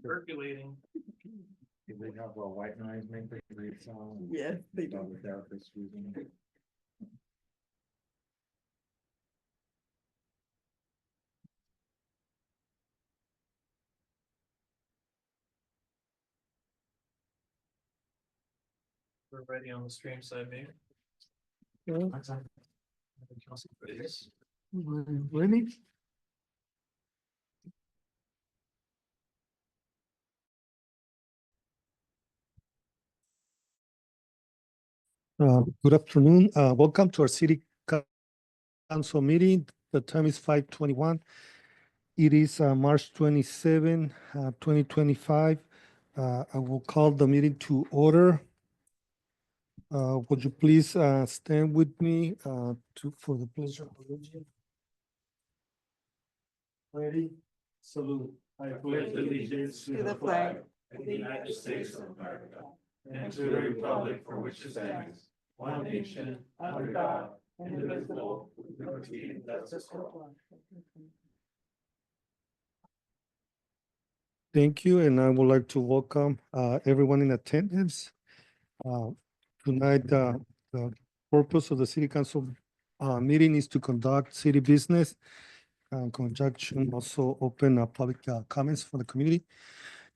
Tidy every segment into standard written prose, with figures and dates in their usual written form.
Percolating. They have a white noise maker. Yes, they do. Without this using it. We're ready on the stream side, maybe. Ready? Good afternoon. Welcome to our city council meeting. The time is 5:21. It is March 27, 2025. I will call the meeting to order. Would you please stand with me for the pledge of allegiance? Ready? Salute. I pledge allegiance to the flag of the United States of America and to the republic for which it stands, one nation, under God, indivisible, with liberty and justice for all. Thank you, and I would like to welcome everyone in attendance. Tonight, the purpose of the city council meeting is to conduct city business. In conjunction, also open public comments for the community.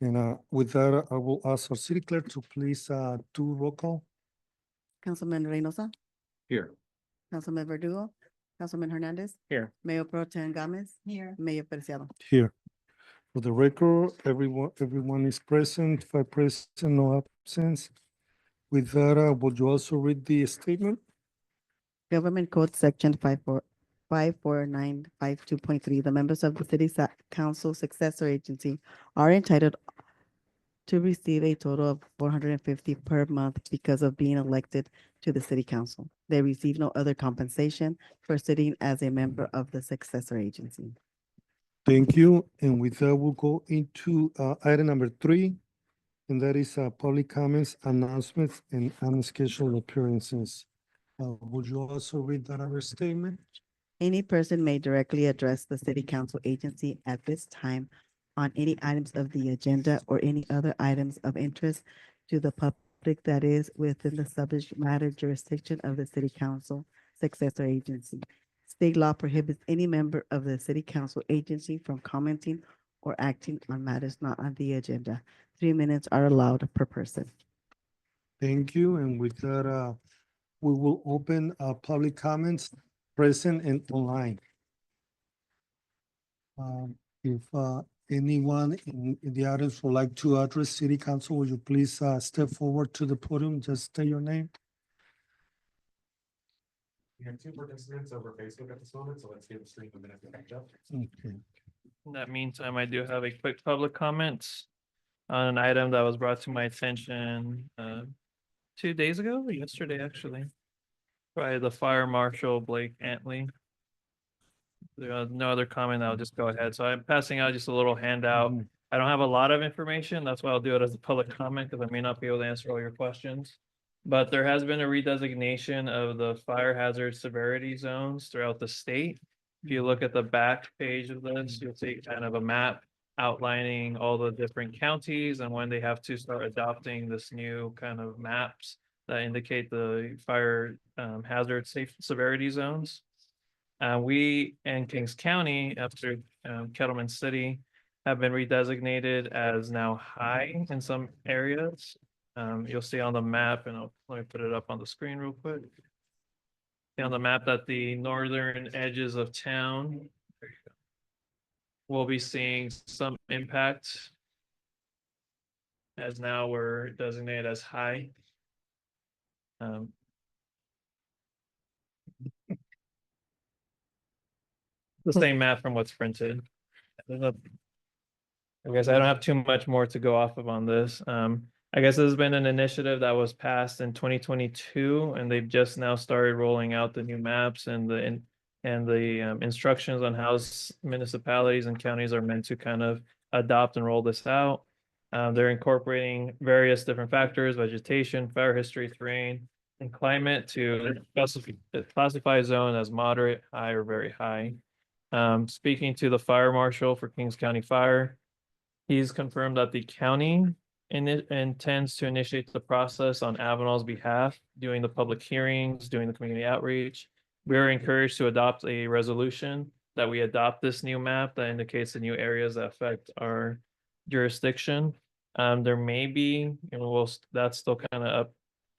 And with that, I will ask our city clerk to please do roll call. Councilman Reynosa, Here. Councilman Verdugo, Councilman Hernandez. Here. Mayor Pro Tem Gomez. Here. Mayor Preciado. Here. For the record, everyone is present, 5 present, no absence. With that, would you also read the statement? Government Code Section 54952.3. The members of the city council successor agency are entitled to receive a total of $450 per month because of being elected to the city council. They receive no other compensation for sitting as a member of the successor agency. Thank you. And with that, we'll go into item number 3, and that is public comments, announcements, and unscheduled appearances. Would you also read that other statement? Any person may directly address the city council agency at this time on any items of the agenda or any other items of interest to the public that is within the subject matter jurisdiction of the city council successor agency. State law prohibits any member of the city council agency from commenting or acting on matters not on the agenda. 3 minutes are allowed per person. Thank you. And with that, we will open public comments present and online. If anyone in the audience would like to address city council, would you please step forward to the podium, just state your name? We have 2 participants over Facebook at this moment, so let's give the stream a minute to catch up. Okay. In that meantime, I do have a quick public comment on an item that was brought to my attention 2 days ago, or yesterday, actually, by the fire marshal Blake Antley. There no other comment. I'll just go ahead. So I'm passing out just a little handout. Mhm. I don't have a lot of information. That's why I'll do it as a public comment because I may not be able to answer all your questions. But there has been a redesignation of the fire hazard severity zones throughout the state. If you look at the back page of this, you'll see kind of a map outlining all the different counties and when they have to start adopting this new kind of maps that indicate the fire hazard safe severity zones. We in Kings County, after Kettleman City, have been redesignated as now high in some areas. You'll see on the map, and let me put it up on the screen real quick. See on the map that the northern edges of town will be seeing some impact, as now we're designated as high. The same map from what's printed. I guess I don't have too much more to go off of on this. I guess this has been an initiative that was passed in 2022, and they've just now started rolling out the new maps and the instructions on how municipalities and counties are meant to kind of adopt and roll this out. They're incorporating various different factors: vegetation, fire history, terrain, and climate to classify a zone as moderate, high, or very high. Speaking to the fire marshal for Kings County Fire, he's confirmed that the county intends to initiate the process on Avenal's behalf, doing the public hearings, doing the community outreach. We are encouraged to adopt a resolution that we adopt this new map that indicates the new areas that affect our jurisdiction. There may be, and that's still kind of up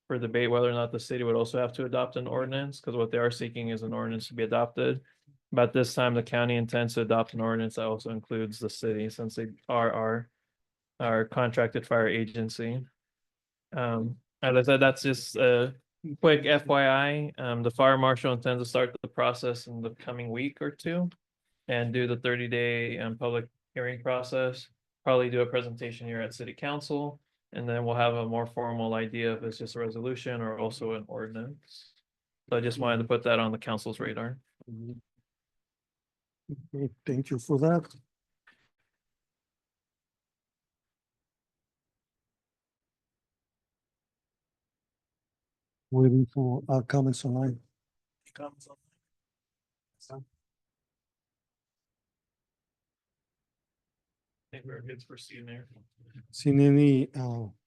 for debate whether or not the city would also have to adopt an ordinance, because what they are seeking is an ordinance to be adopted. But this time, the county intends to adopt an ordinance that also includes the city, since they are our contracted fire agency. As I said, that's just a quick FYI. The fire marshal intends to start the process in the coming week or two and do the 30-day public hearing process. Probably do a presentation here at city council, and then we'll have a more formal idea if it's just a resolution or also an ordinance. So I just wanted to put that on the council's radar. Okay, thank you for that. Waiting for comments online. I think we're good to proceed there. Seen any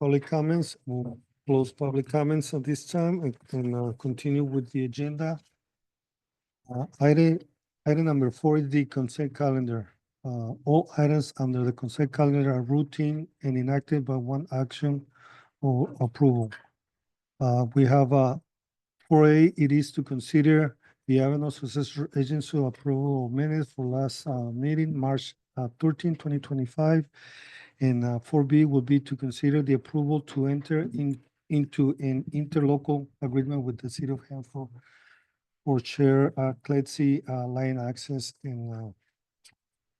public comments? We'll close public comments at this time and continue with the agenda. Item number 4 is the consent calendar. All items under the consent calendar are routine and enacted by one action or approval. We have 4A, it is to consider the Avenal Successor Agency approval of minutes for last meeting, March 13, 2025. And 4B will be to consider the approval to enter into an interlocal agreement with the city of Hanford for Chair Kletzy line access. And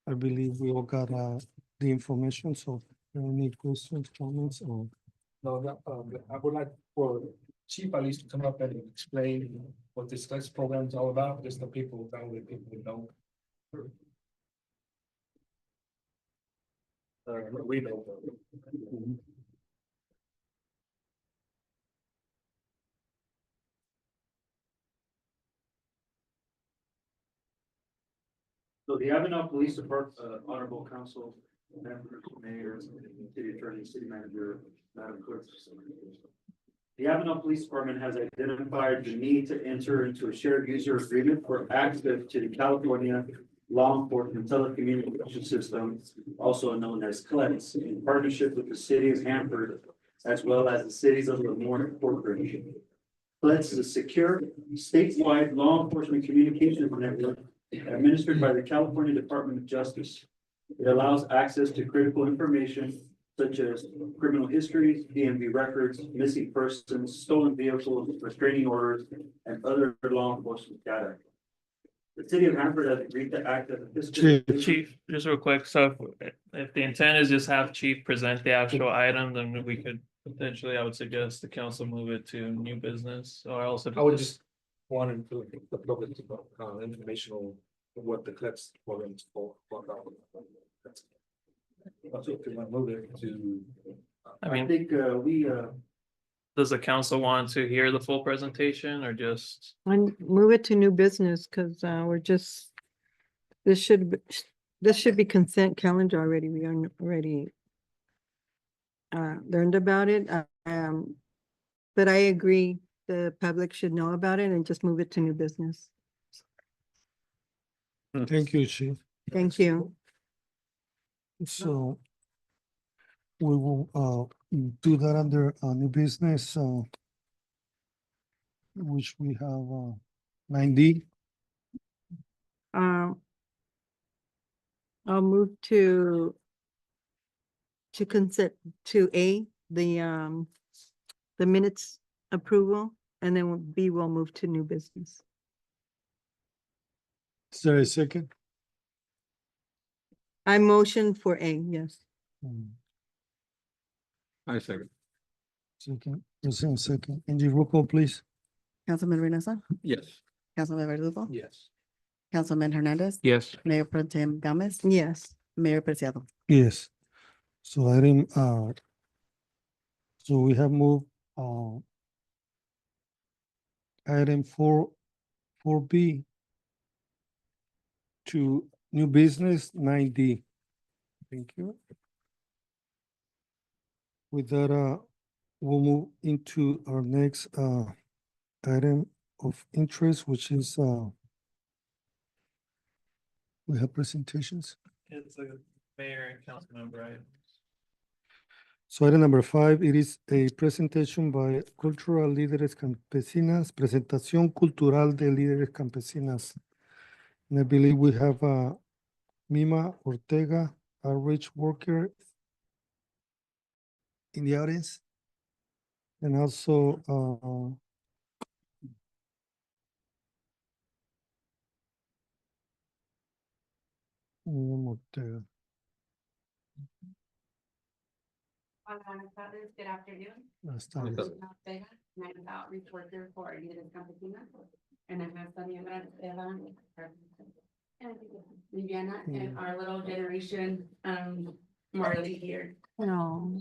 I believe we all got the information. So any questions, comments, or? No, I would like for Chief at least to come up and explain what this next program is all about, just the people, that way people would know. We know. So the Avenal Police Department, Honorable Council, members, mayors, city attorney, city manager, Madam Clerk. The Avenal Police Department has identified the need to enter into a shared user agreement for access to the California Law Enforcement Telecommunication System, also known as CLETS, in partnership with the city of Hanford, as well as the cities of Lemoore Corporation. CLETS is a secure statewide law enforcement communications network administered by the California Department of Justice. It allows access to critical information such as criminal histories, DMV records, missing persons, stolen vehicles, restraining orders, and other law enforcement data. The city of Hanford has agreed to act as a fiscal. Chief, just real quick, so if the intent is just have Chief present the actual item, then we could potentially, I would suggest the council move it to new business, or else if. I would just wanted to the public to know informational what the CLEPS program is for. That's what we want to move it to. I mean, think we does the council want to hear the full presentation or just? And move it to new business, because we're just, this should be consent calendar already. We are already learned about it. But I agree, the public should know about it and just move it to new business. Thank you, Chief. Thank you. So we will do that under new business, which we have 9D. I'll move to consent to A, the minutes approval, and then B will move to new business. Is there a second? I motion for A, yes. Mm, I second. Second, second. Angie, roll call, please. Councilman Reynoso, Yes. Councilman Verdugo, Yes. Councilman Hernandez, Yes. Mayor Pro Tem Gomez, Yes, Mayor Preciado. Yes. So item, so we have moved, item 4B to new business 9D. Thank you. With that, we'll move into our next, item of interest, which is, we have presentations. It's a mayor and council member item. So item number 5, it is a presentation by Cultural Líderes Campesinas, Presentación Cultural de Líderes Campesinas. And I believe we have, Mima Ortega, outreach worker in the audience. And also, Mima Ortega. Hola, buenas tardes, good afternoon. Buenas I'm tardes. Ana Ortega, and I'm the outreach worker for Líderes Campesinas. And I'm with Daniela, Esteban, and Viviana, and our little generation, Marley here. no,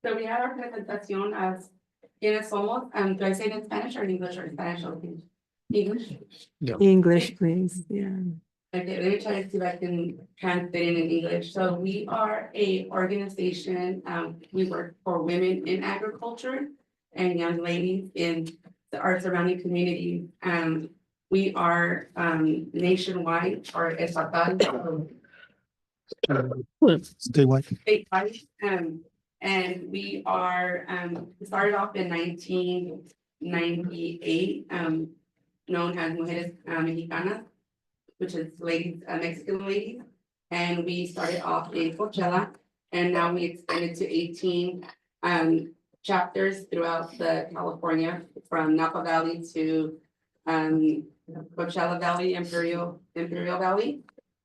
So we have our presentación as, ¿quiénes somos? Do I say it in Spanish or in English or Spanish or English? English, please, yeah. Okay, let me try to see if I can translate it in English. So we are a organization, we work for women in agriculture and young ladies in our surrounding community. We are nationwide or estatal, Statewide. statewide. And we are, started off in 1998, known as Mujeres Mexicanas, which is ladies, Mexican ladies. And we started off in Coachella, and now we expanded to 18 chapters throughout the California, from Napa Valley to Coachella Valley, Imperial Valley.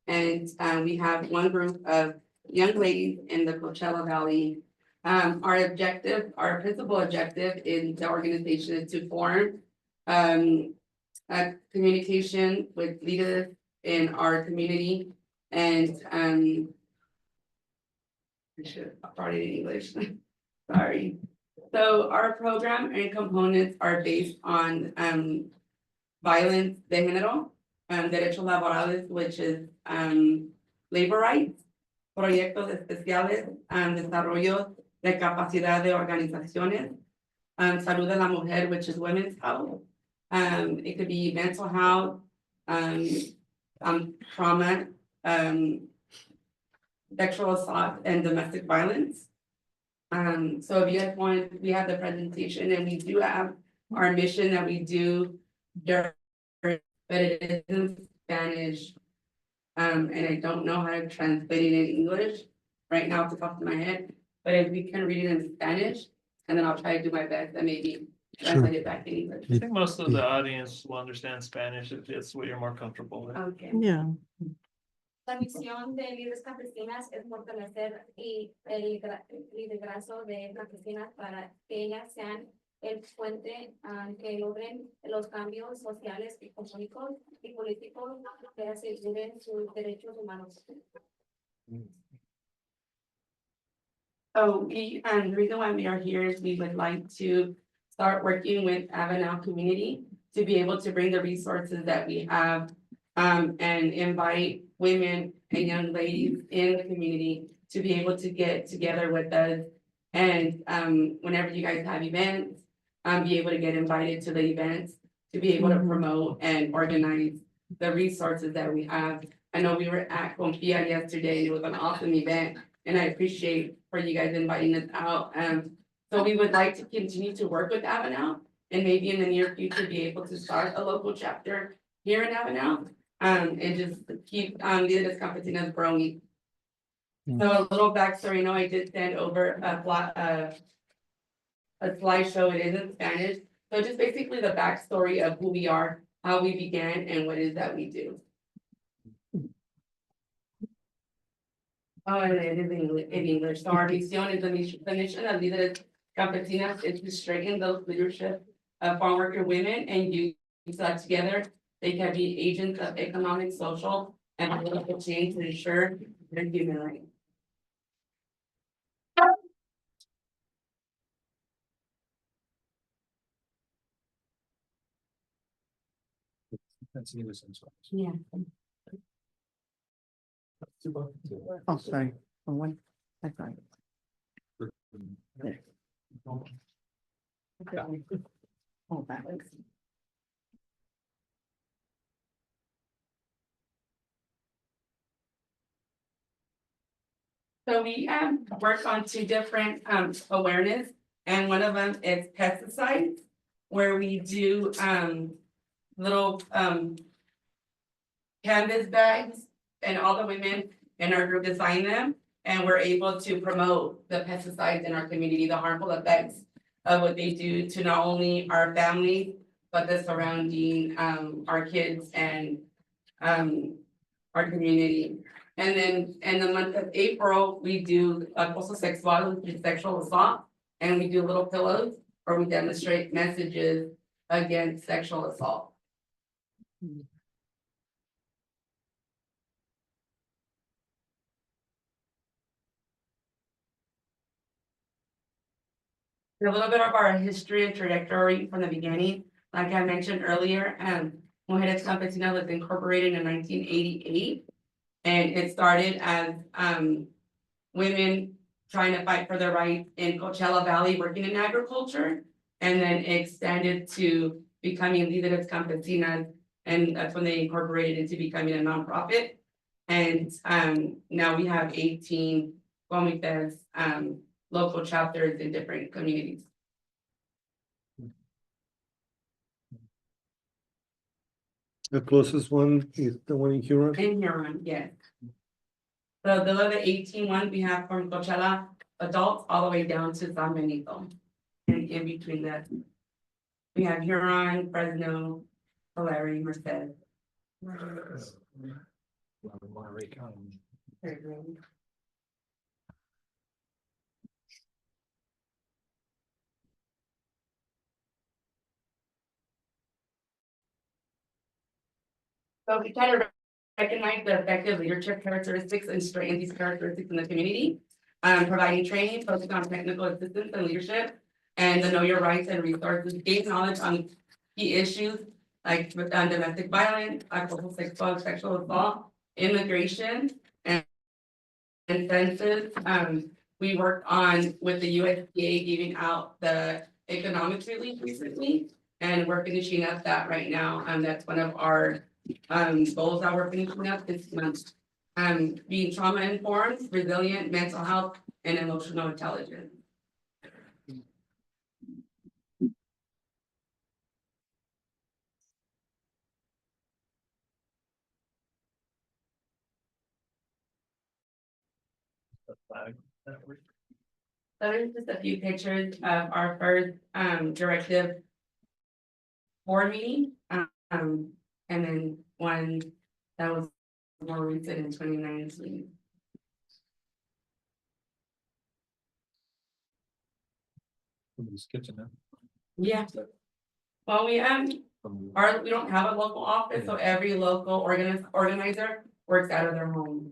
And we have one group of young ladies in the Coachella Valley. Our objective, our principal objective in the organization is to form a communication with leaders in our community, and I should have brought it in English, sorry. So our program and components are based on violence de género, derechos laborales, which is labor rights, proyectos especiales, desarrollo de capacidad de organizaciones, salud de la mujer, which is women's health. It could be mental health, trauma, sexual assault and domestic violence. So if you guys want, we have the presentation, and we do have our mission that we do, but it is in Spanish. And I don't know how to translate it in English right now off the top of my head, but if we can read it in Spanish, and then I'll try to do my best and maybe translate it back in English. I think most of the audience will understand Spanish if it's what you're more comfortable with. Okay. Yeah, La misión de Líderes Campesinas es fortalecer el liderazgo de campesinas para que ellas sean el puente que logren los cambios sociales, económicos y políticos que aseguren sus derechos humanos. So the reason why we are here is we would like to start working with Avenal community to be able to bring the resources that we have, and invite women and young ladies in the community to be able to get together with us. And whenever you guys have events, be able to get invited to the events, to be able to promote and organize the resources that we have. I know we were at Confia yesterday, and it was an awesome event, and I appreciate for you guys inviting us out. So we would like to continue to work with Avenal, and maybe in the near future, be able to start a local chapter here in Avenal, and just keep Líderes Campesinas growing. So a little backstory, I did send over a slideshow, it is in Spanish. So just basically the backstory of who we are, how we began, and what it is that we do. Oh, and it is in English. So our mission is the mission of Líderes campesinas is to strengthen those leadership of farm worker women and use that together. They can be agents of economic, social, and political change to ensure their human rights. That's the innocence. Yeah. Oh, sorry. Oh, one. That's right. Oh, that was. So we work on two different awareness, and one of them is pesticides, where we do little canvas bags, and all the women in our group design them, and we're able to promote the pesticides in our community, the harmful effects of what they do to not only our families, but the surrounding our kids and our community. And then in the month of April, we do acoso sexual, which is sexual assault, and we do little pillows where we demonstrate messages against sexual assault. A little bit of our history and trajectory from the beginning, like I mentioned earlier, Mujeres Campesinas was incorporated in 1988. And it started as women trying to fight for their rights in Coachella Valley, working in agriculture, and then extended to becoming Líderes Campesinas, and that's when they incorporated into becoming a nonprofit. And now we have 18 comités, local chapters in different communities. The closest one is the one in Huron. In Huron, yes. So the other 18 ones we have from Coachella adults all the way down to San Benito. And in between that, we have Huron, Fresno, Tulare, Merced. Monterey County. So we try to recognize the effective leadership characteristics and strengthen these characteristics in the community. Providing training, focusing on technical assistance and leadership, and the know your rights and resources, gain knowledge on key issues like with domestic violence, sexual assault, immigration, and census. We worked on with the USDA giving out the economic relief recently, and we're finishing up that right now. That's one of our goals that we're finishing up this month. Being trauma informed, resilient, mental health, and emotional intelligence. So there's just a few pictures of our first directive board meeting, and then one that was more recent in 2019. Somebody's kitchen now. Yeah. Well, we don't have a local office, so every local organizer works out of their home.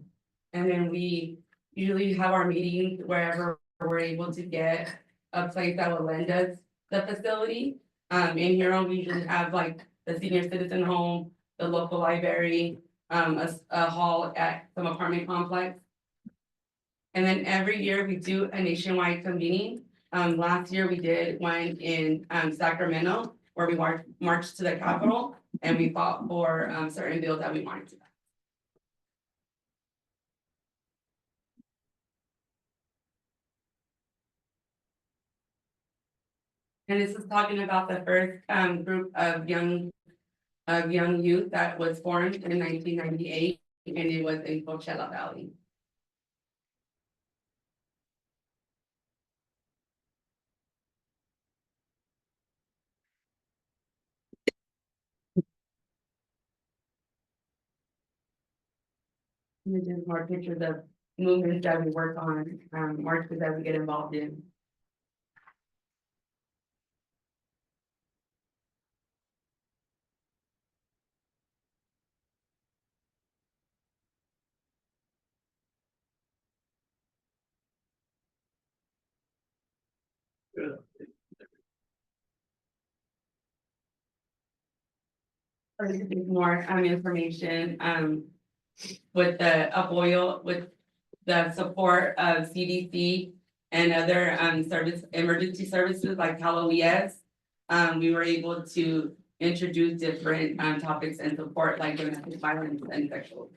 And then we usually have our meetings wherever we're able to get a place that will lend us the facility. In Huron, we usually have like the senior citizen home, the local library, a hall at some apartment complex. And then every year we do a nationwide convening. Last year we did one in Sacramento, where we marched to the Capitol and we fought for certain bills that we wanted to. And this is talking about the first group of young youth that was formed in 1998, and it was in Coachella Valley. And there's just more pictures of movements that we work on, marches that we get involved in. More information with the Aboil, with the support of CDC and other emergency services like Cal OES. We were able to introduce different topics and support like domestic violence and sexual.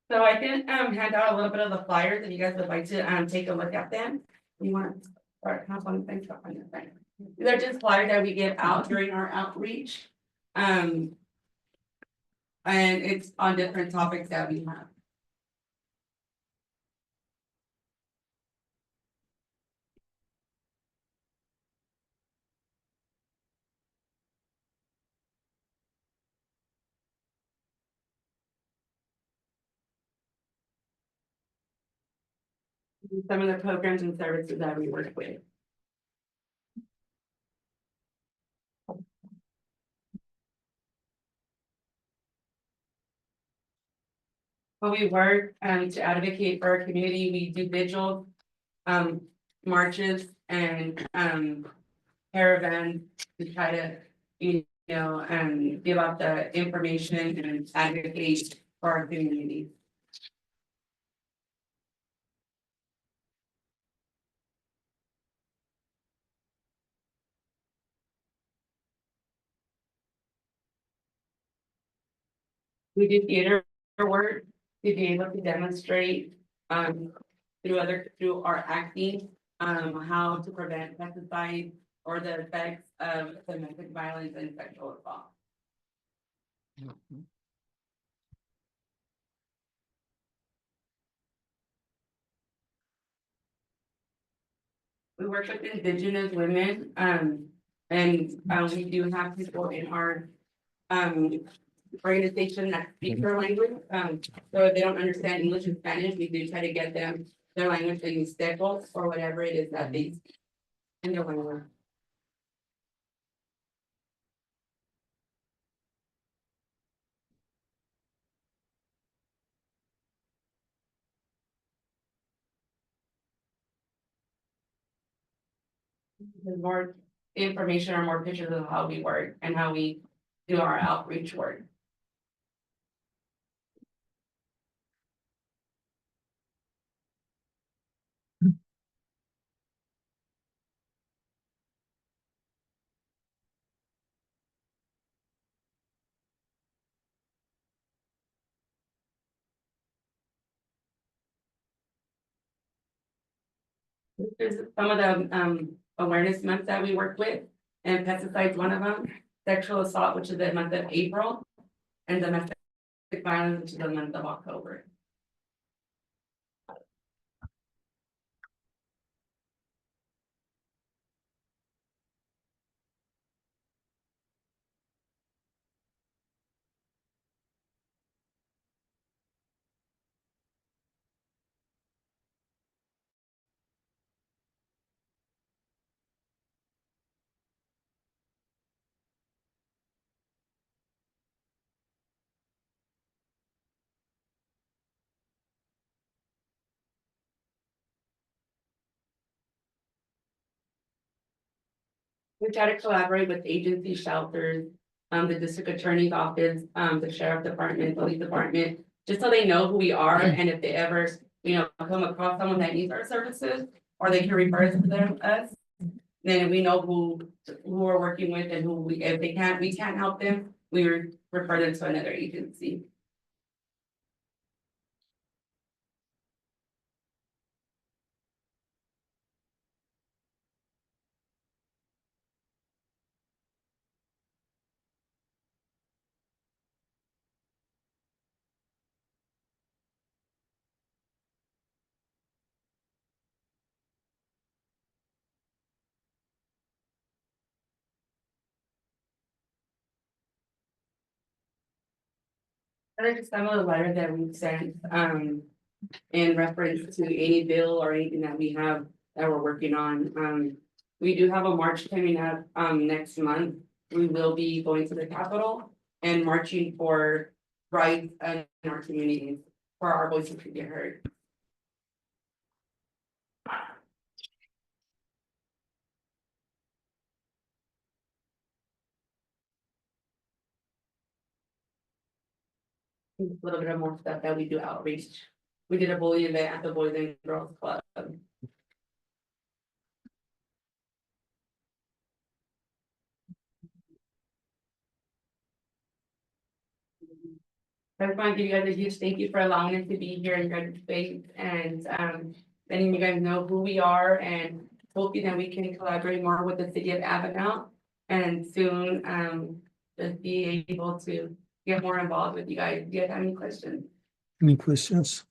So I can hand out a little bit of the flyers if you guys would like to take a look at them. You want to start on things on your thing. They're just flyers that we give out during our outreach. And it's on different topics that we have. Some of the programs and services that we work with. When we work to advocate for our community, we do vigils, marches and caravans to try to, give out the information and advocate for our community. We do theater work to be able to demonstrate through our acting, how to prevent pesticides or the effects of domestic violence and sexual assault. We work with Indigenous women, and we do have people in our organization that speak their language. So if they don't understand English and Spanish, we do try to get them their language in staples or whatever it is that they speak in their language. There's more information or more pictures of how we work and how we do our outreach work. There's some of the awareness months that we work with, and pesticides one of them, sexual assault, which is the month of April, and domestic violence, which is the month of October. We try to collaborate with agency shelters, the district attorney's office, the sheriff department, police department, just so they know who we are, and if they ever, come across someone that needs our services, or they can refer to us, then we know who we're working with and who if we can't help them, we refer them to another agency. What are just some of the letters that we've sent, in reference to any bill or anything that we have that we're working on? We do have a march coming up, next month. We will be going to the Capitol and marching for rights in our communities. for our voices to be heard. A little bit of more stuff that we do outreach. We did a bully event at the Boys and Girls Club. I just want to give you guys a huge thank you for allowing us to be here in your space and letting you guys know who we are and hoping that we can collaborate more with the city of Avenal. And soon just be able to get more involved with you guys. Do you guys have any questions? Any questions?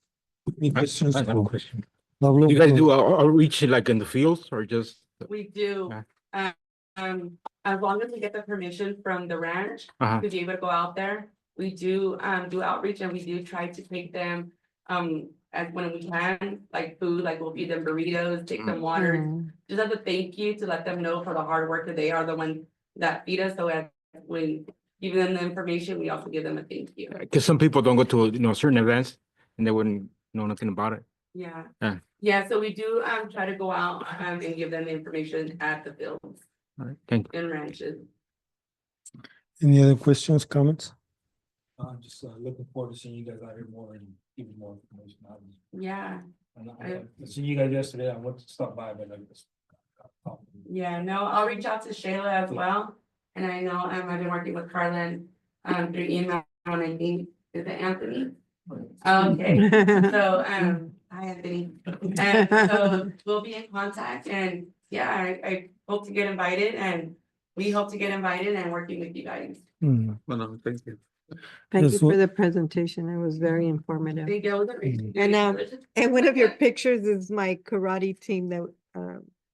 Any questions? I have a question. Pablo? You guys do outreach like in the fields or just? We do. As long as we get the permission from the ranch Uh-huh. to be able to go out there, we do outreach and we do try to take them as when we can, like food, like we'll feed them burritos, take them water. Mm. Just as a thank you to let them know for the hard work that they are the ones that feed us. So as when giving them the information, we also give them a thank you. Because some people don't go to, certain events and they wouldn't know nothing about it. Yeah. Yeah. Yeah, so we do try to go out and give them the information at the fields All right, thank you. and ranches. Any other questions, comments? I'm just looking forward to seeing you guys out here more and giving more information out. Yeah. And I seen you guys yesterday. I went to stop by, but I just. Yeah, no, I'll reach out to Shayla as well. And I know I've been working with Carlin through email and I think, is it Anthony? Okay, so hi Anthony. And so we'll be in contact and yeah, I hope to get invited and we hope to get invited and working with you guys. Mm. Well, no, thank you. Thank you Yes, for well- the presentation. It was very informative. Thank you. And one of your pictures is my karate team that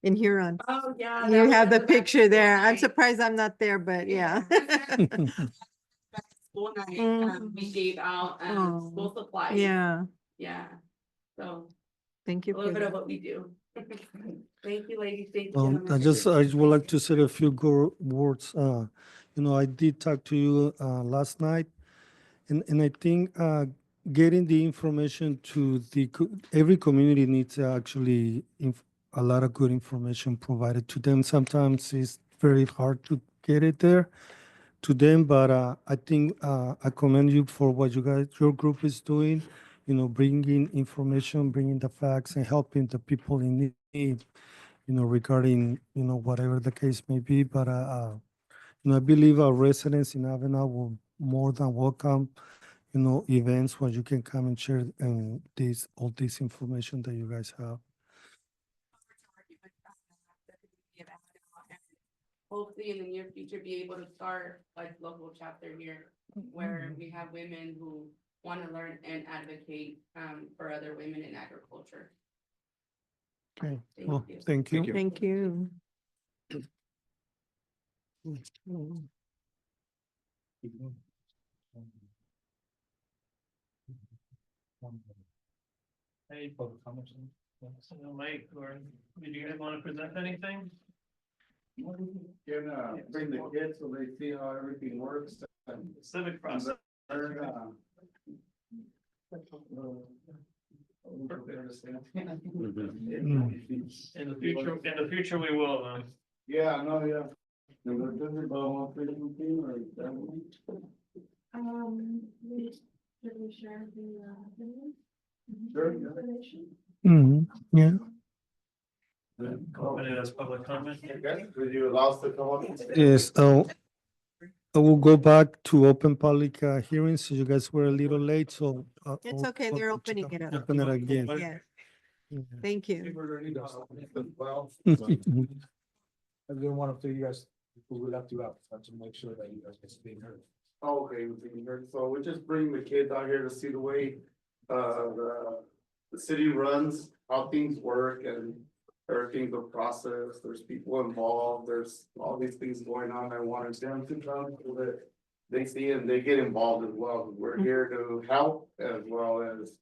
in Huron. Oh, yeah. You have the picture there. I'm surprised I'm not there, but yeah. School night, Mhm. we gave out Oh, school supplies. Yeah, Yeah, so thank a you little for bit of that. what we do. Thank you, ladies. Thank you. I gentlemen. would like to say a few words. I did talk to you last night, and I think getting the information to every community needs actually a lot of good information provided to them. Sometimes it's very hard to get it there to them, but I think I commend you for what your group is doing. Bringing information, bringing the facts, and helping the people in need. Regarding, whatever the case may be, but, I believe our residents in Avenal will more than welcome, events where you can come and share all this information that you guys have. Hopefully in the near future, be able to start like local chapter here where we have women who want to learn and advocate for other women in agriculture. Okay, Thank well, you. thank you. Thank you. Hey, so Mike, or did you guys want to present anything? Can bring the kids so they see how everything works. Civic process. In the future, we will, Yeah, no, yeah. We should we share the Sure. information? Yeah, open it as public comment. Okay, would you allow us to come up? yes, I will go back to open public hearings, so you guys were a little late, so. It's okay, they're opening it up. Open it again. Yes, thank you. Well, I didn't want to tell you guys, we will have to have to make sure that you guys get being heard. Okay, we can hear. So we just bring the kids out here to see the way, the city runs, how things work and everything's a process. There's people involved. There's all these things going on. I wanted them to come so that they see and they get involved as well. We're here to help as well as,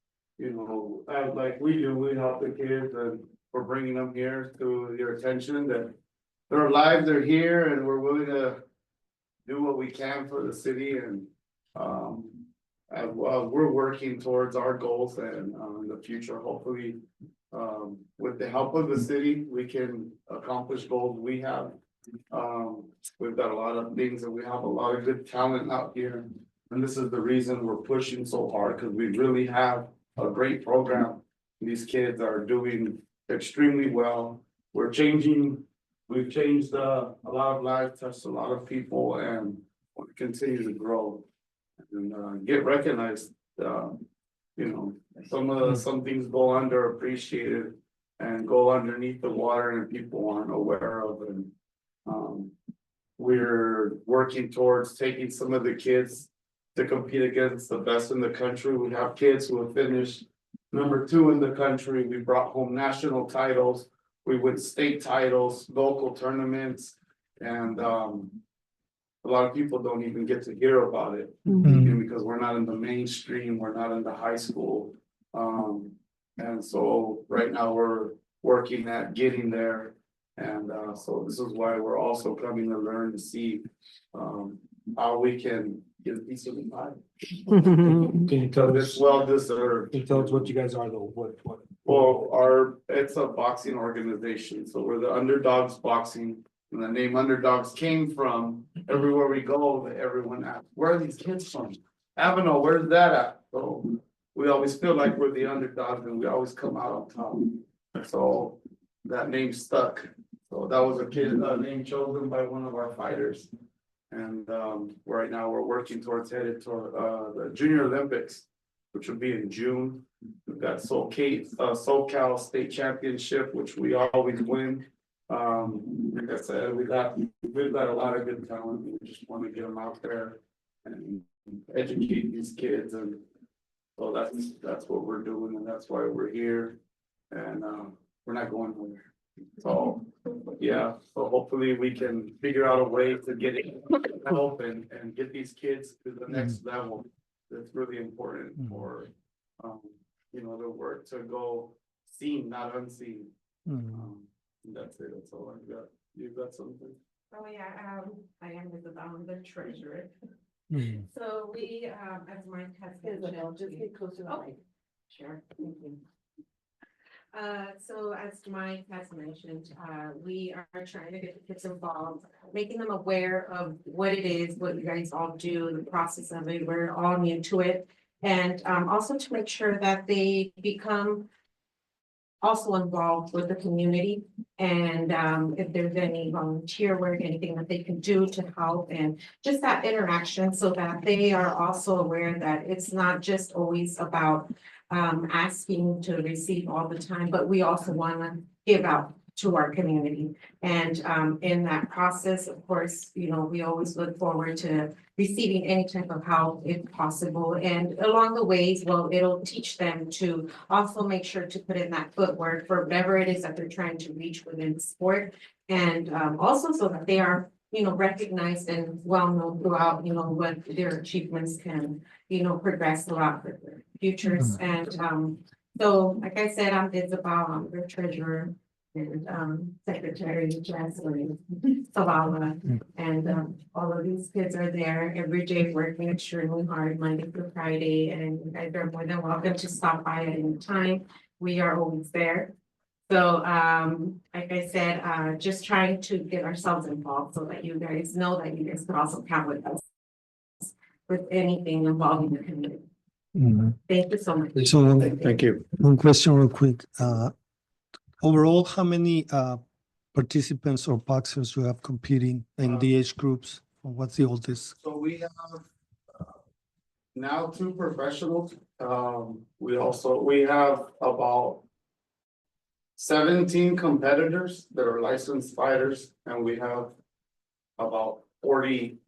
like we do, we help the kids and we're bringing them here to your attention that their lives are here and we're willing to do what we can for the city and, we're working towards our goals and, in the future, hopefully, with the help of the city, we can accomplish goals we have. We've got a lot of things and we have a lot of good talent out here. And this is the reason we're pushing so hard, because we really have a great program. These kids are doing extremely well. We've changed a lot of lives, touched a lot of people, and we continue to grow and get recognized. Some things go underappreciated and go underneath the water and people aren't aware of. And we're working towards taking some of the kids to compete against the best in the country. We have kids who have finished #2 in the country. We brought home national titles. We win state titles, local tournaments, and a lot of people don't even get to hear about it. Because we're not in the mainstream, we're not in the high school. And so right now we're working at getting there. And so this is why we're also coming to learn to see how we can get a piece of the pie. Can you tell It's us, well deserved. can you tell us what you guys are though, what? Well, it's a boxing organization, so we're the Underdogs Boxing. And the name Underdogs came from everywhere we go, everyone asks, where are these kids from? Avenal, where's that at? So we always feel like we're the underdogs and we always come out on top. So that name stuck. So that was a name chosen by one of our fighters. And right now we're working towards headed toward the Junior Olympics, which will be in June. We've got SoCal State Championship, which we always win. Like I said, we've got a lot of good talent. We just want to get them out there and educate these kids. And so that's what we're doing, and that's why we're here. And we're not going nowhere. So yeah, so hopefully we can figure out a way to get help and get these kids to the next level. That's really important for the work to go seen, not unseen. That's it. That's all I've got. You've got something? Oh, yeah, I am Isabel, the treasurer. So we, as Mike has mentioned. Just get closer to the Oh, mic. sure, thank you. So as Mike has mentioned, we are trying to get the kids involved, making them aware of what it is, what you guys all do, the process of it, we're all new to it. And also to make sure that they become also involved with the community. And if there's any volunteer work, anything that they can do to help, and just that interaction so that they are also aware that it's not just always about asking to receive all the time, but we also want to give out to our community. And in that process, of course, we always look forward to receiving any type of help if possible. And along the ways, well, it'll teach them to also make sure to put in that footwork for whatever it is that they're trying to reach within sport. And also so that they are, recognized and well known throughout, what their achievements can, progress throughout their futures. And so, like I said, I'm Isabel, I'm the treasurer. And Secretary Jasmine Savala, and all of these kids are there every day working extremely hard, Monday through Friday, and you guys are more than welcome to stop by at any time. We are always there. So like I said, just trying to get ourselves involved so that you guys know that you guys can also count with us with anything involving the community. Thank you so much. So, Thank you. one question real quick. Overall, how many participants or boxers you have competing in the age groups? What's the oldest? So we have now 2 professionals. We have about 17 competitors that are licensed fighters, and we have about 40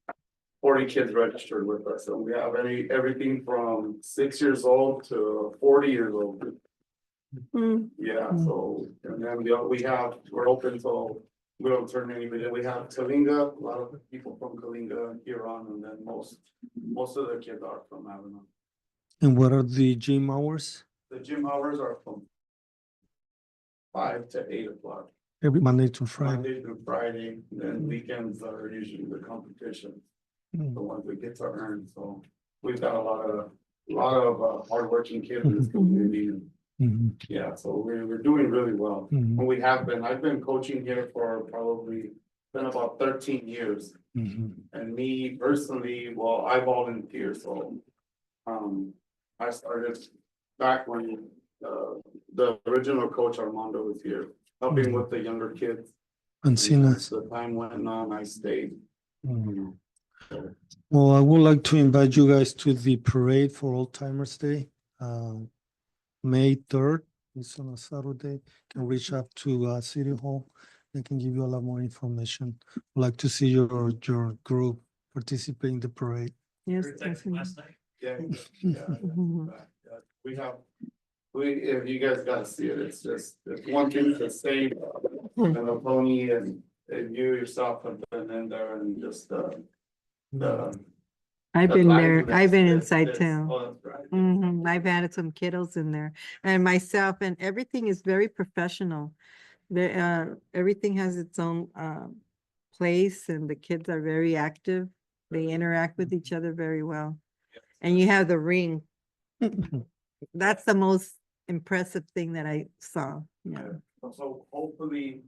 kids registered with us. And we have everything from 6 years old to 40 years old. Yeah, so, and then we're open till we don't turn anybody. We have Kalinga, a lot of people from Kalinga here on, and then most of the kids are from Avenal. And what are the gym hours? The gym hours are from 5 to 8 o'clock, Every Monday to Friday. Monday through Friday, then weekends are usually the competition, the ones we get to earn, so we've got a lot of a lot of hardworking kids in this community. And Mhm, yeah, so we're doing really well. mhm, And we have been, I've been coaching here for probably been about 13 years. mhm. And me personally, well, I volunteer, so. I started back when the original coach Armando was here, helping with the younger kids. And Ancinas. as the time went on, I stayed. Mhm. So, Well, I would like to invite you guys to the parade for Old Timers Day. May 3rd, it's on a Saturday. Can reach out to City Hall. They can give you a lot more information. I'd like to see your group participate in the parade. Yes, Great text definitely. last night. yeah, Mhm. we have, if you guys gotta see it, it's just, it's one thing to say, and a pony and you yourself have been in there and just, the. I've the been there, liveliness I've been that- inside that's- town. oh, that's right. I've had some kiddos in there and myself, and everything is very professional. Everything has its own, place, and the kids are very active. They interact with each other very well. And you have the ring. That's the most impressive thing that I saw. Yeah. So hopefully,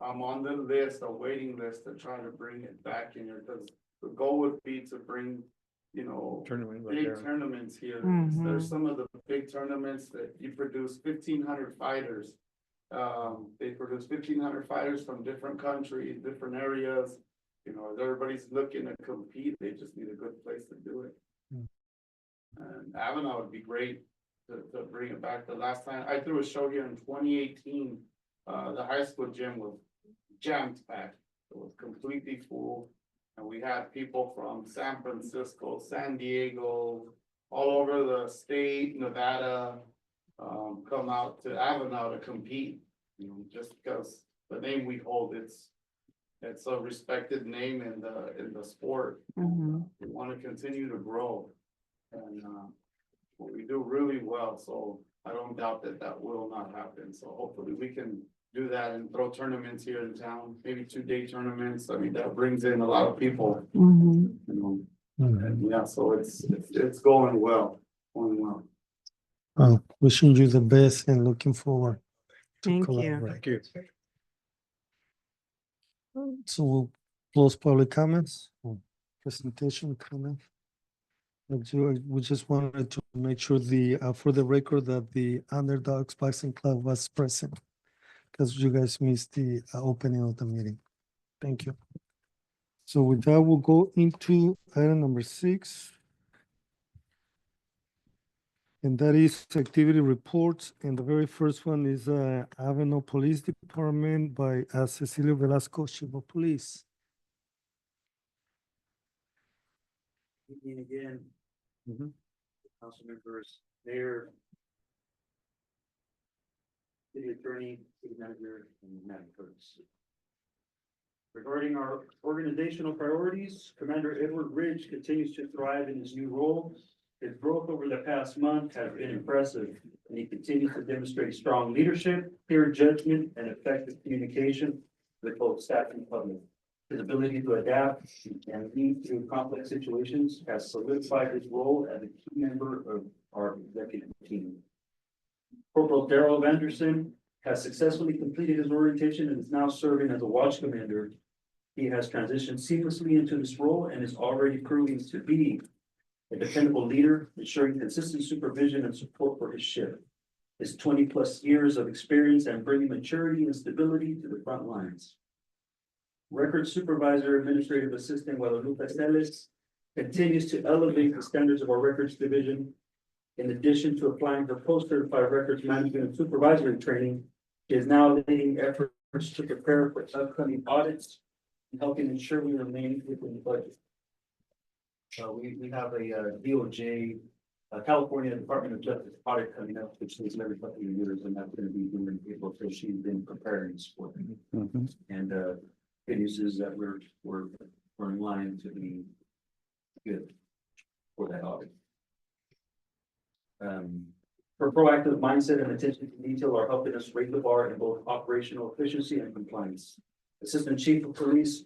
I'm on the list, a waiting list to try to bring it back in here, because the goal would be to bring, you know, Tournament like big there. tournaments here. Mhm. There's some of the big tournaments that you produce 1,500 fighters. They produce 1,500 fighters from different countries, different areas. You know, everybody's looking to compete, they just need a good place to do it. Mm. And Avenal would be great to bring it back. The last time I threw a show here in 2018, the high school gym was jammed packed. It was completely full. And we had people from San Francisco, San Diego, all over the state, Nevada, come out to Avenal to compete. You know, just because the name we hold, it's a respected name in the sport. Mhm. We want to continue to grow. And, we do really well, so I don't doubt that will not happen. So hopefully we can do that and throw tournaments here in town, maybe 2-day tournaments. I mean, that brings in a lot of people, Mhm. you know. Mhm. And yeah, so it's going well, going well. Wishing you the best and looking forward to Thank you. collaborate. Thank you. So we'll close public comments, or presentation comment. We just wanted to make sure for the record that the Underdogs Boxing Club was present, because you guys missed the opening of the meeting. Thank you. So with that, we'll go into item number 6. And that is activity reports, and the very first one is Avenal Police Department by Cecilio Velasco, Chief of Police. Evening again. Mhm. Council members, mayor. City attorney, city manager, and madam clerks. Regarding our organizational priorities, Commander Edward Ridge continues to thrive in his new role. His growth over the past month has been impressive, and he continues to demonstrate strong leadership, clear judgment, and effective communication with both staff and public. His ability to adapt and lead through complex situations has solidified his role as a key member of our executive team. Corporal Darrell Anderson has successfully completed his orientation and is now serving as a watch commander. He has transitioned seamlessly into this role and is already proving to be a dependable leader, ensuring consistent supervision and support for his ship. His 20+ years of experience and bringing maturity and stability to the front lines. Record Supervisor Administrative Assistant Guadalupe Celes continues to elevate the standards of our records division. In addition to applying for post-certified records management and supervisory training, she is now leading efforts to prepare for upcoming audits and helping ensure we remain within the budget. We have a DOJ, California Department of Justice audit coming up, which is every couple of years, and that's going to be doing April, so she's been preparing for it. And good news is that we're in line to be good for that audit. Her proactive mindset and attention to detail are helping us raise the bar in both operational efficiency and compliance. Assistant Chief of Police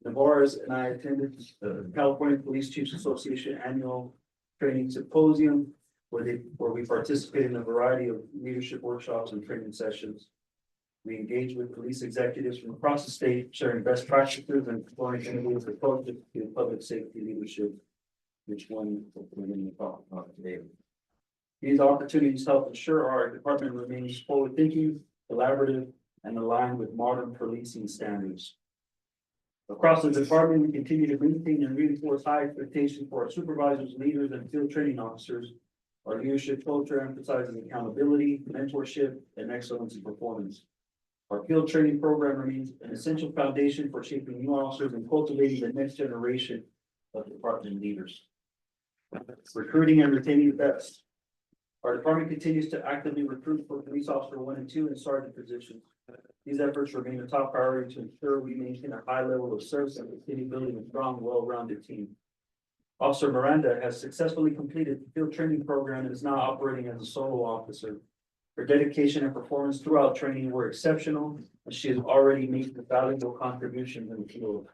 Navarez and I attended the California Police Chiefs Association Annual Training Symposium. where we participate in a variety of leadership workshops and training sessions. We engage with police executives from across the state, sharing best practices and exploring innovative approaches to public safety leadership, which one we're going to talk about today. These opportunities help ensure our department remains forward-thinking, collaborative, and aligned with modern policing standards. Across the department, we continue to maintain and reinforce high expectations for our supervisors, leaders, and field training officers. Our leadership culture emphasizes accountability, mentorship, and excellence in performance. Our field training program remains an essential foundation for shaping new officers and cultivating the next generation of department leaders. Recruiting and retaining the best. Our department continues to actively recruit for police officer 1 and 2 and sergeant positions. These efforts remain a top priority to ensure we maintain a high level of service and continue building a strong, well-rounded team. Officer Miranda has successfully completed the field training program and is now operating as a solo officer. Her dedication and performance throughout training were exceptional, and she has already made valuable contributions in the field.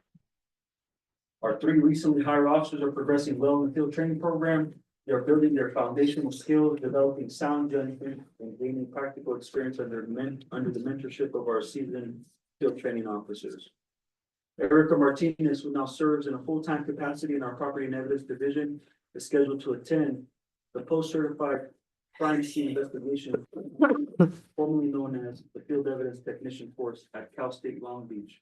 Our 3 recently hired officers are progressing well in the field training program. They are building their foundational skills, developing sound judgment, and gaining practical experience under the mentorship of our seasoned field training officers. Erica Martinez, who now serves in a full-time capacity in our property and evidence division, is scheduled to attend the post-certified crime scene investigation, formerly known as the Field Evidence Technician course at Cal State Long Beach.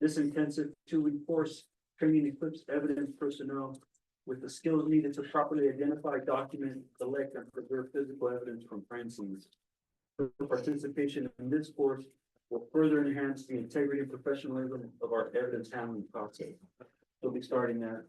This intensive 2-week course training equips evidence personnel with the skills needed to properly identify, document, collect, and preserve physical evidence from crime scenes. Participation in this course will further enhance the integrity and professionalism of our evidence handling process. We'll be starting that.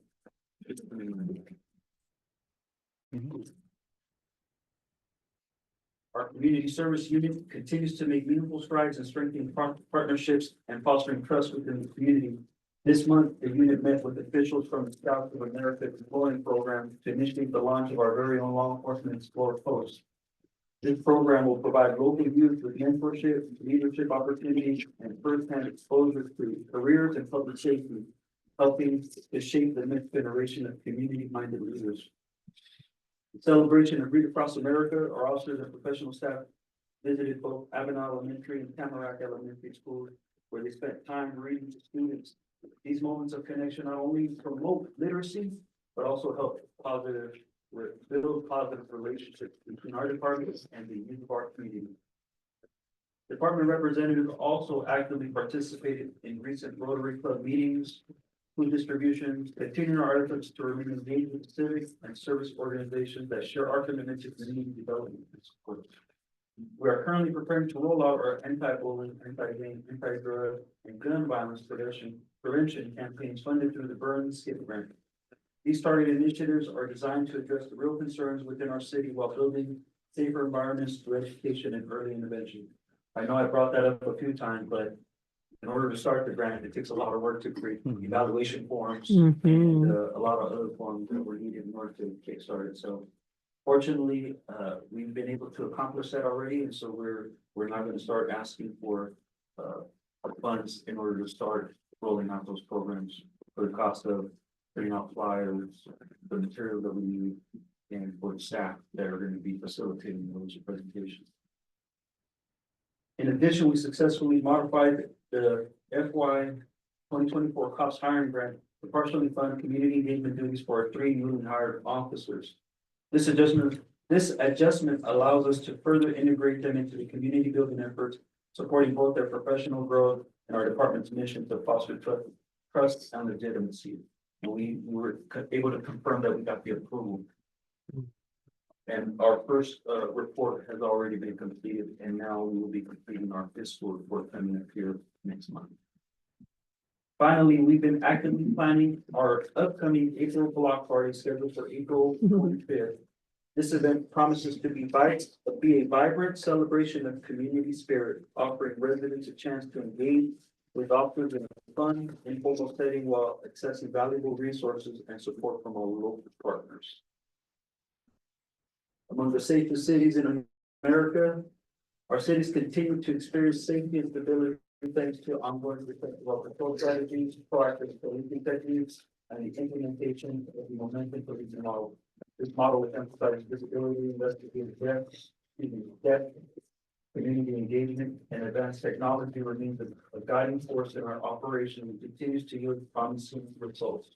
Our community service unit continues to make meaningful strides in strengthening partnerships and fostering trust within the community. This month, the unit met with officials from the Scouts of America Exploring Program to initiate the launch of our very own law enforcement Explorer Post. This program will provide local youth with mentorship, leadership opportunities, and firsthand exposure to careers and public safety, helping to shape the next generation of community-minded leaders. In celebration of Read Across America, our officers and professional staff visited both Avenal Elementary and Tamarack Elementary schools, where they spent time reading to students. These moments of connection not only promote literacy, but also help build positive relationships between our departments and the youth of our community. Department representatives also actively participated in recent Rotary Club meetings, food distributions, continuing our efforts to remain engaged with civic and service organizations that share our commitment to community development and support. We are currently preparing to roll out our anti-bullying, anti-gang, anti-drug, and gun violence prevention campaigns funded through the Burn Skip Grant. These targeted initiatives are designed to address the real concerns within our city while building safer environments through education and early intervention. I know I brought that up a few times, but in order to start the grant, it takes a lot of work to create evaluation forms and a lot of other forms that were needed in order to get started. So fortunately, we've been able to accomplish that already, and so we're not going to start asking for funds in order to start rolling out those programs for the cost of putting out flyers, the material that we need, and for the staff that are going to be facilitating those presentations. In addition, we successfully modified the FY 2024 cost hiring grant to partially fund community engagement duties for our 3 newly hired officers. This adjustment allows us to further integrate them into the community building efforts, supporting both their professional growth and our department's mission to foster trust and legitimacy. And we were able to confirm that we got the approval. And our first report has already been completed, and now we will be completing our fiscal report coming up here next month. Finally, we've been actively planning our upcoming April block party scheduled for April 25th. This event promises to be a vibrant celebration of community spirit, offering residents a chance to engage with officers in a fun, informal setting while accessing valuable resources and support from our local partners. Among the safest cities in America, our cities continue to experience safety and stability thanks to ongoing well control strategies, proactive policing techniques, and the implementation of the momentum policing model. This model emphasizes visibility, investigative depth, community engagement, and advanced technology remains a guiding force in our operation and continues to yield promising results.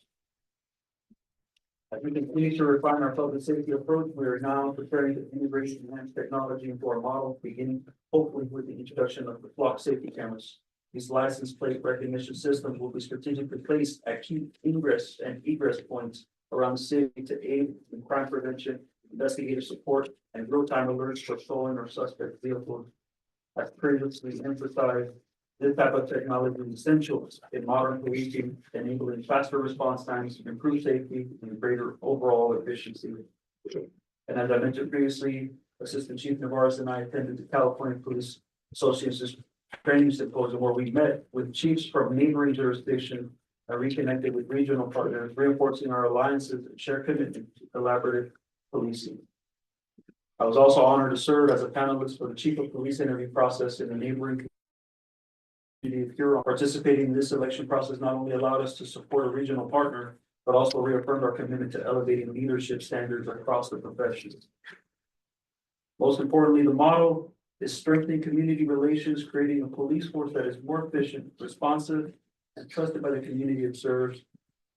As we continue to refine our public safety approach, we are now preparing to integrate enhanced technology into our model, beginning hopefully with the introduction of the flock safety cameras. These license plate recognition systems will be strategically placed at key ingress and egress points around the city to aid in crime prevention, investigative support, and real-time alerts for stolen or suspect vehicles. As previously emphasized, this type of technology is essential in modern policing, enabling faster response times, improved safety, and greater overall efficiency. And as I mentioned previously, Assistant Chief Navarez and I attended the California Police Association's training symposium where we met with chiefs from neighboring jurisdictions and reconnected with regional partners, reinforcing our alliances and shared commitment to collaborative policing. I was also honored to serve as a panelist for the Chief of Police interview process in the neighboring community of Huron. Participating in this election process not only allowed us to support a regional partner, but also reaffirmed our commitment to elevating leadership standards across the profession. Most importantly, the model is strengthening community relations, creating a police force that is more efficient, responsive, and trusted by the community it serves.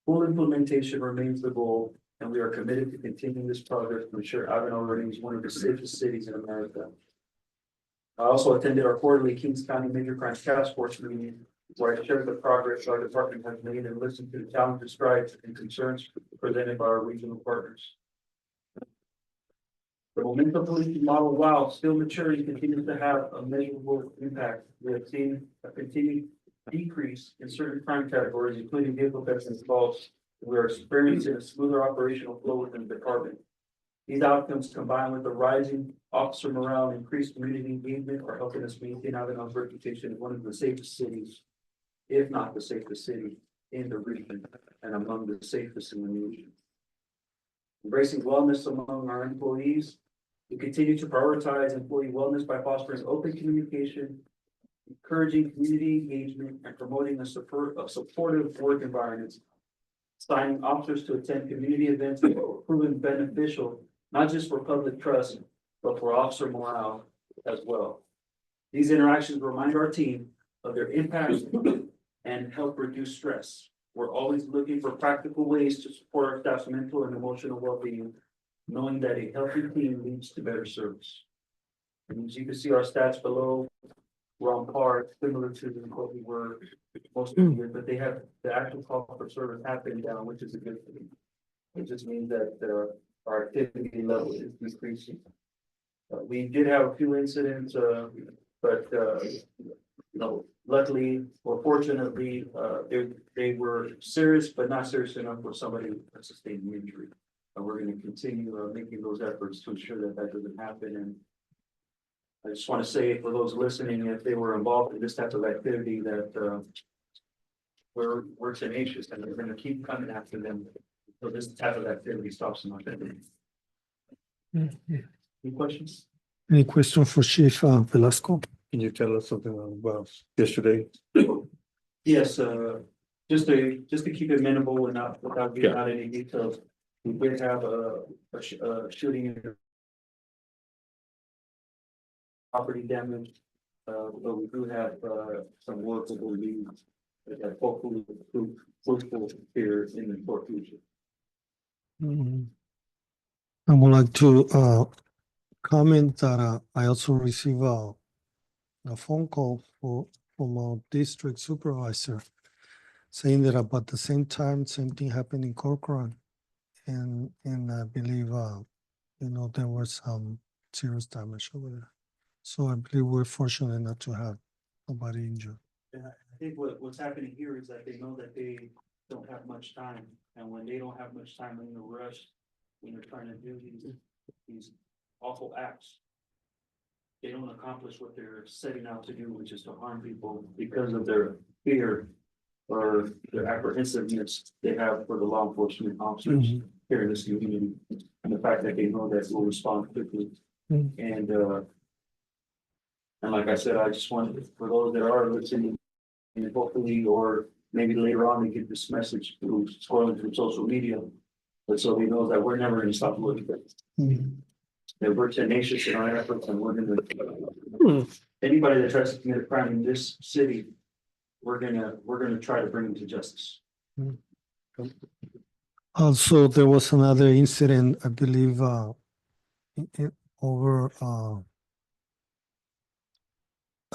Full implementation remains the goal, and we are committed to continuing this progress to ensure Avenal remains one of the safest cities in America. I also attended our quarterly Kings County Major Crimes Task Force meeting, where I shared the progress our department has made and listened to the challenges, strides, and concerns presented by our regional partners. The momentum policing model, while still maturing, continues to have a measurable impact. We have seen a continued decrease in certain crime categories, including vehicle thefts and assaults. We are experiencing a smoother operational flow within the department. These outcomes, combined with the rising officer morale and increased community engagement, are helping us maintain Avenal's reputation as one of the safest cities, if not the safest city in the region and among the safest in the nation. Embracing wellness among our employees, we continue to prioritize employee wellness by fostering open communication, encouraging community engagement, and promoting a supportive work environment. Signing officers to attend community events that are proven beneficial, not just for public trust, but for officer morale as well. These interactions remind our team of their impact and help reduce stress. We're always looking for practical ways to support our staff's mental and emotional well-being, knowing that a healthy team leads to better service. And as you can see our stats below, we're on par, similar to what we were most of the year, but they have the actual call for service have been down, which is a good thing. It just means that our activity level is decreasing. We did have a few incidents, but luckily or fortunately, they were serious, but not serious enough for somebody to sustain an injury. And we're going to continue making those efforts to ensure that that doesn't happen. And I just want to say for those listening, if they were involved in this type of activity, that we're tenacious and we're going to keep coming after them until this type of activity stops them. Any questions? Any question for Chief Velasco? Can you tell us something about yesterday? Yes, just to keep it minimal and not without giving out any details. We did have a shooting in property damage, but we do have some work that will be that hopefully fruitful here in the short future. I would like to comment that I also received a phone call from our district supervisor saying that about the same time, same thing happened in Corcoran. And I believe, there was some serious damage over there. So I believe we're fortunate not to have nobody injured. And I think what's happening here is that they know that they don't have much time. And when they don't have much time, in a rush, when they're trying to do these awful acts, they don't accomplish what they're setting out to do, which is to harm people because of their fear or their apprehensiveness they have for the law enforcement officers here in this community, and the fact that they know that we'll respond quickly. And like I said, I just wanted for those that are listening, and hopefully, or maybe later on, they get this message through scrolling through social media. But so he knows that we're never gonna stop looking. Mhm. That we're tenacious in our efforts and we're gonna. Anybody that tries to commit a crime in this city, we're gonna try to bring them to justice. Also, there was another incident, I believe, over,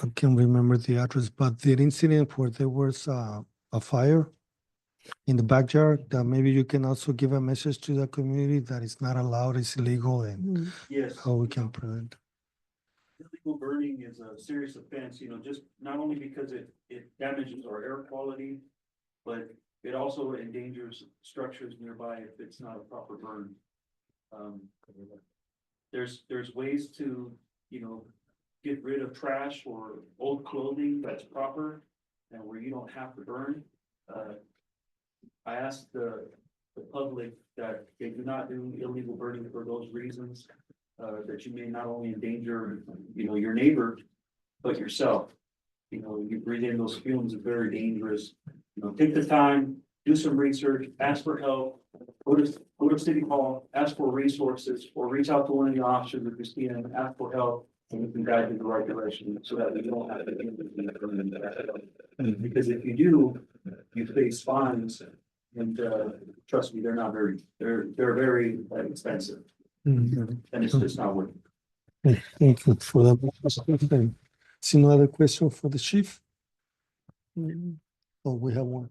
I can't remember the address, but the incident where there was, a fire in the backyard, that maybe you can also give a message to the community that it's not allowed, it's illegal, and Mm. Yes. how we can prevent. Illegal burning is a serious offense, just not only because it damages our air quality, but it also endangers structures nearby if it's not a proper burn. There's ways to, get rid of trash or old clothing that's proper and where you don't have to burn. I asked the public that they do not do illegal burning for those reasons. That you may not only endanger, your neighbor, but yourself. You breathe in those fumes, are very dangerous. Take the time, do some research, ask for help. Go to City Hall, ask for resources, or reach out to one of the officers if you see them, ask for help. And we can guide you in the right direction so that we don't have to. Because if you do, you face fines. And trust me, they're very expensive. Mhm. And it's just not worth it. Thank you for that. See no other question for the chief? No. Oh, we have one.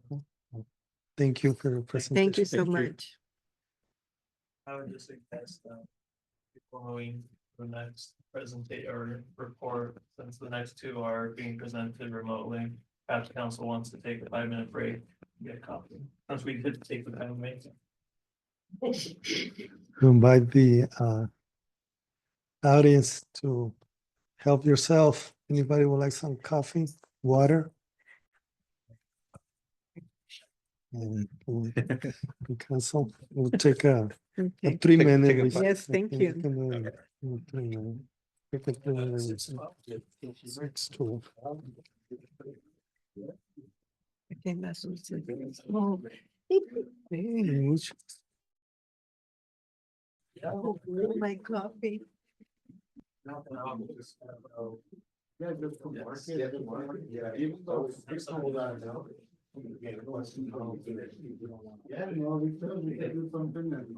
Thank you for your presentation. Thank you so much. I would just suggest, following the next presentation or report, since the next two are being presented remotely. Perhaps council wants to take a 5-minute break, get a copy, since we did take the time to make it. Invite the audience to help yourself. Anybody would like some coffee, water? And we cancel. We'll take a Okay. 3-minute. take a recess. Yes, thank you. We can do it in 3 minutes. Take a 3-minute recess. It's cool. Okay, that's what it says. Hey, which- Oh, my coffee. Yeah, just from market, yeah, even though it's cool down now. Yeah, no, we could do something and.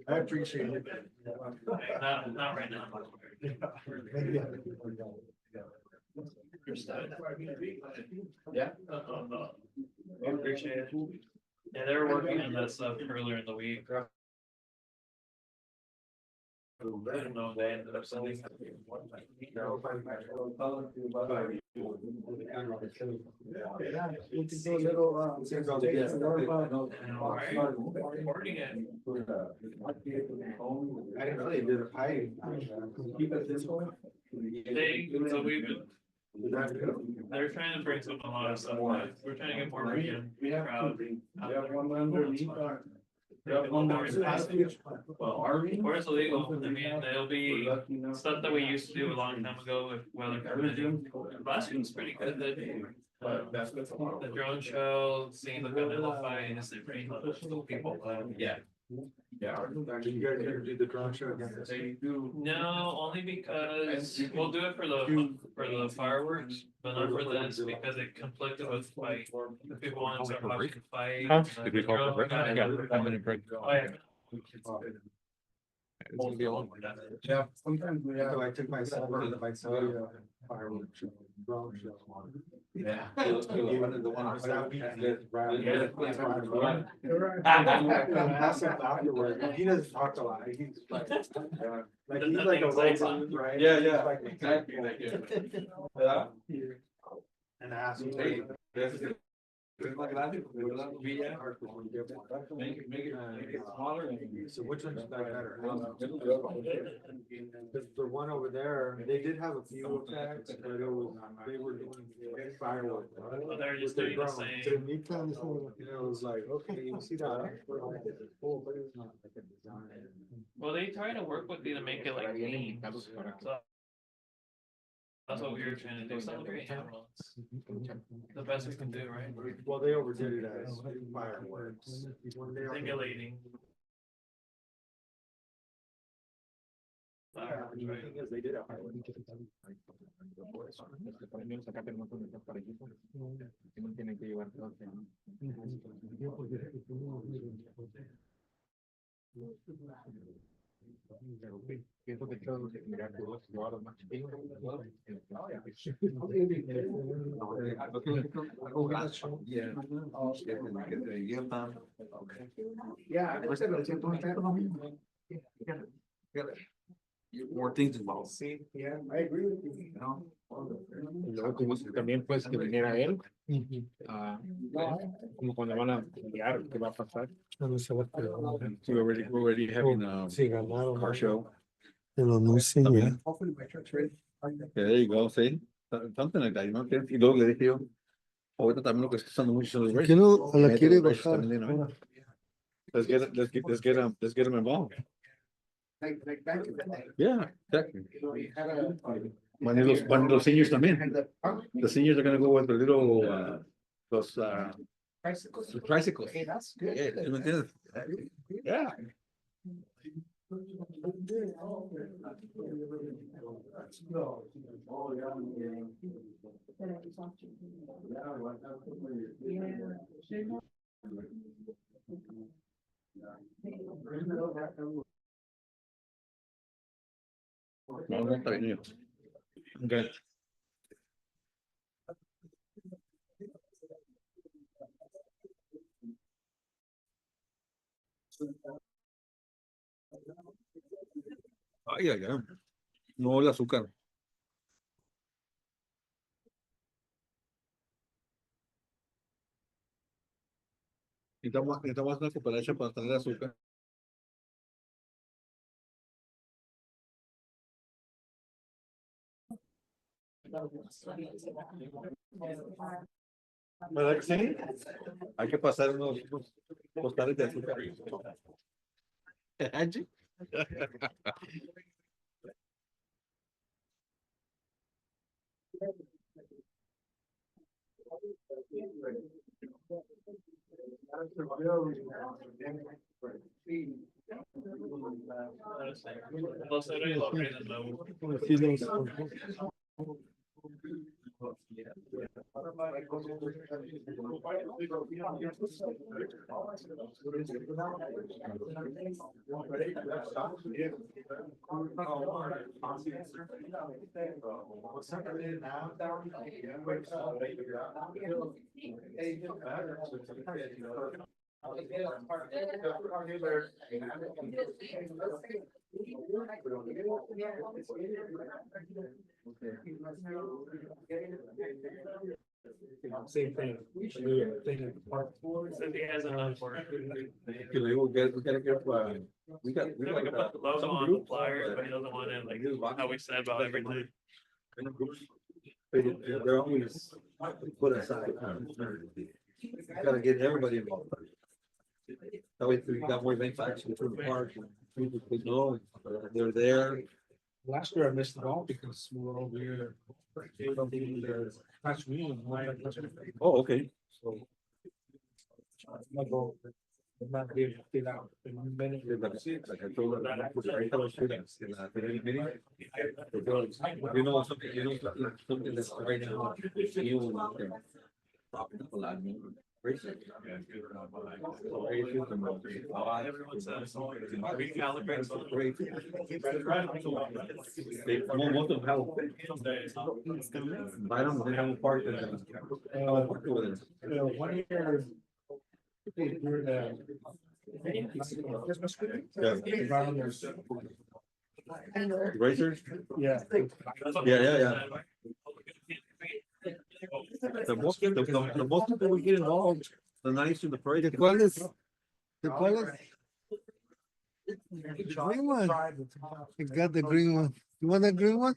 I appreciate it. Not right now. Yeah. We appreciate it. Yeah, they were working on that stuff earlier in the week. I don't know, they ended up sending. Recording it. I didn't know they did a pie. Keep it this way. So we've been, they're trying to bring some a lot of stuff, like, we're trying to get more region crowd. one underneath our. Well, or it's illegal, I mean, they'll be stuff that we used to do a long time ago with weather permitting. Last week's pretty good, the drone show, seeing the vanilla fights, they bring people, yeah. Yeah. You guys ever do the drone show again? No, only because we'll do it for the fireworks, but not for this, because it conflicted with fight. If people want to start watching the fight. Huh? and Did we call for a break? the Yeah, drone- 5-minute break. Oh, yeah. It's gonna be a long one. Yeah, sometimes we have. I took my son to my son. Fireworks show, drone show. Yeah. The one that we did, right? Ask him afterward. He doesn't talk a lot. He's like, he's like a legend, right? Yeah, yeah. Exactly. Yeah. And ask him. Make it smaller. So which one's better? The one over there, they did have a few effects, but it was, they were doing fireworks. Oh, they're just doing the same. It was like, okay, you see that? Oh, but it's not like a design. Well, they try to work with you to make it like themes. So that's what we were trying to do. Some of the animals. The best we can do, right? Well, they overdid it as fireworks. Simulating. Fireworks, right? They did have fireworks. Yeah. More things involved. Sí, yeah, I agree with you. Y luego también pues que viniera él, como cuando van a pelear, ¿qué va a pasar? So we're already having a Sí, ganaron. car show. Te lo anuncian ya. Yeah, there you go, see, something like that, you know, y luego le dije yo, ahorita también lo que está usando mucho son los ¿Por races. qué no la Mete quiere los races bajar? también de una vez. Let's get them involved. Like back in the day. Yeah, exactly. We had a. When los seniors también. The seniors are gonna go with the little, those, Bicycles. the tricycles. Hey, that's good. Yeah, ¿me entiendes? Yeah. No, no, está bien. Okay. Ay, ay, ay. No, el azúcar. Necesitamos una cooperacha para tener azúcar. ¿Verdad que sí? Hay que pasar unos costales de azúcar. Los héroes lo aprenden luego. Sí, los- Same thing. If he has enough for it. Que le digo, we gotta get, we got. We can put the logo on the flyer, but he doesn't want it like how we said about everything. They're always put aside. Gotta get everybody involved. That way we got more events actually through the park. People could know they're there. Last year I missed the ball because we were over here. Last week. Oh, okay. So. My goal. Not be able to fill out. Like I told her, I tell students in the meeting. You know, something that's right now. Everyone says, recalibrate. Most of them have. I don't, they have a part that. 1 year. During the. Christmas week. Around there's- Racers? Yeah. Yeah. The most people we get involved, the nicer the parade. ¿Cuál es? ¿Cuál es? The green one. I got the green one. You want the green one?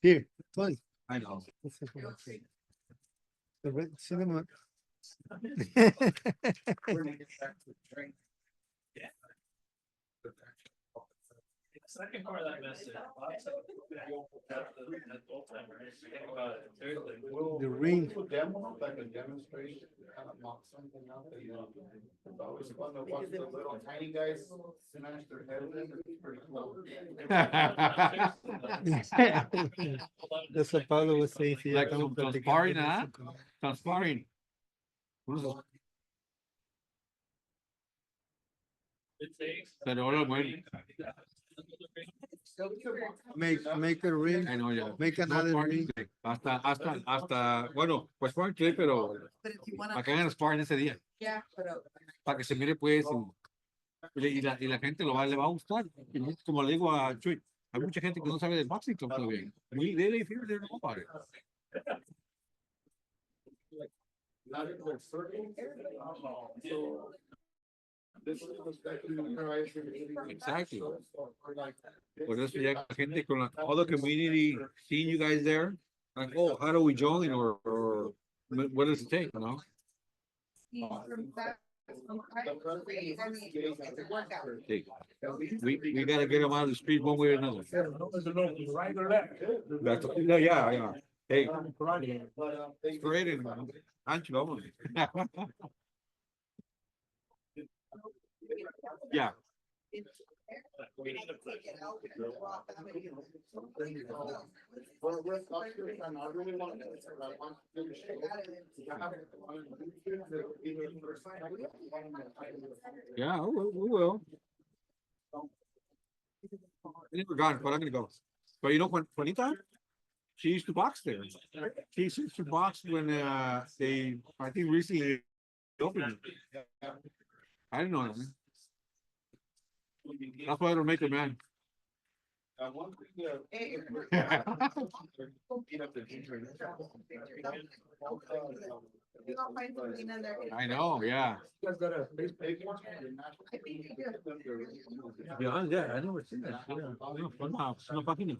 Here, Tony. I know. The red cinnamon. Second part of that message. The ring. Demo, like a demonstration, kind of mock something out there, you know. It's always fun to watch the little tiny guys smash their heads in, it's pretty cool. That's what Pablo was saying. sí, Like estamos some platicando sparring, de huh? eso con- Transparent. Pero ahora bueno. Make a ring, I know, yeah. make No another sparring, ring. sí. Hasta, bueno, pues sparring sí, pero para que hagan sparring ese día. Para que se mire pues, y la gente le va a gustar. Y como le digo a Chuy, hay mucha gente que no sabe del boxing club todavía. They hear, they know about it. Not in the circle. So, this is the second horizon. Exactly. We're like. Por eso ya la gente con all the community seeing you guys there, like, oh, how do we join or what does it take, you know? Sí. We gotta get them out of the street one way or another. Right or left? Yeah. Hey, great, Ancho, vámonos. Yeah. Yeah, we will. I think we're gone, but I'm gonna go. But you know, Juanita, she used to box there. She used to box when they, I think recently opened it. I didn't know that. Man. That's why I don't make a man. One thing, I know, yeah. You guys got a Yeah, I never seen that. Yeah. No fucking.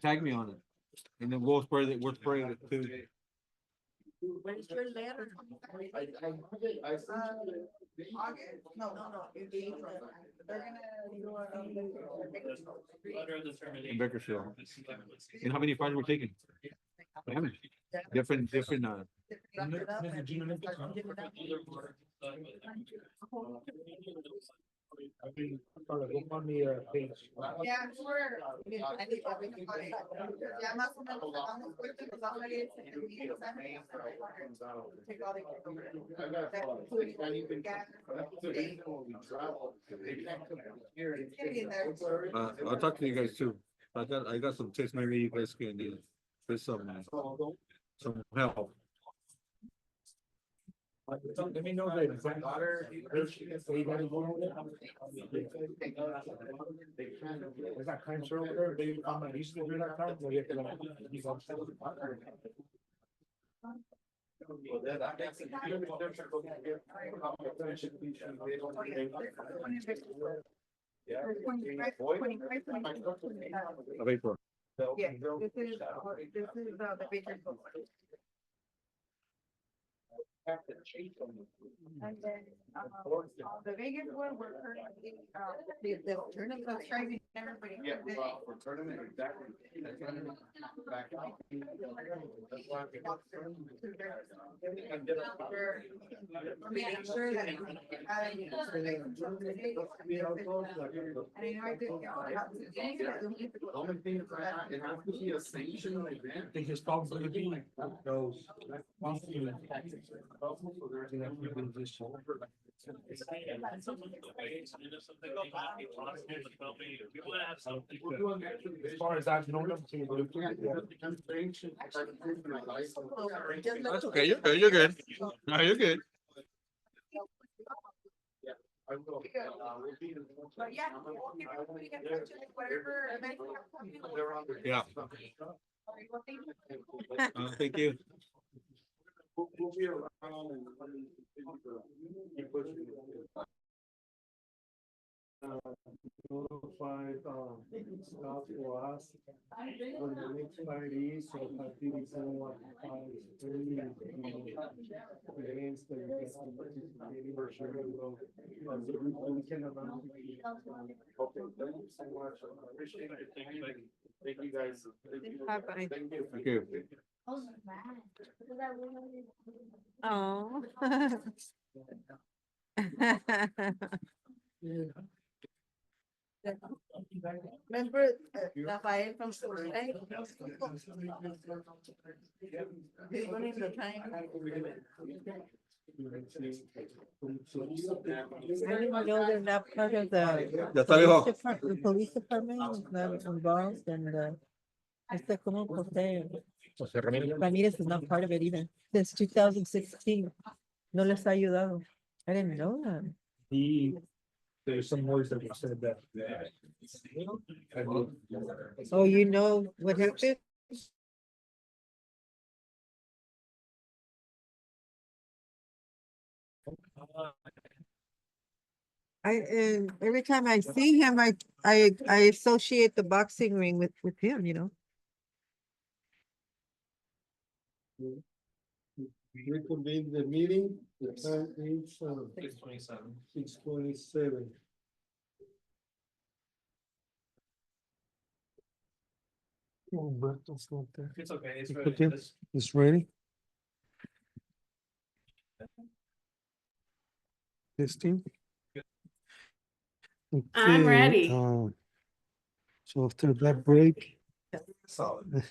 Tag me on it, and then we'll spread it too. Where's your letter? In Bakersfield. And how many fights we're taking? Different. I mean, go on the page. Yeah, sure. I think everything. Ya más o menos estamos puestos, nos vamos a ir. Take all I'll talk to you guys too. I got some tips maybe you guys can do. With some help. Let me know the exact order. There's that time server there, they, used to do that time, where you have to like, he's upset with the partner. Of April. Yeah, this is the bigger book. And then, the biggest one, we're currently, the tournament is driving everybody. Yeah, well, for tournament, exactly. Back out. That's why we got tournament. We're making sure that. And I know The only thing is that it has to be a sanctioned event. They just don't believe those. As far as I've known them to. That's okay. You're good. No, you're good. I will. We'll be in- But yeah, we can touch it, whatever event you have coming. They're on there. Yeah. Alright, well, thank you. Thank you. We'll be around. Keep pushing. Notified, staff for us. When the next Friday is, so I think it's around 5:30, events that you guys can participate for sure. We can announce. Okay, thank you so much. I appreciate it. Thank you guys. Thank you. Bye-bye. Thank you. Thank you. Oh. Remember Rafael from school, right? He's running the time. I didn't know they're not part of Ya the está, viejo. the police department is not involved and como Jose Ramirez is not part of it either, since 2016. No les ha ayudado. I didn't know that. There's some words that were said that. Oh, you know what happened? And every time I see him, I associate the boxing ring with him, you know. Reconvene the meeting, the time is 6:27. 6:27. Humberto's not there. It's okay, it's It's ready. okay. This- It's ready. Testing. I'm Okay, ready. So after that break, Solid.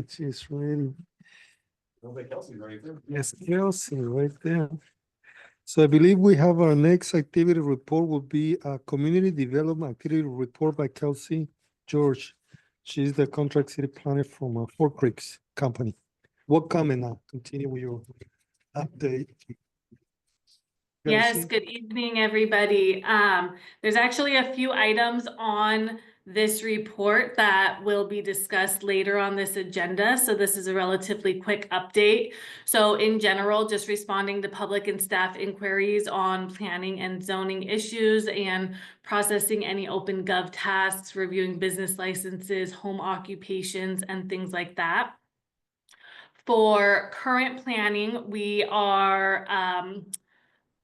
she's ready. Well, like Kelsey's right there. Yes, Kelsey, right there. So I believe we have our next activity report will be a community development activity report by Kelsey George. She's the contract city planner from Fort Creeks Company. Welcome and continue with your update. Yes, Kelsey? good evening, everybody. There's actually a few items on this report that will be discussed later on this agenda. So this is a relatively quick update. So in general, just responding to public and staff inquiries on planning and zoning issues and processing any open gov tasks, reviewing business licenses, home occupations, and things like that. For current planning, we are,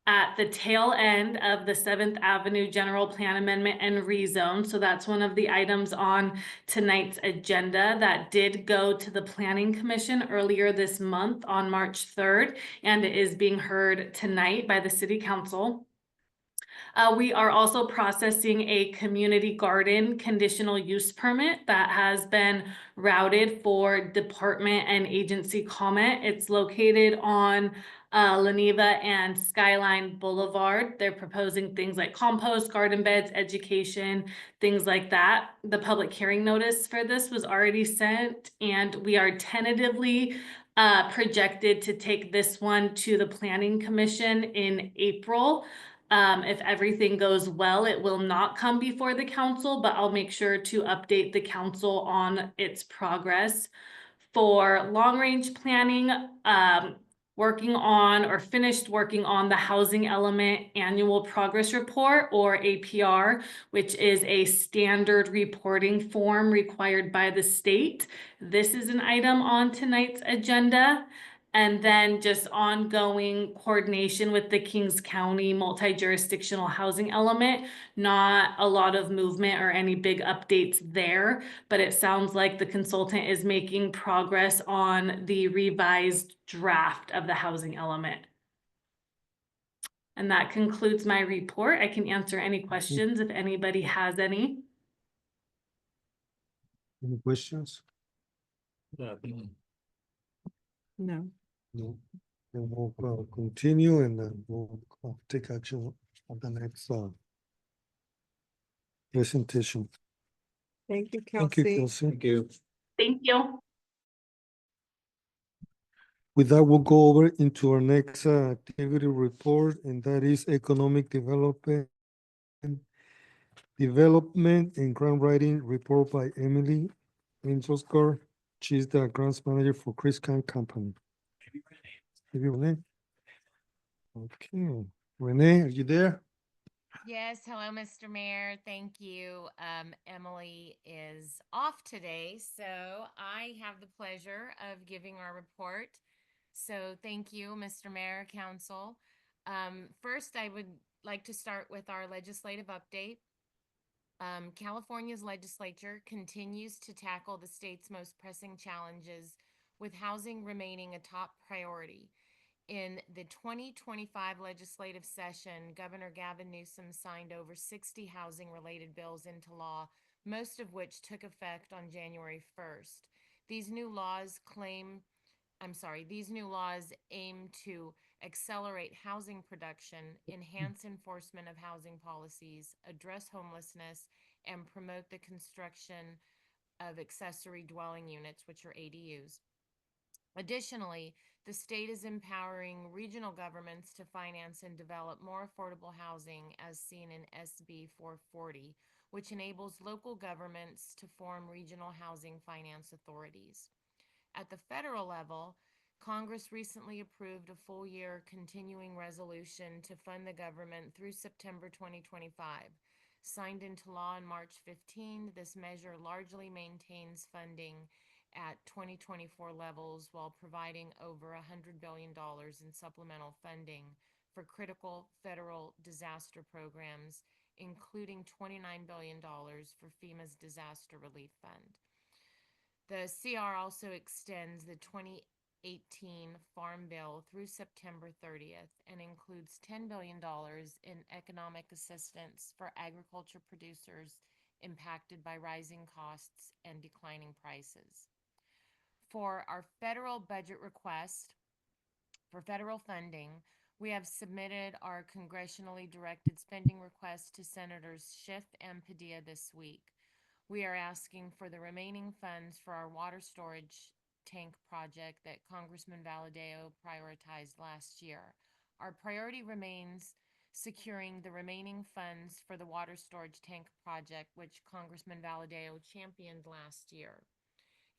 at the tail end of the 7th Avenue General Plan Amendment and Rezone. So that's one of the items on tonight's agenda that did go to the Planning Commission earlier this month on March 3rd, and it is being heard tonight by the City Council. We are also processing a community garden conditional use permit that has been routed for department and agency comment. It's located on Leneva and Skyline Boulevard. They're proposing things like compost, garden beds, education, things like that. The public hearing notice for this was already sent, and we are tentatively projected to take this one to the Planning Commission in April. If everything goes well, it will not come before the council, but I'll make sure to update the council on its progress. For long-range planning, working on or finished working on the Housing Element Annual Progress Report, or APR, which is a standard reporting form required by the state. This is an item on tonight's agenda. And then just ongoing coordination with the Kings County multi-jurisdictional housing element. Not a lot of movement or any big updates there, but it sounds like the consultant is making progress on the revised draft of the housing element. And that concludes my report. I can answer any questions if anybody has any. Any questions? No. No. Then we'll continue and then we'll take action on the next presentation. Thank you, Thank you, Kelsey. Kelsey. Thank you. Thank you. With that, we'll go over into our next activity report, and that is economic development and grant writing report by Emily Angelsgar. She's the grants manager for Chris Khan Company. Maybe Renee. Okay, Renee, are you there? Yes, hello, Mr. Mayor. Thank you. Emily is off today, so I have the pleasure of giving our report. So thank you, Mr. Mayor, Council. First, I would like to start with our legislative update. California's legislature continues to tackle the state's most pressing challenges, with housing remaining a top priority. In the 2025 legislative session, Governor Gavin Newsom signed over 60 housing-related bills into law, most of which took effect on January 1st. These new laws aim to accelerate housing production, enhance enforcement of housing policies, address homelessness, and promote the construction of accessory dwelling units, which are ADUs. Additionally, the state is empowering regional governments to finance and develop more affordable housing, as seen in SB 440, which enables local governments to form regional housing finance authorities. At the federal level, Congress recently approved a full-year continuing resolution to fund the government through September 2025. Signed into law on March 15, this measure largely maintains funding at 2024 levels while providing over $100 billion in supplemental funding for critical federal disaster programs, including $29 billion for FEMA's Disaster Relief Fund. The CR also extends the 2018 Farm Bill through September 30th and includes $10 billion in economic assistance for agriculture producers impacted by rising costs and declining prices. For our federal budget request for federal funding, we have submitted our congressionally directed spending request to Senators Schiff and Padilla this week. We are asking for the remaining funds for our water storage tank project that Congressman Valadao prioritized last year. Our priority remains securing the remaining funds for the water storage tank project, which Congressman Valadao championed last year.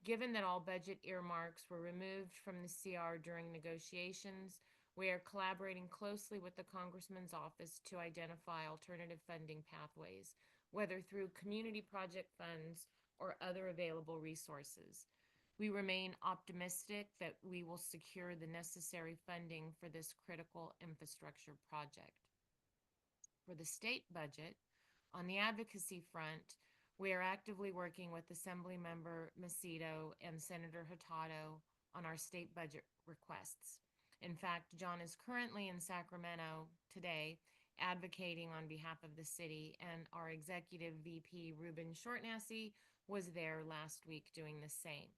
Given that all budget earmarks were removed from the CR during negotiations, we are collaborating closely with the Congressman's office to identify alternative funding pathways, whether through community project funds or other available resources. We remain optimistic that we will secure the necessary funding for this critical infrastructure project. For the state budget, on the advocacy front, we are actively working with Assemblymember Macedo and Senator Hurtado on our state budget requests. In fact, John is currently in Sacramento today advocating on behalf of the city, and our executive VP, Ruben Shortnassy, was there last week doing the same.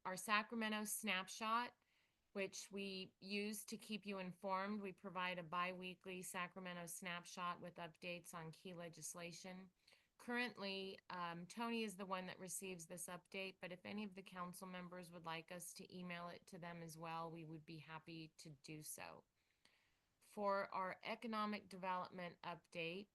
Our Sacramento snapshot, which we use to keep you informed. We provide a bi-weekly Sacramento snapshot with updates on key legislation. Currently, Tony is the one that receives this update, but if any of the council members would like us to email it to them as well, we would be happy to do so. For our economic development update,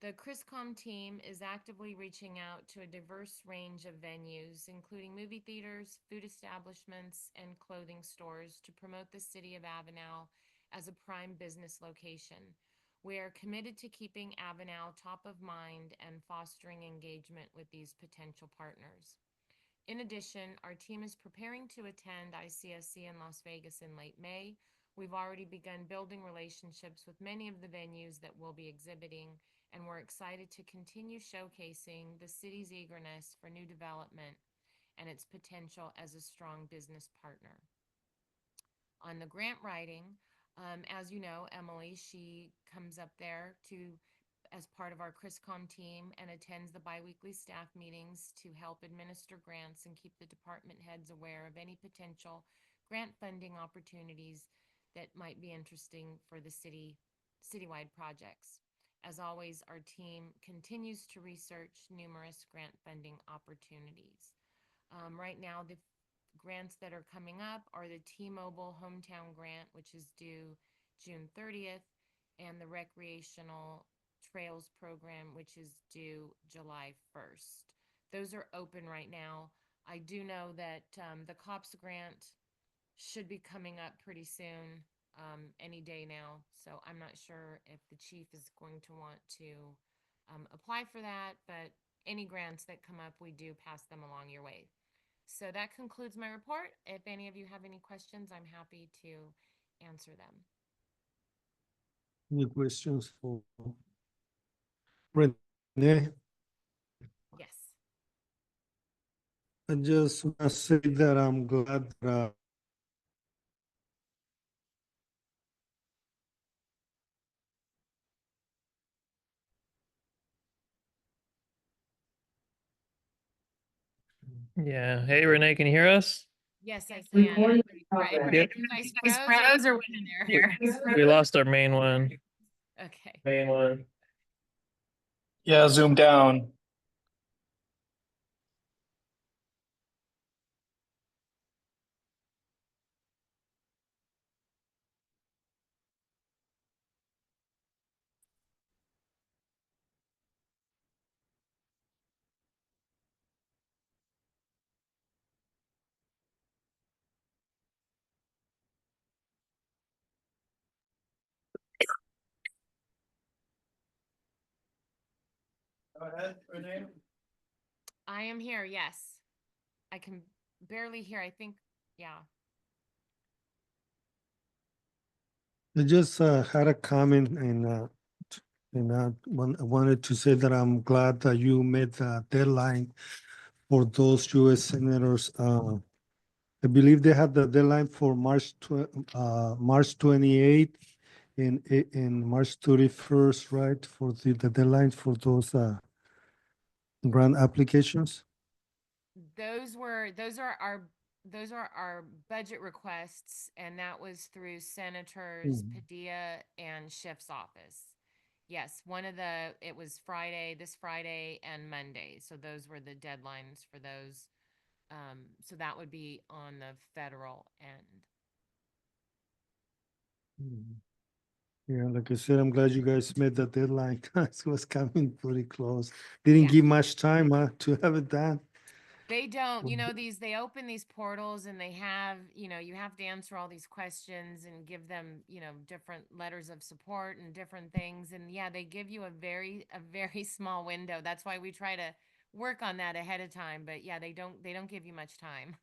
the CRISCOM team is actively reaching out to a diverse range of venues, including movie theaters, food establishments, and clothing stores to promote the city of Avenal as a prime business location. We are committed to keeping Avenal top of mind and fostering engagement with these potential partners. In addition, our team is preparing to attend ICSC in Las Vegas in late May. We've already begun building relationships with many of the venues that will be exhibiting, and we're excited to continue showcasing the city's eagerness for new development and its potential as a strong business partner. On the grant writing, as you know, Emily, she comes up there as part of our CRISCOM team and attends the biweekly staff meetings to help administer grants and keep the department heads aware of any potential grant funding opportunities that might be interesting for the citywide projects. As always, our team continues to research numerous grant funding opportunities. Right now, the grants that are coming up are the T-Mobile Hometown Grant, which is due June 30th, and the Recreational Trails Program, which is due July 1st. Those are open right now. I do know that the COPS grant should be coming up pretty soon, any day now. So I'm not sure if the chief is going to want to apply for that, but any grants that come up, we do pass them along your way. So that concludes my report. If any of you have any questions, I'm happy to answer them. Any questions for Renee? Yes. I just want to say that I'm glad that Yeah. Hey, Renee, can you hear us? Yes, I can. Right, Yep. you guys froze or what in there? We lost our main one. Okay. Main one. Yeah, zoom down. Go ahead, Renee. I am here, yes. I can barely hear, I think, yeah. I just had a comment I wanted to say that I'm glad that you made the deadline for those US senators. I believe they had the deadline for March 28th and March 31st, right? For the deadline for those grant applications. Those are our budget requests, and that was through Senators Padilla and Schiff's office. Yes, it was this Friday and Monday. So those were the deadlines for those. So that would be on the federal end. Yeah, like I said, I'm glad you guys made the deadline. It was coming pretty close. Didn't give much time to have it done. They don't, they open these portals and they have, you have to answer all these questions and give them, different letters of support and different things. And yeah, they give you a very small window. That's why we try to work on that ahead of time. But yeah, they don't give you much time.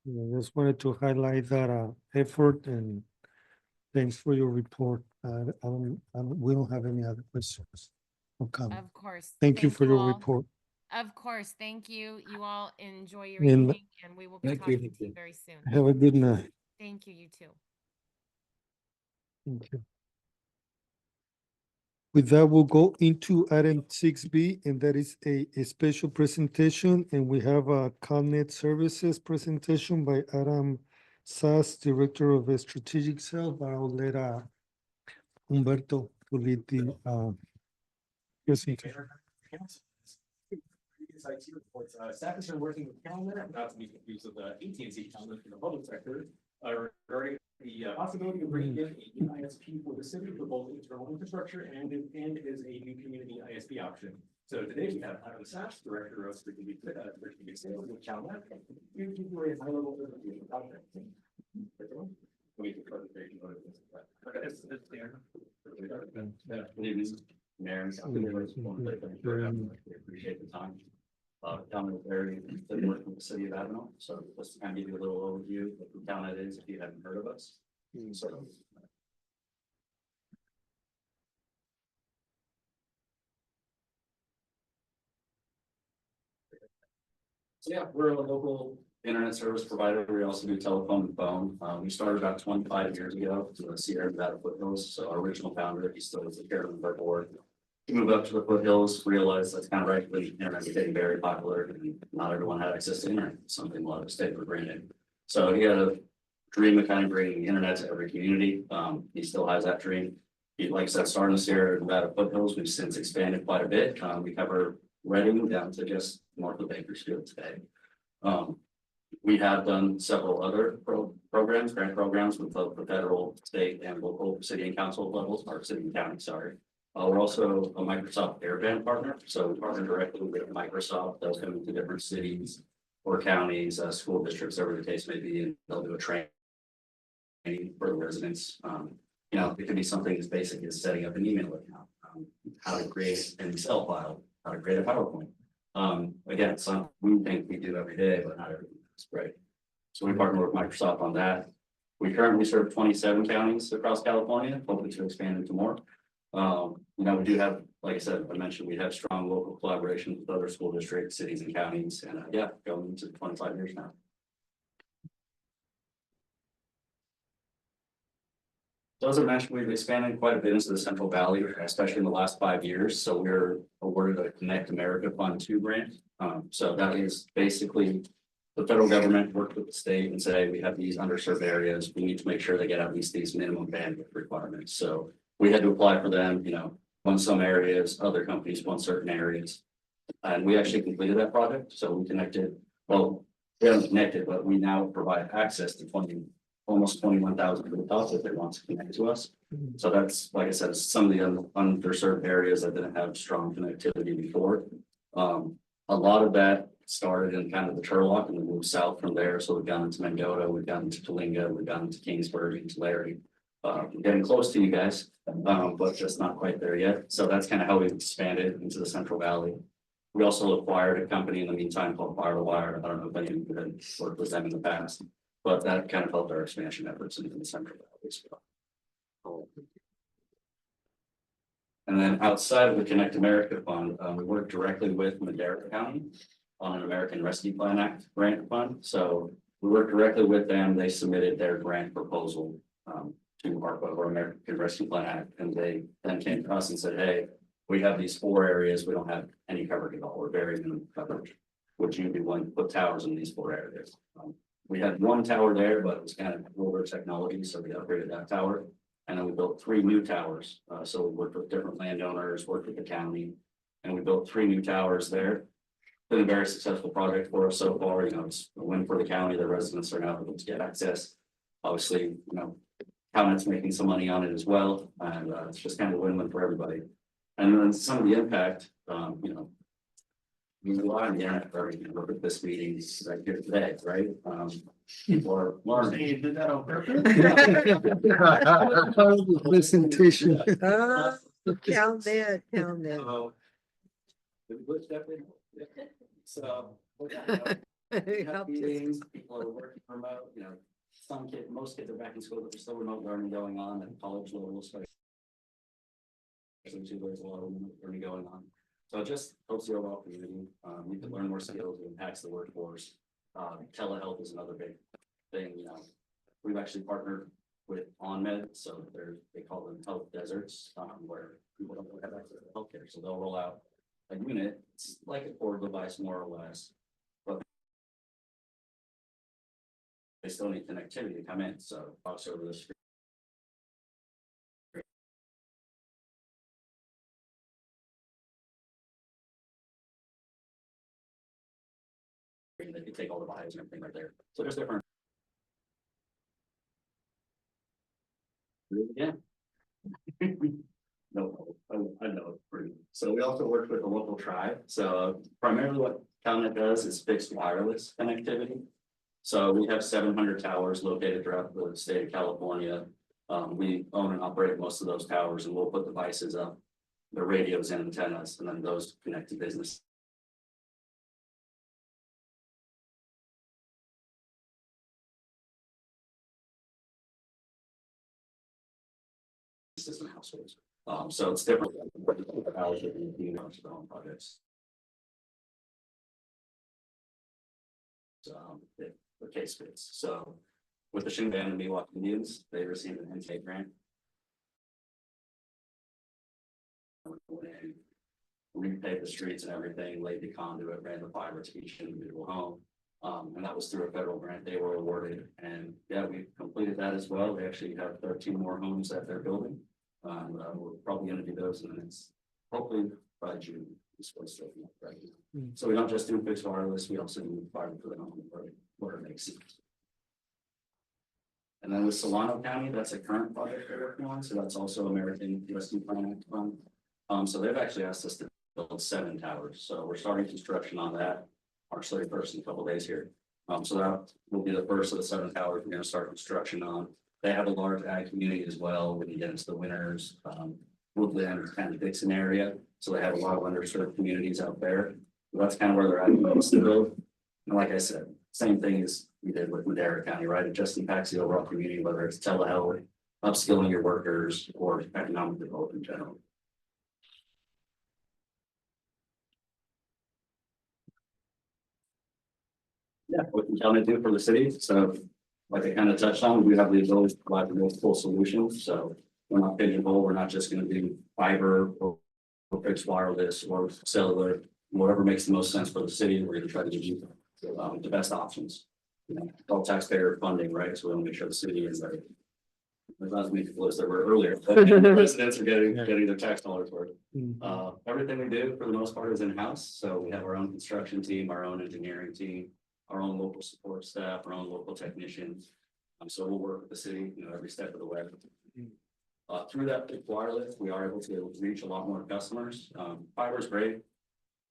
Yeah, just wanted to highlight that effort and thanks for your report. We don't have any other questions. Of course. Thank you for your all. report. Of course. Thank you. You all enjoy your And- evening, and we will be talking to you very soon. Have a good night. Thank you. You too. Thank you. With that, we'll go into item 6B, and that is a special presentation, and we have a CalNet Services presentation by Adam Sass, Director of Strategic Sales, but I'll let Humberto to lead the presentation. Staff has been working with CalNet, not to be confused with the AT&T CalNet in the public sector, regarding the possibility of bringing in a new ISP for the city for both internal infrastructure and is a new community ISP option. So today we have Adam Sass, Director of Strategic Sales with CalNet. You can do a high-level overview of the project. We can presentation. It's there. Good evening, Mayor and Council. Appreciate the time. Town is very interested in working with the city of Avenal, so just to kind of give you a little overview of who town it is if you haven't heard of us. So. So yeah, we're a local internet service provider. We also do telephone and phone. We started about 25 years ago to the Sierra Nevada foothills. So our original founder, he still is the chairman of our board. He moved up to the foothills, realized that's kind of right when the internet was getting very popular and not everyone had access to internet, something a lot of us take for granted. So he had a dream of kind of bringing internet to every community. He still has that dream. He, like I said, starting in the Sierra Nevada foothills, we've since expanded quite a bit. We cover Reading down to just north of Bakersfield today. We have done several other programs, grant programs with both the federal, state and local city and council levels, or city and county, sorry. We're also a Microsoft Airband partner, so we partner directly with Microsoft. They'll come into different cities or counties, school districts, whatever the case may be, and they'll do a training for the residents. You know, it could be something as basic as setting up an email account, how to create an Excel file, how to create a PowerPoint. Again, some we think we do every day, but not everything is right. So we partner with Microsoft on that. We currently serve 27 counties across California, hoping to expand into more. You know, we do have, like I said, I mentioned, we have strong local collaboration with other school districts, cities and counties, and yeah, going into 25 years now. So as I mentioned, we've expanded quite a bit into the Central Valley, especially in the last 5 years. So we're awarded a Connect America Fund 2 grant. So that is basically the federal government worked with the state and say, we have these underserved areas. We need to make sure they get at least these minimum bandwidth requirements. So we had to apply for them, you know, on some areas, other companies want certain areas. And we actually completed that project. So we connected, well, we haven't connected, but we now provide access to almost 21,000 rooftops if they want to connect to us. So that's, like I said, some of the underserved areas that didn't have strong connectivity before. A lot of that started in kind of the Turlock and we moved south from there. So we've gone into Mendota, we've gone into Tulinga, we've gone into Kingsburg, into Larry. Getting close to you guys, but just not quite there yet. So that's kind of how we expanded into the Central Valley. We also acquired a company in the meantime called Fire to Wire. I don't know if any of you had worked with them in the past, but that kind of helped our expansion efforts into the Central Valley as well. And then outside of the Connect America Fund, we work directly with Madera County on an American Rescue Plan Act grant fund. So we worked directly with them. They submitted their grant proposal to ARPA or American Rescue Plan Act, and they then came to us and said, hey, we have these 4 areas. We don't have any coverage at all. We're very minimum coverage. Would you be willing to put towers in these 4 areas? We had 1 tower there, but it was kind of older technology, so we upgraded that tower. And then we built 3 new towers. So we worked with different landowners, worked with the county, and we built 3 new towers there. Been a very successful project for us so far. You know, it's a win for the county. The residents are now able to get access. Obviously, you know, county's making some money on it as well, and it's just kind of a win-win for everybody. And then some of the impact, you know, we rely on the internet for everything. Look at this meeting right here today, right? People are learning. You did that on purpose? Presentation. Count that, count that. So. Helped us. Meetings, people are working remote, you know, most kids are back in school, but there's still remote learning going on at college level, especially there's a lot of remote learning going on. So it just helps the overall community. We can learn more skills, it impacts the workforce. Telehealth is another big thing, you know. We've actually partnered with OnMed, so they call them health deserts, where people don't really have access to healthcare. So they'll roll out a unit, it's like a portable device more or less. They still need connectivity to come in, so talks over the screen. They can take all the bios and everything right there. So there's different. Yeah. No, I know. So we also work with the local tribe. So primarily what CalNet does is fixed wireless connectivity. So we have 700 towers located throughout the state of California. We own and operate most of those towers, and we'll put devices up, the radios and antennas, and then those connect to business. System households. So it's different. Projects. The case fits. So with the Shinban and Miwok Indians, they received an NTA grant. Repaved the streets and everything, laid the conduit, ran the fiber to each individual home. And that was through a federal grant they were awarded. And yeah, we completed that as well. They actually have 13 more homes that they're building. We're probably going to do those in the next, hopefully by June, is supposed to look like, right? So we don't just do fixed wireless, we also do fiber to the home where it makes sense. And then with Solano County, that's a current project they're working on, so that's also American Rescue Plan Act fund. So they've actually asked us to build 7 towers, so we're starting construction on that March 31st in a couple days here. So that will be the first of the 7 towers we're gonna start construction on. They have a large ag community as well when you get into the winters, Woodland, kind of Dixon area, so they have a lot of underserved communities out there. That's kind of where they're at most to build. And like I said, same thing as we did with Madera County, right? It just impacts the overall community, whether it's telehealth, upskilling your workers, or economic development in general. Yeah, what can county do for the city? So, like I kind of touched on, we have the ability to provide multiple solutions. So we're not pigeonholed. We're not just going to do fiber or fixed wireless or cellular. Whatever makes the most sense for the city, we're going to try to give you the best options. You know, all taxpayer funding, right? So we want to make sure the city is there. Not make the list that were earlier, but residents are getting their tax dollars worth. Everything we do for the most part is in-house. So we have our own construction team, our own engineering team, our own local support staff, our own local technicians. So we'll work with the city, you know, every step of the way. Through that fixed wireless, we are able to reach a lot more customers. Fiber is great.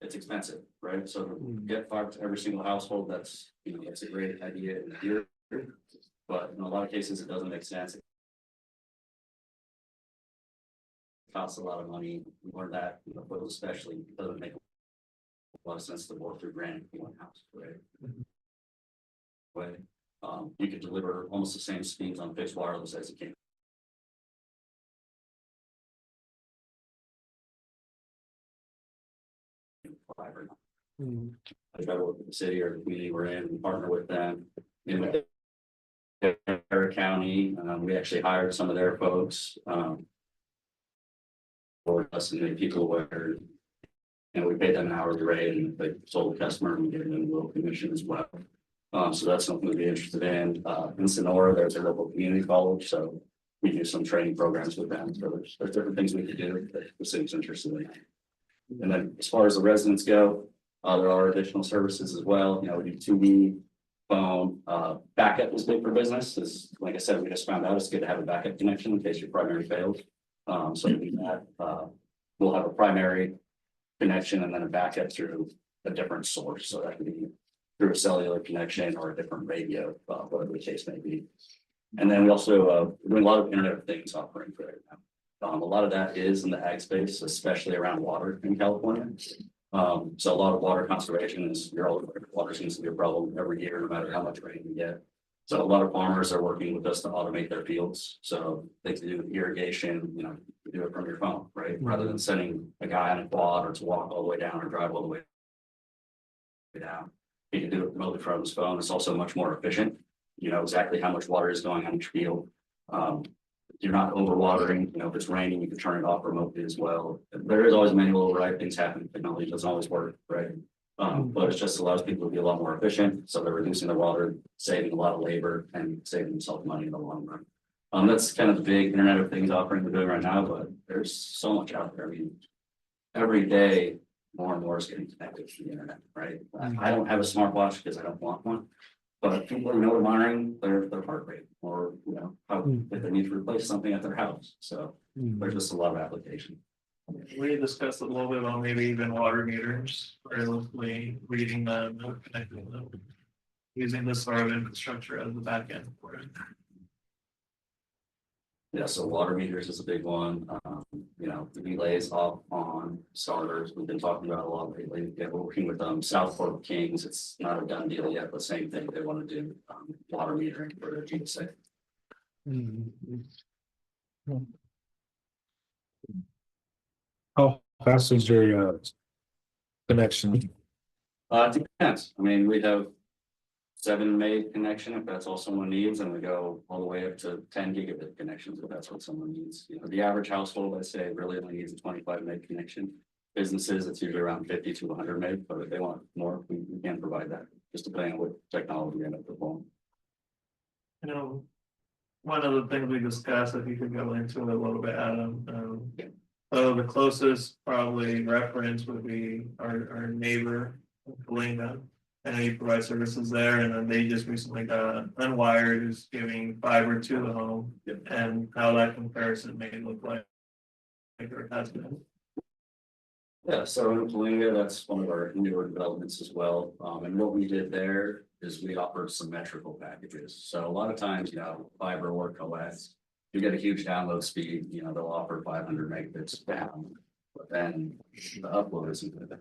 It's expensive, right? So to get fiber to every single household, that's, you know, that's a great idea in theory. But in a lot of cases, it doesn't make sense. It costs a lot of money. We learned that, you know, but especially it doesn't make a lot of sense to work through grand one house, right? But you could deliver almost the same speeds on fixed wireless as you can. Fiber. I try to work with the city or the community we're in and partner with them. In Madera County, we actually hired some of their folks. For less than many people where, you know, we paid them an hourly rate and they sold the customer and we gave them a little commission as well. So that's something to be interested in. In Sonora, there's a local community college, so we do some training programs with them. So there's different things we could do that the city's interested in. And then as far as the residents go, there are additional services as well. You know, we do 2D phone, backup is big for business. It's, like I said, we just found out it's good to have a backup connection in case your primary fails. So we do that. We'll have a primary connection and then a backup through a different source. So that can be through a cellular connection or a different radio, whatever the case may be. And then we also we're doing a lot of Internet of Things offering for it now. A lot of that is in the ag space, especially around water in California. So a lot of water conservation is, you're all aware, water seems to be a problem every year, no matter how much rain we get. So a lot of farmers are working with us to automate their fields. So they can do irrigation, you know, you do it from your phone, right? Rather than sending a guy on a quad or to walk all the way down or drive all the way down. You can do it remotely from his phone. It's also much more efficient. You know exactly how much water is going on each field. You're not overwatering. You know, if it's raining, you can turn it off remotely as well. There is always manual override things happen. Technology doesn't always work, right? But it just allows people to be a lot more efficient. So they're reducing the water, saving a lot of labor and saving themselves money in the long run. That's kind of the big Internet of Things offering we're doing right now, but there's so much out there. I mean, every day more and more is getting connected to the internet, right? I don't have a smartwatch because I don't want one. But people are monitoring their heart rate or, you know, how if they need to replace something at their house. So there's just a lot of application. We discussed a little bit about maybe even water meters, locally reading them, and connecting them, using this sort of infrastructure as the back end for it. Yeah, so water meters is a big one. You know, the relays off on starters. We've been talking about a lot lately. Yeah, we're working with Southport Kings. It's not a done deal yet, but same thing. They want to do water metering for their GSA. How fast is your connection? It depends. I mean, we have 7 meg connection if that's all someone needs, and we go all the way up to 10 gigabit connections if that's what someone needs. You know, the average household, I say, really only needs a 25 meg connection. Businesses, it's usually around 50 to 100 meg, but if they want more, we can provide that, just depending on what technology we end up deploying. You know, one of the things we discussed, if you could go into it a little bit, Adam, So the closest probably reference would be our neighbor, Kalinga. And he provides services there, and then they just recently got Unwired, who's giving fiber to the home, and how that comparison may look like. Like it has been. Yeah, so in Palinga, that's one of our newer developments as well. And what we did there is we offered symmetrical packages. So a lot of times, fiber or coax, you get a huge download speed, they'll offer 500 megabits down, but then the upload isn't good.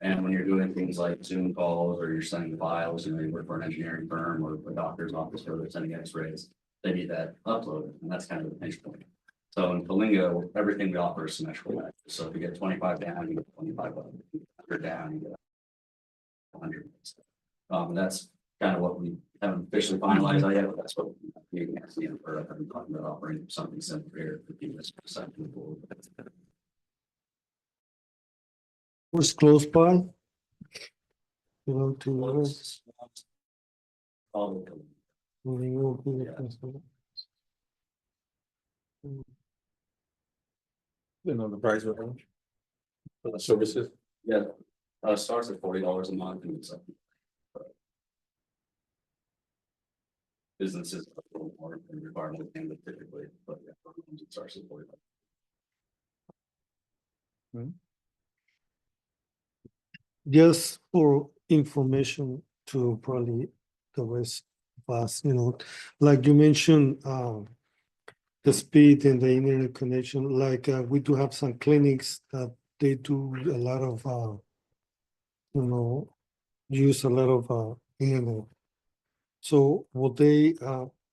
And when you're doing things like Zoom calls or you're sending files, you work for an engineering firm or a doctor's office where they're sending x-rays, they need that upload, and that's kind of the pinch point. So in Palinga, everything we offer is symmetrical packages. So if you get 25 down, you get 25 up. 100 down, you get 100. That's kind of what we haven't officially finalized yet, but that's what we can see for talking about offering something similar here for people. Was close by. To. All of them. You know, the price range for the services. Yeah, starts at $40 a month and it's up. Businesses a little more than requirement than typically, but yeah, for homes it starts at $40. Just for information to probably the rest of us, like you mentioned, the speed and the internet connection, like we do have some clinics that they do a lot of, use a lot of internet. So will they,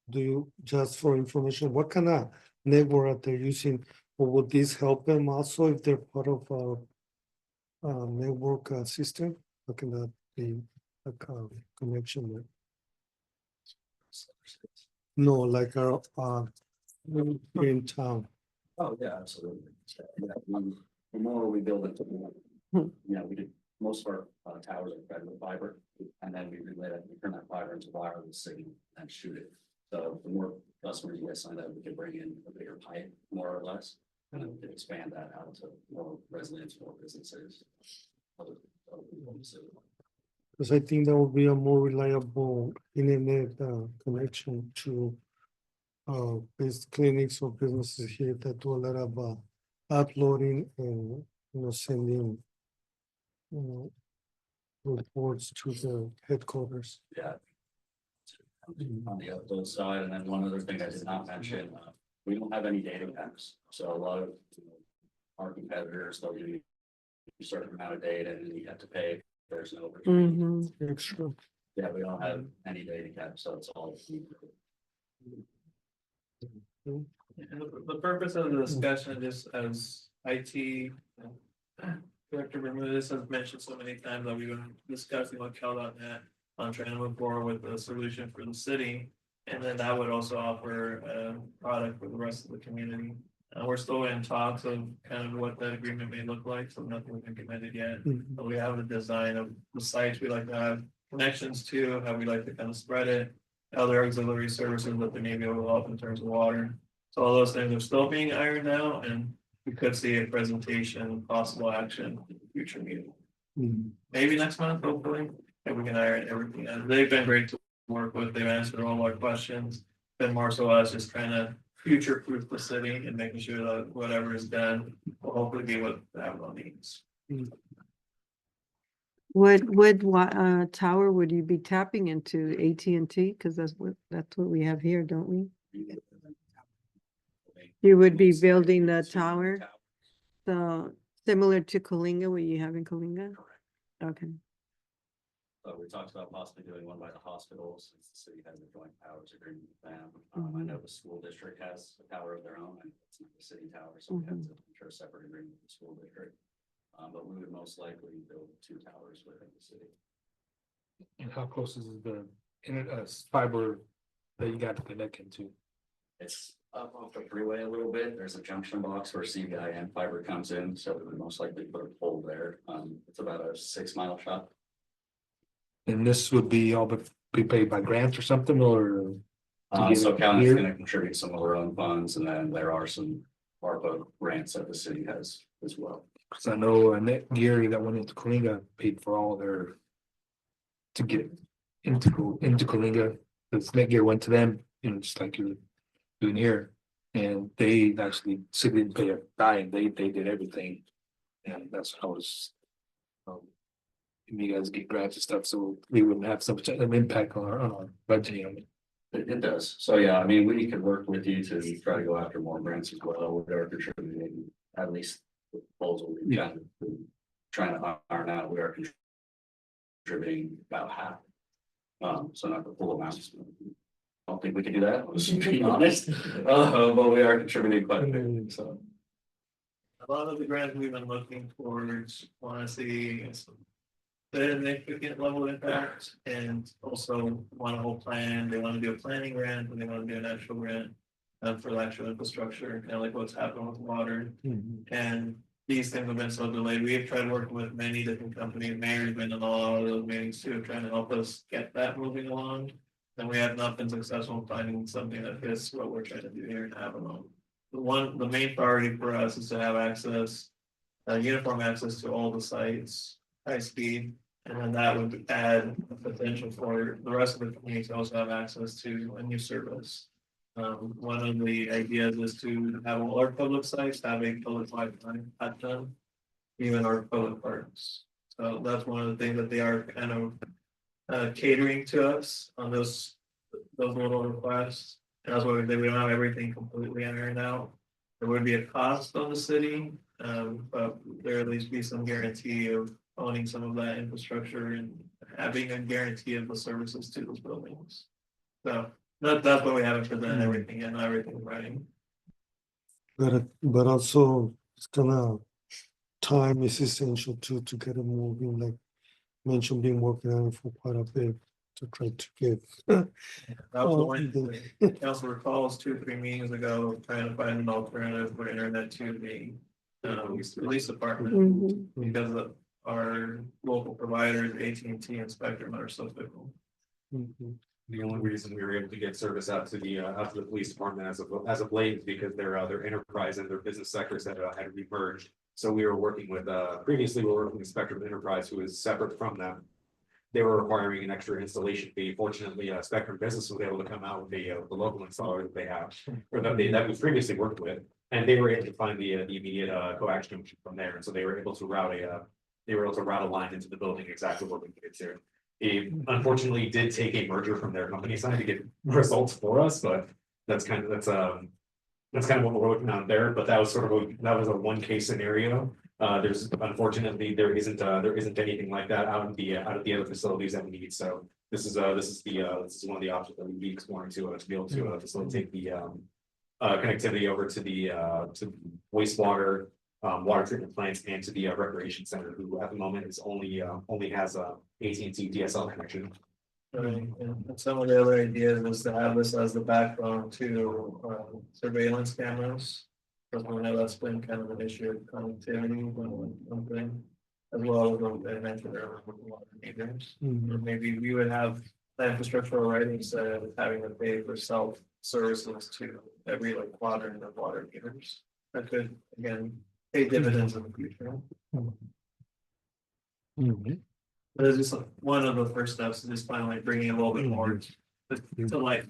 do you, just for information, what kind of network are they using? Or would this help them also if they're part of a network system? Looking at the connection there. No, like in town. Oh, yeah, absolutely. Yeah, the more we build it, we did most of our towers are fed with fiber, and then we relay that, we turn that fiber into wireless signal and shoot it. So the more customers you guys sign up, we can bring in a bigger pipe, more or less, and then we can expand that out to more residents, more businesses. Because I think that would be a more reliable internet connection to base clinics or businesses here that do a lot of uploading and sending reports to the headquarters. Yeah. On the upload side, and then one other thing I did not mention, we don't have any data caps. So a lot of our competitors, they'll give you a certain amount of data and then you have to pay. There's no Extra. Yeah, we don't have any data caps, so it's all. And the purpose of the discussion, just as IT Director Bermudez has mentioned so many times that we've been discussing with Cal.net on trying to move forward with a solution for the city. And then that would also offer a product for the rest of the community. We're still in talks of kind of what that agreement may look like, so nothing's been committed yet. But we have a design of the sites we like to have connections to, how we like to kind of spread it, other auxiliary services that they may be able to help in terms of water. So all those things are still being ironed out, and we could see a presentation, possible action in the future meeting. Maybe next month, hopefully, and we can iron everything out. They've been great to work with. They've answered all our questions. Been more so us just trying to future-proof the city and making sure that whatever is done will hopefully be what the Avenal needs. What tower would you be tapping into? AT&T? Because that's what we have here, don't we? You would be building the tower, so similar to Kalinga, what you have in Kalinga? Okay. We talked about possibly doing one by the hospital since the city has a joint powers agreement with them. I know the school district has a tower of their own and it's not the city tower, so we have to ensure a separate agreement with the school district. But we would most likely build 2 towers within the city. And how close is the fiber that you got to connect into? It's up off the freeway a little bit. There's a junction box where CBIN fiber comes in, so we would most likely put a pole there. It's about a 6-mile shot. And this would be all but be paid by grants or something, or? So county's going to contribute some of their own funds, and then there are some ARPA grants that the city has as well. Cause I know Gary that went into Coringa paid for all their. To get into Coringa, because Netgear went to them, just like you're doing here. And they actually city didn't pay a dime, they did everything. And that's what I was. You guys get grants and stuff, so we wouldn't have so much of an impact on our budgeting. It does. So, yeah, I mean, we could work with you to try to go after more grants as well. We are contributing at least the proposal. We've Yeah. been trying to iron out, we are contributing about half. So not the full amounts. I don't think we can do that, let's be honest. But we are contributing quite a bit, so. A lot of the grants we've been looking towards, wanna see significant level of impact and also want a whole plan. They wanna do a planning grant and they wanna do an actual grant. For the actual infrastructure, kind of like what's happening with water. And these things have been so delayed. We have tried working with many different companies. Mayor's been in a lot of those meetings too, trying to help us get that moving along. And we have not been successful in finding something that fits what we're trying to do here in Avenal. The main priority for us is to have access, uniform access to all the sites, high speed. And then that would add a potential for the rest of the community to also have access to a new service. One of the ideas is to have all our public sites have a public Wi-Fi at them, even our public parks. So that's one of the things that they are kind of catering to us on those little requests. And that's why we don't have everything completely ironed out. There would be a cost on the city, but there at least be some guarantee of owning some of that infrastructure and having a guarantee of the services to those buildings. So that's what we haven't presented everything and everything writing. But also it's gonna, time is essential to get it moving, like mentioned, been working on it for quite a bit to try to get. That was one thing. The council recalls 2 or 3 meetings ago, trying to find an alternative for internet to the police department. Because of our local providers, AT&T and Spectrum are so fickle. The only reason we were able to get service out to the police department as of late is because their enterprise and their business sectors had remerged. So we were working with previously we were working with Spectrum Enterprise, who is separate from them. They were requiring an extra installation fee. Fortunately, Spectrum Business was able to come out with the local installer that they have, or that we previously worked with, and they were able to find the immediate coaxium from there. And so they were able to route a line into the building exactly what we needed to. It unfortunately did take a merger from their company side to get results for us, but that's kind of what we're looking at there. But that was sort of a one case scenario. There's unfortunately there isn't anything like that out of the other facilities that we need. So this is one of the options that we'd be exploring to be able to facilitate the connectivity over to the wastewater, water treatment plants and to the recreation center, who at the moment is only has a AT&T DSL connection. Right, and some of the other ideas is to have this as the backbone to surveillance cameras. Because we know that's been kind of an issue of connectivity, one thing, as well as what I mentioned earlier with water meters. Or maybe we would have the infrastructure already instead of having to pay for self services to every quadrant of water meters. That could again pay dividends in the future. But it's just one of the first steps is just finally bringing a little bit more to life.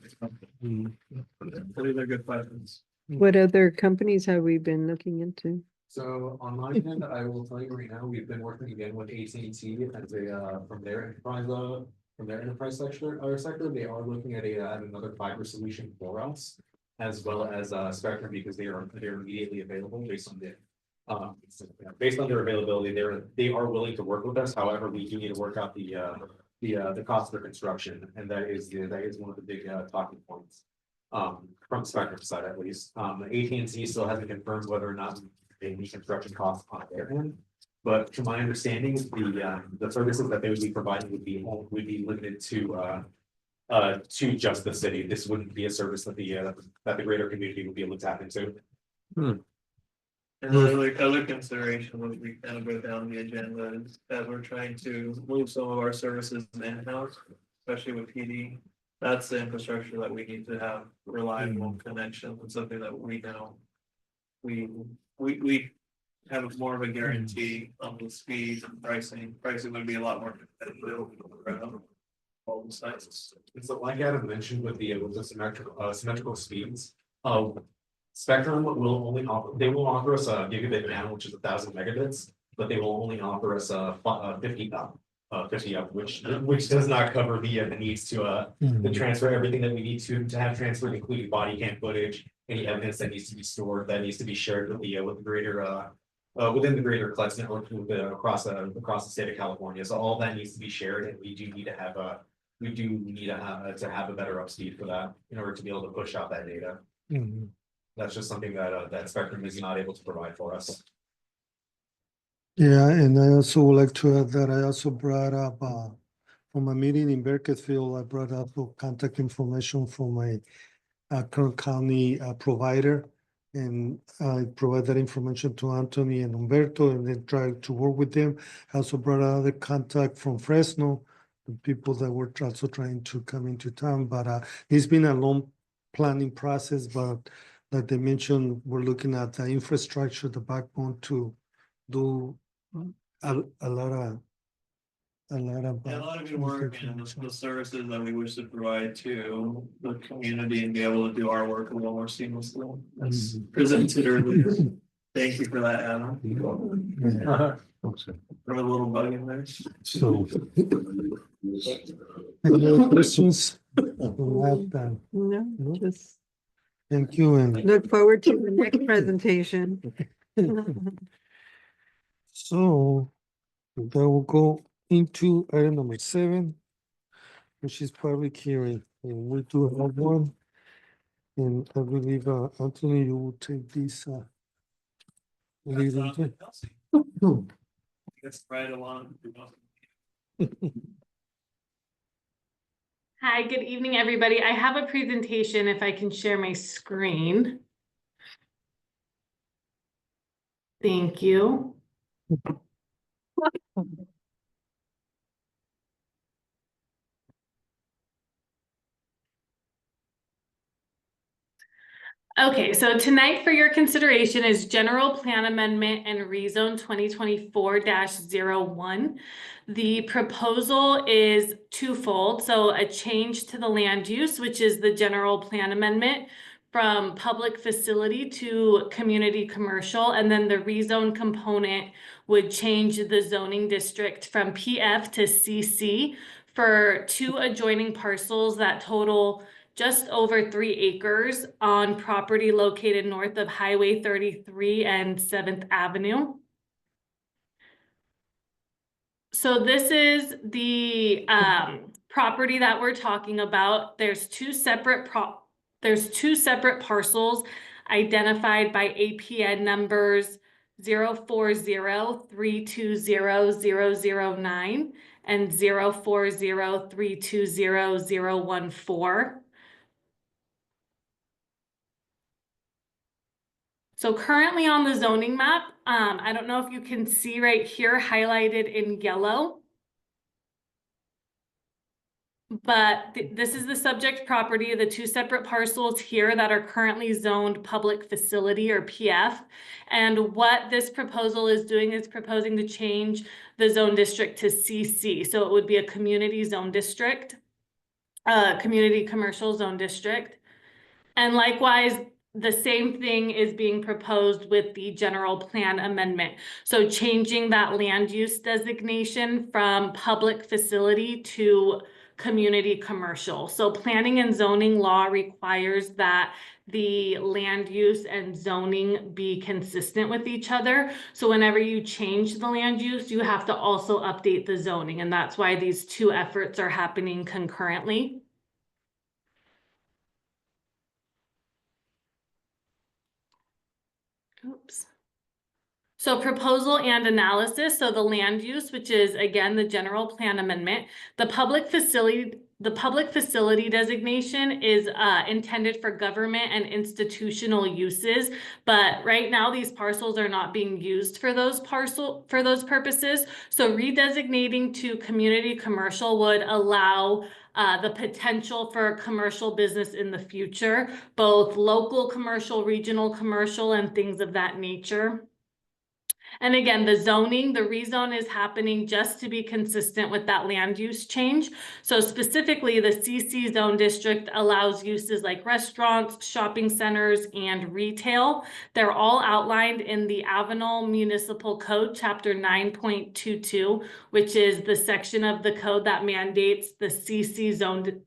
These are good questions. What other companies have we been looking into? So on my end, I will tell you right now, we've been working again with AT&T as from their enterprise sector. They are looking at another fiber solution for us, as well as Spectrum, because they're immediately available based on their availability. They are willing to work with us. However, we do need to work out the cost of the construction, and that is one of the big talking points. From Spectrum side at least. AT&T still hasn't confirmed whether or not they need construction costs on their end. But to my understanding, the services that they would be providing would be limited to just the city. This wouldn't be a service that the greater community would be able to tap into. And the other consideration would be kind of go down the agenda is that we're trying to move some of our services in-house, especially with PD. That's the infrastructure that we need to have reliable connections and something that we know we have more of a guarantee on the speed and pricing. Pricing would be a lot more competitive around all the sites. And so like Adam mentioned with the symmetrical speeds, Spectrum will only offer, they will offer us a gigabit down, which is 1,000 megabits, but they will only offer us 50 up. 50 up, which does not cover the needs to transfer everything that we need to have transferred, including body cam footage, any evidence that needs to be stored, that needs to be shared with the greater within the greater Clutch network across the state of California. So all that needs to be shared, and we do need to have to have a better upspeed for that in order to be able to push out that data. Mhm. That's just something that that Spectrum is not able to provide for us. Yeah, and I also would like to add that I also brought up, from a meeting in Bakersfield, I brought up the contact information from my Kern County provider. And I provide that information to Anthony and Humberto, and then try to work with them. I also brought another contact from Fresno, the people that were also trying to come into town, but it's been a long planning process, but like they mentioned, we're looking at the infrastructure, the backbone to do a lot of Yeah, a lot of good work and the services that we wish to provide to the community and be able to do our work a little more seamlessly. That's presented earlier. Thank you for that, Adam. Throw a little bug in there. So. Any other questions? On that, No, just Thank you, and look forward to the next presentation. so then we'll go into item number 7, which is public hearing. And we do have one. And I believe, Anthony, you will take this. Lead into. That's right along. Hi, good evening, everybody. I have a presentation if I can share my screen. Thank you. Okay, so tonight for your consideration is General Plan Amendment and Rezone 2024-01. The proposal is twofold, so a change to the land use, which is the General Plan Amendment from public facility to community commercial, and then the rezone component would change the zoning district from PF to CC for 2 adjoining parcels that total just over 3 acres on property located north of Highway 33 and 7th Avenue. So this is the property that we're talking about. There's two separate parcels identified by APN numbers 040320009 and 040320014. So currently on the zoning map, I don't know if you can see right here highlighted in yellow. But this is the subject property, the 2 separate parcels here that are currently zoned public facility or PF. And what this proposal is doing is proposing to change the zone district to CC. So it would be a community zone district, community commercial zone district. And likewise, the same thing is being proposed with the general plan amendment. So changing that land use designation from public facility to community commercial. So planning and zoning law requires that the land use and zoning be consistent with each other. So whenever you change the land use, you have to also update the zoning. And that's why these 2 efforts are happening concurrently. Oops. So proposal and analysis. So the land use, which is again, the general plan amendment, the public facility designation is intended for government and institutional uses. But right now these parcels are not being used for those purposes. So redesignating to community commercial would allow the potential for commercial business in the future, both local commercial, regional commercial, and things of that nature. And again, the zoning, the rezone is happening just to be consistent with that land use change. So specifically, the CC zone district allows uses like restaurants, shopping centers, and retail. They're all outlined in the Avenal Municipal Code, Chapter 9.22, which is the section of the code that mandates the CC zone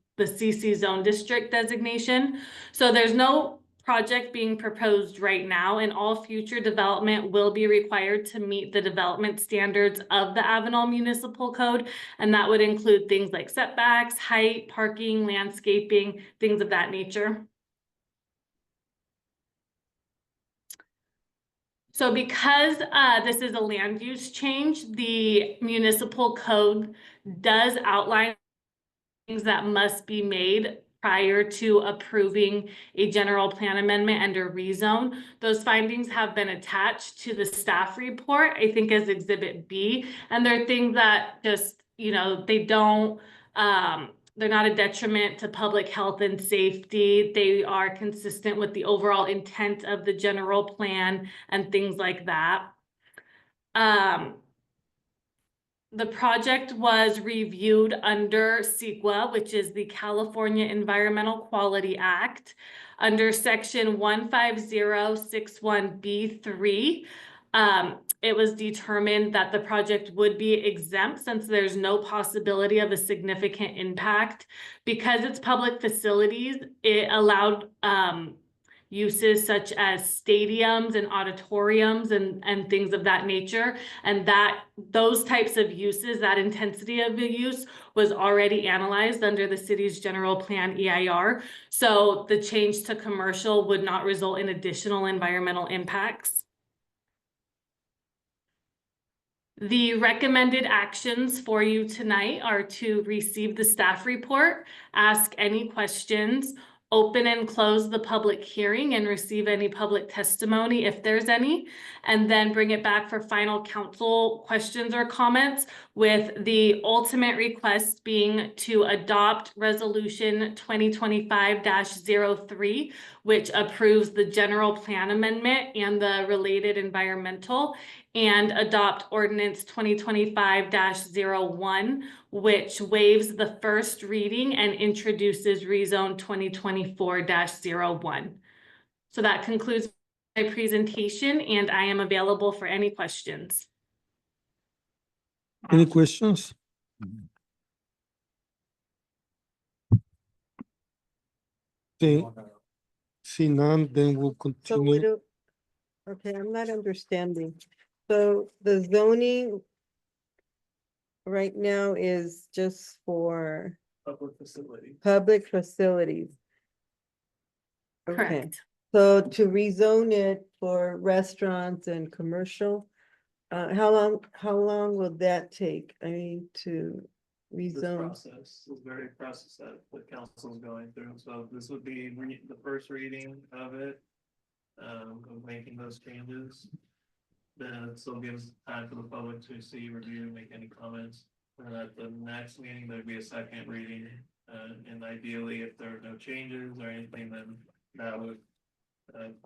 district designation. So there's no project being proposed right now, and all future development will be required to meet the development standards of the Avenal Municipal Code. And that would include things like setbacks, height, parking, landscaping, things of that nature. So because this is a land use change, the municipal code does outline things that must be made prior to approving a general plan amendment and a rezone. Those findings have been attached to the staff report, I think as Exhibit B, and they're things that just, you know, they don't, they're not a detriment to public health and safety. They are consistent with the overall intent of the general plan and things like that. The project was reviewed under CEQA, which is the California Environmental Quality Act, under section 15061B3. It was determined that the project would be exempt since there's no possibility of a significant impact. Because it's public facilities, it allowed uses such as stadiums and auditoriums and things of that nature. And that those types of uses, that intensity of the use was already analyzed under the city's general plan EIR. So the change to commercial would not result in additional environmental impacts. The recommended actions for you tonight are to receive the staff report, ask any questions, open and close the public hearing and receive any public testimony if there's any, and then bring it back for final council questions or comments, with the ultimate request being to adopt resolution 2025-03, which approves the general plan amendment and the related environmental, and adopt ordinance 2025-01, which waives the first reading and introduces rezone 2024-01. So that concludes my presentation, and I am available for any questions. Any questions? See none, then we'll So we continue. don't, okay, I'm not understanding. So the zoning right now is just for Public facility. public facilities. Okay, Correct. so to rezone it for restaurants and commercial, how long will that take? I mean, to This rezone? process is very process that the council is going through, so this would be the first reading of it. Of making those changes. Then it still gives time for the public to see, review, make any comments. And at the next meeting, there'd be a second reading, and ideally, if there are no changes or anything, then that would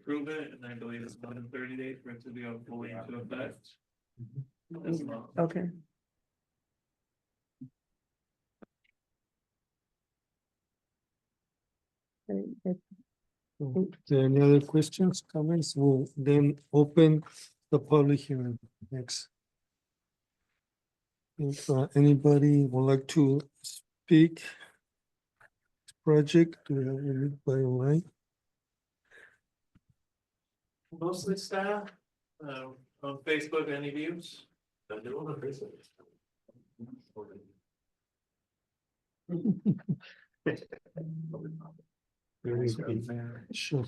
prove it, and I believe it's more than 30 days for it to be fully into effect. As well. Okay. Is there any other questions, comments? We'll then open the public hearing next. If anybody would like to speak project, do we have anybody online? Mostly staff, on Facebook, any views? I do on Facebook. Sure.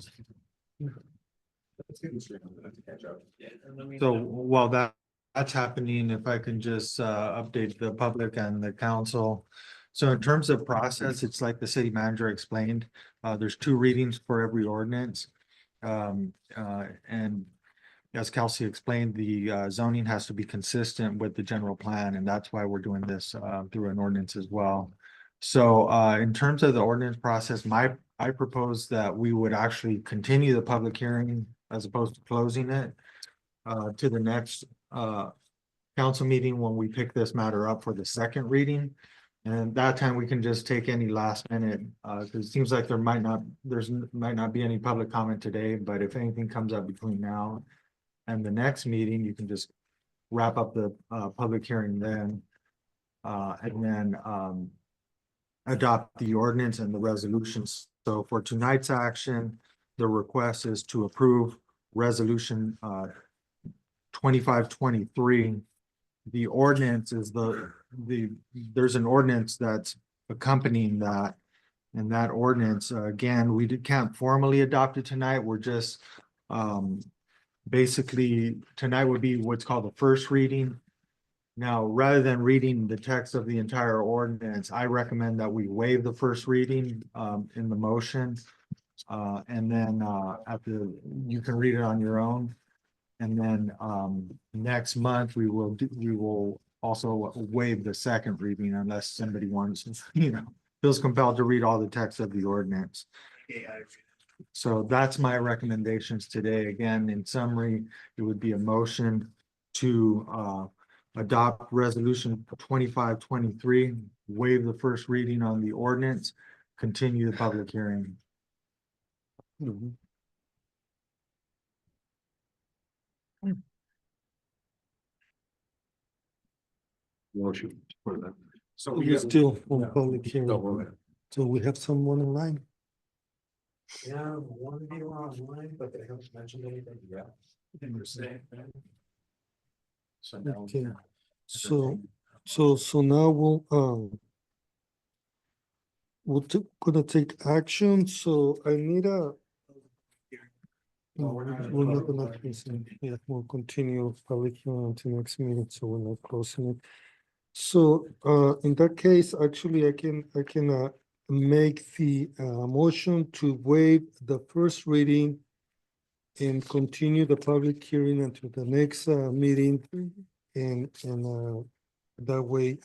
Yeah. And I mean, So while that's happening, if I can just update the public and the council. So in terms of process, it's like the city manager explained, there's 2 readings for every ordinance. And as Kelsey explained, the zoning has to be consistent with the general plan, and that's why we're doing this through an ordinance as well. So in terms of the ordinance process, I propose that we would actually continue the public hearing as opposed to closing it to the next council meeting when we pick this matter up for the second reading. And that time we can just take any last minute, because it seems like might not be any public comment today, but if anything comes up between now and the next meeting, you can just wrap up the public hearing then. And then adopt the ordinance and the resolutions. So for tonight's action, the request is to approve resolution 2523. The ordinance is there's an ordinance that's accompanying that. And that ordinance, again, can't formally adopt it tonight. We're just basically tonight would be what's called the first reading. Now, rather than reading the text of the entire ordinance, I recommend that we waive the first reading in the motion. And then you can read it on your own. And then next month, we will also waive the second reading unless somebody wants, feels compelled to read all the text of the ordinance. So that's my recommendations today. Again, in summary, it would be a motion to adopt resolution 2523, waive the first reading on the ordinance, continue the public hearing. Motion for that. So we still on public hearing. So we have someone in line. Yeah, one people online, but they haven't mentioned anything yet. So now. Okay. So now gonna take action. So I need a. No, we're not gonna present. Yeah, we'll continue public hearing until next meeting, so we're not closing it. So in that case, actually, I can make the motion to waive the first reading and continue the public hearing until the next meeting. And that way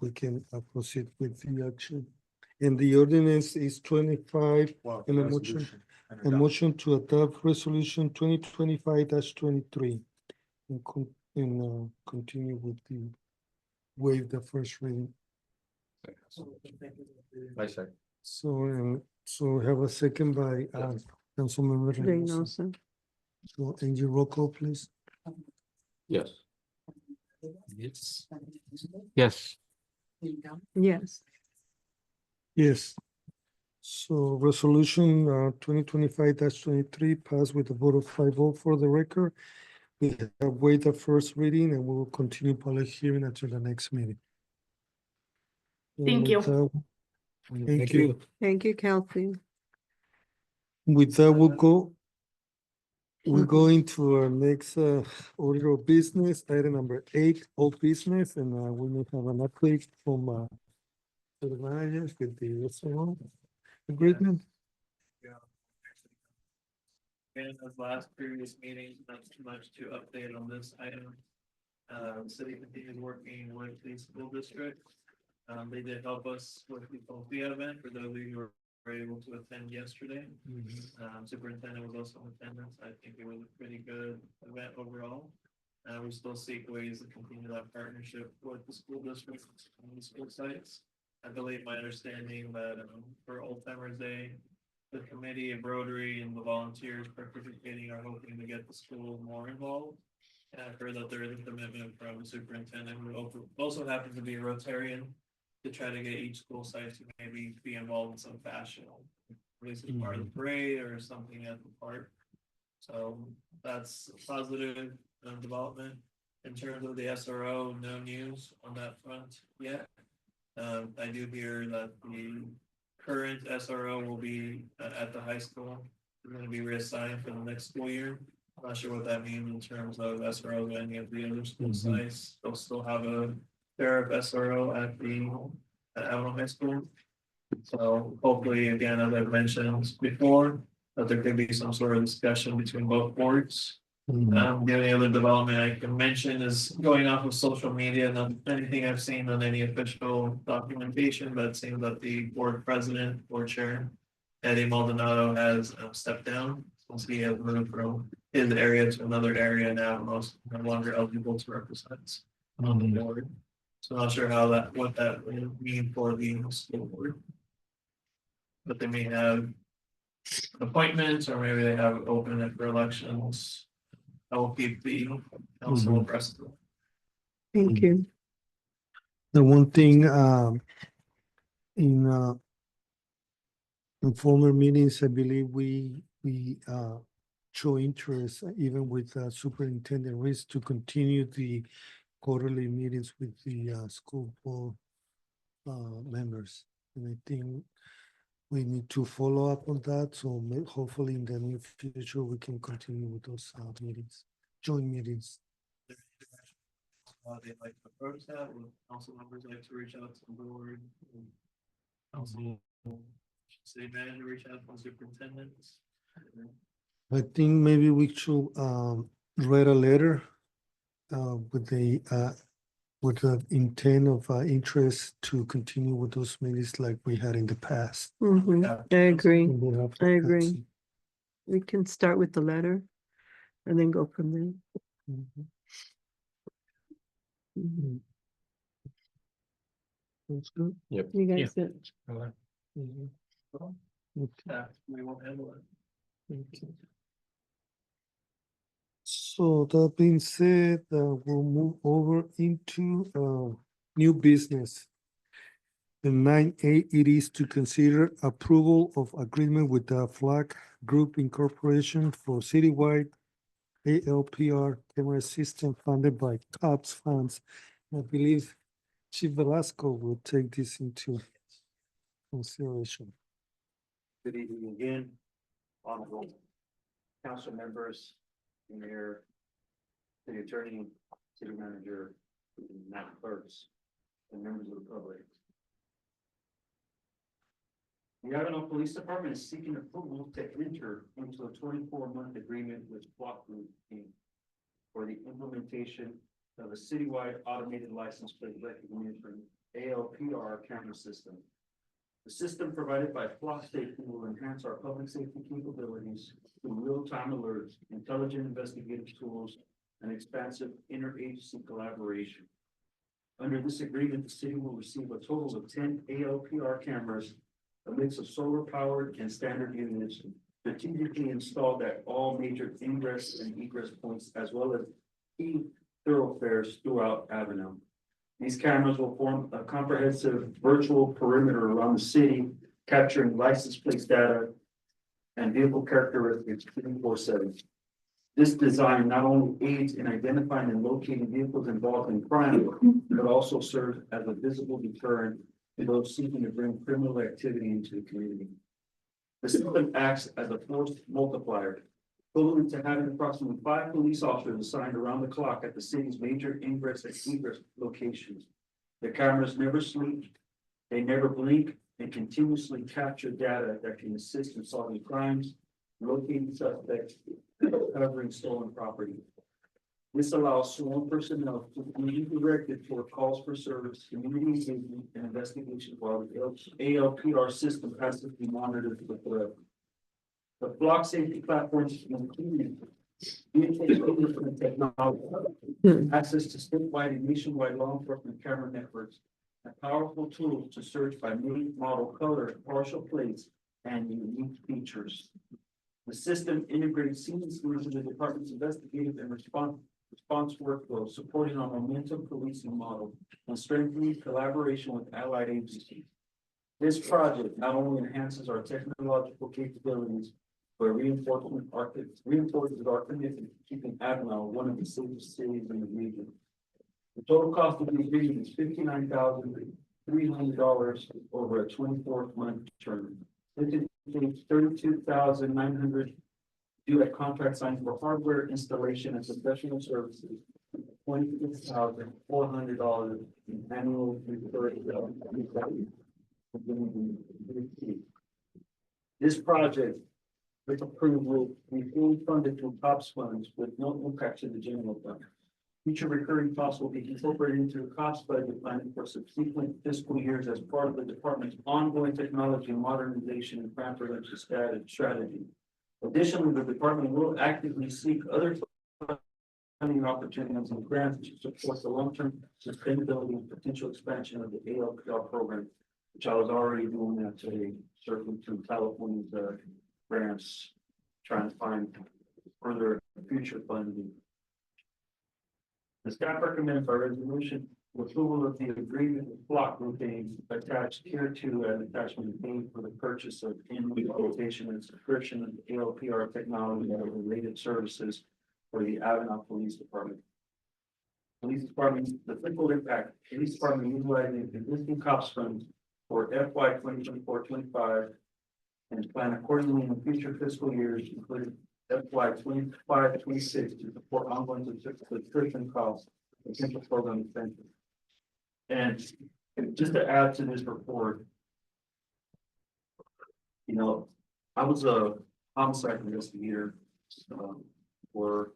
we can proceed with the action. And the ordinance is 25 and a motion to adopt resolution 2025-23 and continue with the waive the first reading. I say. So have a second by Councilmember Reynoso. So and your roll call, please. Yes. Yes. Yes. Yes. Yes. So resolution 2025-23 passed with a vote of 5-0 for the record. We have waived the first reading and we will continue public hearing until the next meeting. Thank you. Thank you. Thank you, Kelsey. With that, we'll go into our next order of business, item number 8, old business, and we may have an update from the managers with the restaurant agreement. And as last previous meetings, not too much to update on this item. The city continues working with the school district. They did help us with the Sophia event for those of you who were able to attend yesterday. Superintendent was also in attendance. I think it was a pretty good event overall. We still seek ways to continue that partnership with the school district and the school sites. I believe my understanding that for Old Timers Day, the committee of Rotary and the volunteers participating are hoping to get the school more involved. And I've heard that there is a commitment from the superintendent who also happens to be a Rotarian to try to get each school site to maybe be involved in some fashion, at least as part of the parade or something at the park. So that's a positive development. In terms of the SRO, no news on that front yet. I do hear that the current SRO will be at the high school. They're going to be reassigned for the next school year. I'm not sure what that means in terms of SRO and any of the other school sites. They'll still have a sheriff SRO at Avenal High School. So hopefully, again, as I've mentioned before, that there could be some sort of discussion between both boards The only other development I can mention is going off of social media, not anything I've seen on any official documentation, but it seems that the board president, board chair, Eddie Maldonado has stepped down, since he has moved from his area to another area now, most no longer eligible to represent on the board. So not sure how that, what that would mean for the school board. But they may have appointments, or maybe they have open it for elections. I will keep the council abreast of it. Thank you. The one thing, in former meetings, I believe we show interest, even with Superintendent Risk, to continue the quarterly meetings with the school board members. And I think we need to follow up on that, so hopefully in the near future, we can continue with those meetings, joint meetings. They like to approach that, would council members like to reach out to the board? Council, city manager reach out to superintendents? I think maybe we should write a letter with the intent of interest to continue with those meetings like we had in the past. I agree. We'll have to I agree. pass it. We can start with the letter and then go from there. Mhm. Mhm. That's good. Yep. You guys good? Mhm. Okay. We won't handle it. Okay. So that being said, we'll move over into new business. The 9A, it is to consider approval of agreement with the Flag Group Incorporation for citywide ALPR camera system funded by COPS funds. I believe Chief Velasco will take this into consideration. Good evening again, honorable council members, mayor, city attorney, city manager, and Madam clerks, and members of the public. The Avenal Police Department is seeking approval to enter into a 24-month agreement with Flock Group Inc. for the implementation of a citywide automated license plate recognition ALPR camera system. The system provided by Flock Safety will enhance our public safety capabilities through real-time alerts, intelligent investigative tools, and expansive interagency collaboration. Under this agreement, the city will receive a total of 10 ALPR cameras, a mix of solar-powered and standard units, strategically installed at all major ingress and egress points, as well as key thoroughfares throughout Avenal. These cameras will form a comprehensive virtual perimeter around the city, capturing license plate data and vehicle characteristics 24/7. This design not only aids in identifying and locating vehicles involved in crime, but also serves as a visible deterrent to those seeking to bring criminal activity into the community. The system acts as a force multiplier, equivalent to having approximately 5 police officers assigned around the clock at the city's major ingress and egress locations. The cameras never sleep, they never blink, and continuously capture data that can assist in solving crimes, locating suspects, and recovering stolen property. This allows sworn personnel to be directed toward calls for service, community engagement, and investigation while the ALPR system passively monitors the threat. The Flock safety platforms include communication technology, access to statewide and nationwide law enforcement camera networks, and powerful tools to search by make, model, color, partial plates, and unique features. The system integrates seamlessly into the department's investigative and response workflow, supporting our momentum policing model and strengthening collaboration with allied agencies. This project not only enhances our technological capabilities, but reinforces our commitment to keeping Avenal one of the safest cities in the region. The total cost of the agreement is $59,300 over a 24-month term. This includes $32,900 due at contract signed for hardware installation and professional services, $26,400 in annual recurring. This project with approval, we fully funded through COPS funds with no impact to the general fund. Future recurring costs will be incorporated into the COPS budget planning for subsequent fiscal years as part of the department's ongoing technology modernization and crime prevention strategy. Additionally, the department will actively seek other funding opportunities and grants to support the long-term sustainability and potential expansion of the ALPR program, which I was already doing that today, circling through California's grants, trying to find further future funding. The staff recommends our resolution approval of the agreement with block grouping attached here to as attachment B for the purchase of in-week quotation and subscription of ALPR technology and related services for the Avenal Police Department. Police Department, the fiscal impact, Police Department utilizing existing COPS funds for FY 2024-25 and plan accordingly in future fiscal years, including FY 25-26 to support ongoing subscription costs, potential program expenses. And just to add to this report, you know, I was a homicide investigator for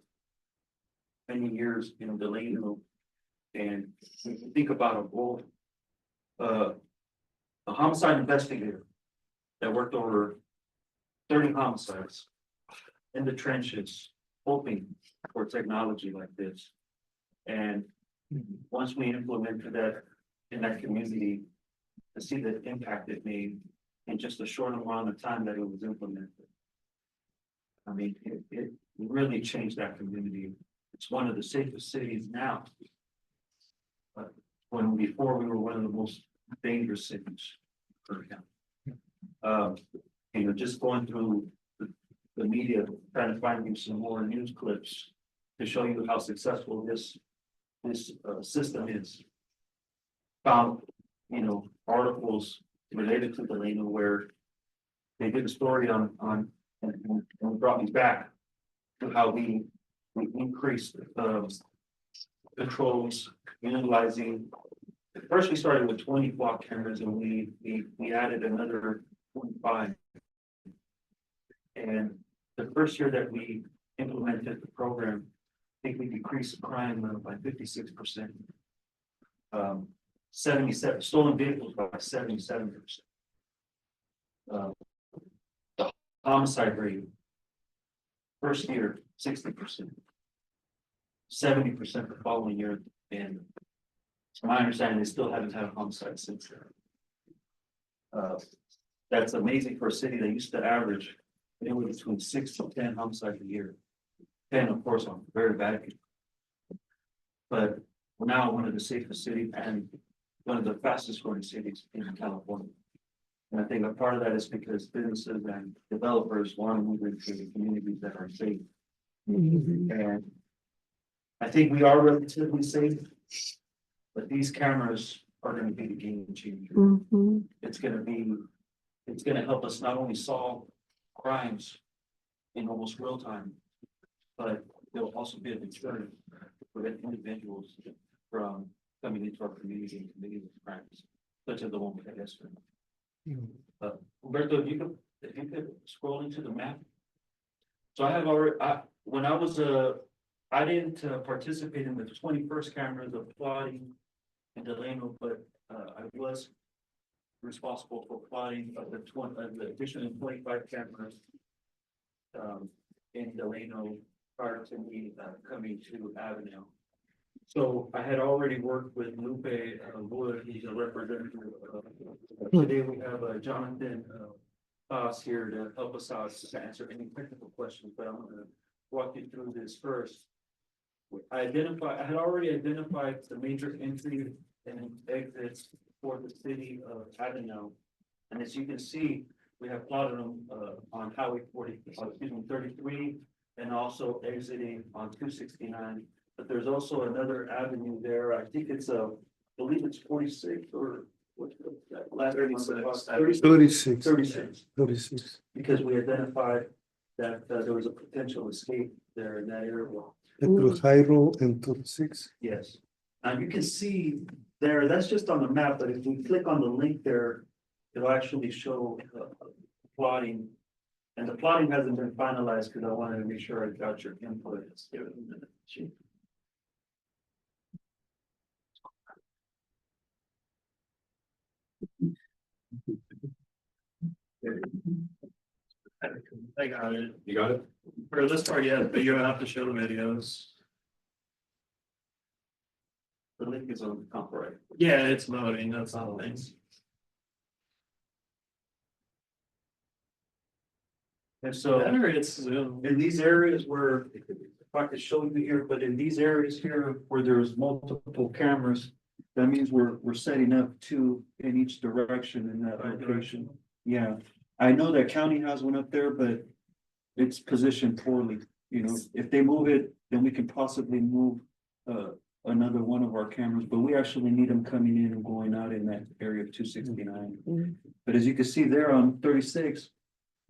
many years in Delano, and if you think about a role, a homicide investigator that worked over 30 homicides in the trenches, hoping for technology like this. And once we implemented that in that community, to see the impact it made in just a short amount of time that it was implemented. I mean, it really changed that community. It's one of the safest cities now. But when before we were one of the most dangerous cities. You know, just going through the media, trying to find you some more news clips to show you how successful this system is. Found, you know, articles related to Delano where they did a story on and brought me back to how we increased patrols, utilizing. First, we started with 20 block cameras, and we added another 25. And the first year that we implemented the program, I think we decreased crime by 56%. 77 stolen vehicles by 77%. The homicide rate, first year, 60%. 70% the following year, and to my understanding, they still haven't had a homicide since then. That's amazing for a city that used to average anywhere between 6 to 10 homicides a year. 10, of course, on very bad people. But we're now one of the safest cities and one of the fastest growing cities in California. And I think a part of that is because businesses and developers want to move into the communities that are safe. And I think we are relatively safe, but these cameras are going to be the game changer. It's going to help us not only solve crimes in almost real time, but they'll also be a deterrent to prevent individuals from coming into our community and committing crimes, such as the one we had yesterday. Humberto, if you could scroll into the map. So I have already, when I was I didn't participate in the 21st cameras of plotting in Delano, but I was responsible for plotting of the additional 25 cameras in Delano prior to me coming to Avenal. So I had already worked with Lupe Wood, he's a representative. Today we have Jonathan Haas here to help us out to answer any technical questions, but I'm going to walk you through this first. I had already identified the major entry and exits for the city of Avenal. And as you can see, we have plotted them on Highway 33 and also exiting on 269. But there's also another avenue there. I think it's I believe it's 46 or what's that last 36. Because we identified that there was a potential escape there in that area. Jairo and 36. Yes. Now you can see there, that's just on the map, but if we click on the link there, it'll actually show plotting And the plotting hasn't been finalized because I wanted to make sure I got your input. I got it. You got it? For this part, yeah, but you're gonna have to show the videos. The link is on the top right. Yeah, it's loading, that's all things. And so It's Zoom. in these areas where, if I could show you here, but in these areas here where there's multiple cameras, that means we're setting up two in each direction in that location. Yeah, I know that county has one up there, but it's positioned poorly. You know, if they move it, then we can possibly move another one of our cameras, but we actually need them coming in and going out in that area of 269. But as you can see there on 36,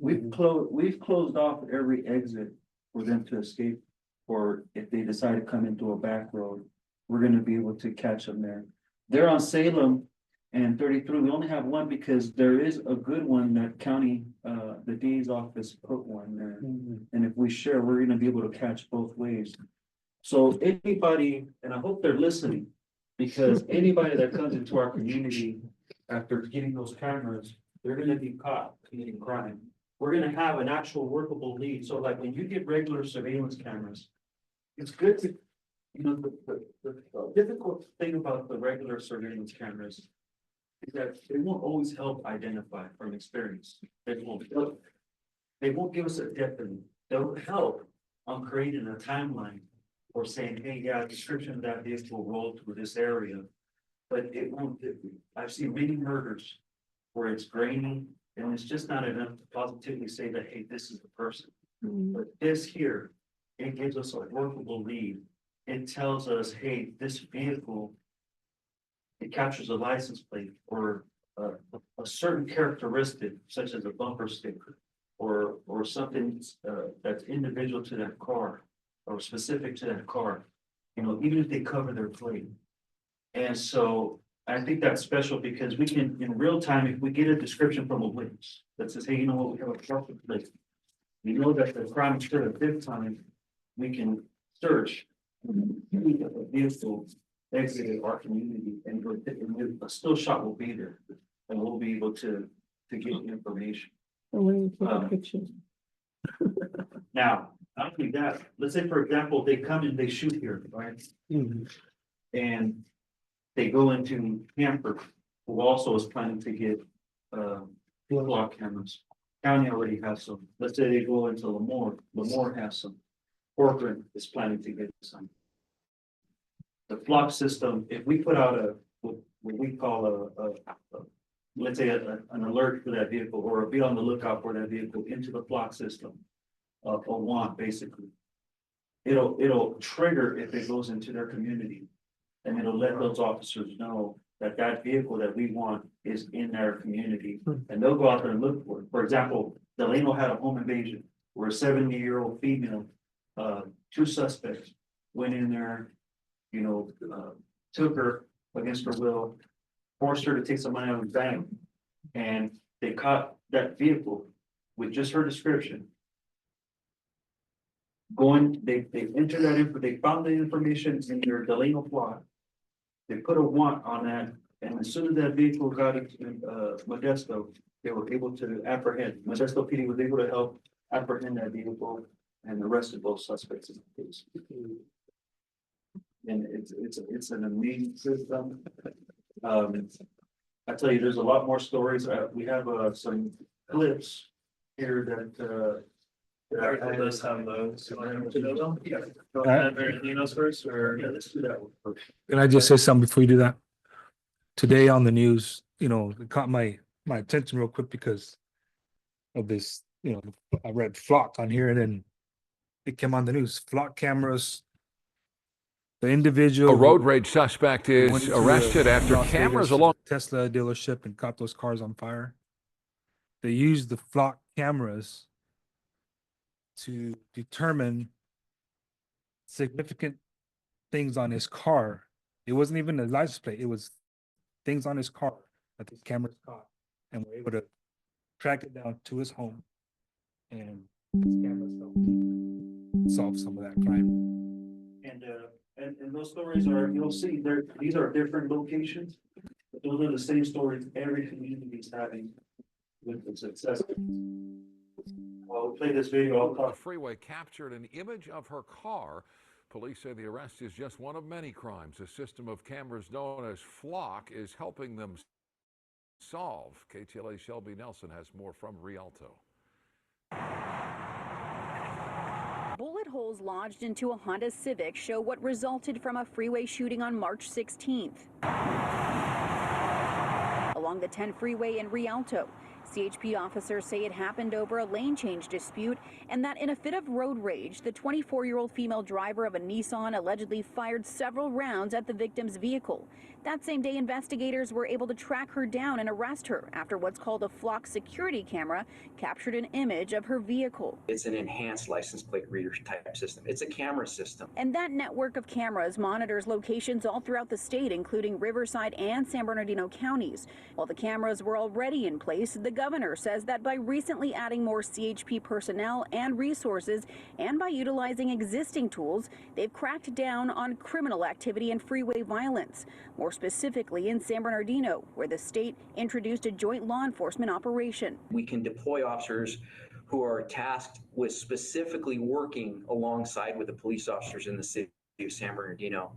we've closed off every exit for them to escape. Or if they decide to come into a back road, we're gonna be able to catch them there. They're on Salem and 33. We only have one because there is a good one that county, the DA's office put one there. And if we share, we're gonna be able to catch both ways. So anybody, and I hope they're listening, because anybody that comes into our community after getting those cameras, they're gonna be caught committing crime. We're gonna have an actual workable lead. So like when you get regular surveillance cameras, it's good to, you know, the difficult thing about the regular surveillance cameras is that they won't always help identify from experience. They won't give us a definite, they'll help on creating a timeline or saying, hey, yeah, description of that vehicle rolled through this area. But it won't, I've seen many murders where it's grainy and it's just not enough to positively say that, hey, this is the person. But this here, it gives us a workable lead. It tells us, hey, this vehicle, it captures a license plate or a certain characteristic such as a bumper sticker or something that's individual to that car or specific to that car, you know, even if they cover their plate. And so I think that's special because we can, in real time, if we get a description from a witness that says, hey, you know what, we have a traffic plate. We know that the crime occurred at this time, we can search. The vehicle exited our community and a still shot will be there. And we'll be able to get information. Now, not only that, let's say, for example, they come and they shoot here, right? And they go into Hanford, who also is planning to get block cameras. County already has some. Let's say they go into Lemoore has some. Corcoran is planning to get some. The flock system, if we put out what we call let's say an alert for that vehicle or be on the lookout for that vehicle into the flock system. A want basically. It'll trigger if it goes into their community. And it'll let those officers know that that vehicle that we want is in their community. And they'll go out there and look for it. For example, Delano had a home invasion where a 70-year-old female, two suspects went in there, you know, took her against her will, forced her to take some money out of the bank. And they caught that vehicle with just her description. They entered that info, they found the information in their Delano plot. They put a want on that, and as soon as that vehicle got into Modesto, they were able to apprehend. Modesto PD was able to help apprehend that vehicle and arrested both suspects in the case. And it's an amazing system. I tell you, there's a lot more stories. We have some clips here that Let's have those. Yeah. Go ahead, Bernardino's first, or? yeah, let's do that one first. Can I just say something before you do that? Today on the news, you know, it caught my attention real quick because of this, you know, I read flock on here and then it came on the news, flock cameras. The individual. A road rage suspect who went is into arrested a after Las cameras Vegas along. Tesla dealership and caught those cars on fire. They used the flock cameras to determine significant things on his car. It wasn't even a license plate, it was things on his car that the cameras caught and were able to track it down to his home And these cameras help solve some of that crime. And those stories are, you'll see, these are different locations. But those are the same stories every community is having with the success. I'll play this video. The freeway captured an image of her car. Police say the arrest is just one of many crimes a system of cameras known as Flock is helping them solve. KTLA Shelby Nelson has more from Rialto. Bullet holes lodged into a Honda Civic show what resulted from a freeway shooting on March 16th. Along the 10 freeway in Rialto, CHP officers say it happened over a lane change dispute and that in a fit of road rage, the 24-year-old female driver of a Nissan allegedly fired several rounds at the victim's vehicle. That same day, investigators were able to track her down and arrest her after what's called a Flock security camera captured an image of her vehicle. It's an enhanced license plate reader type system. It's a camera system. And that network of cameras monitors locations all throughout the state, including Riverside and San Bernardino counties. While the cameras were already in place, the governor says that by recently adding more CHP personnel and resources and by utilizing existing tools, they've cracked down on criminal activity and freeway violence. More specifically in San Bernardino, where the state introduced a joint law enforcement operation. We can deploy officers who are tasked with specifically working alongside with the police officers in the city of San Bernardino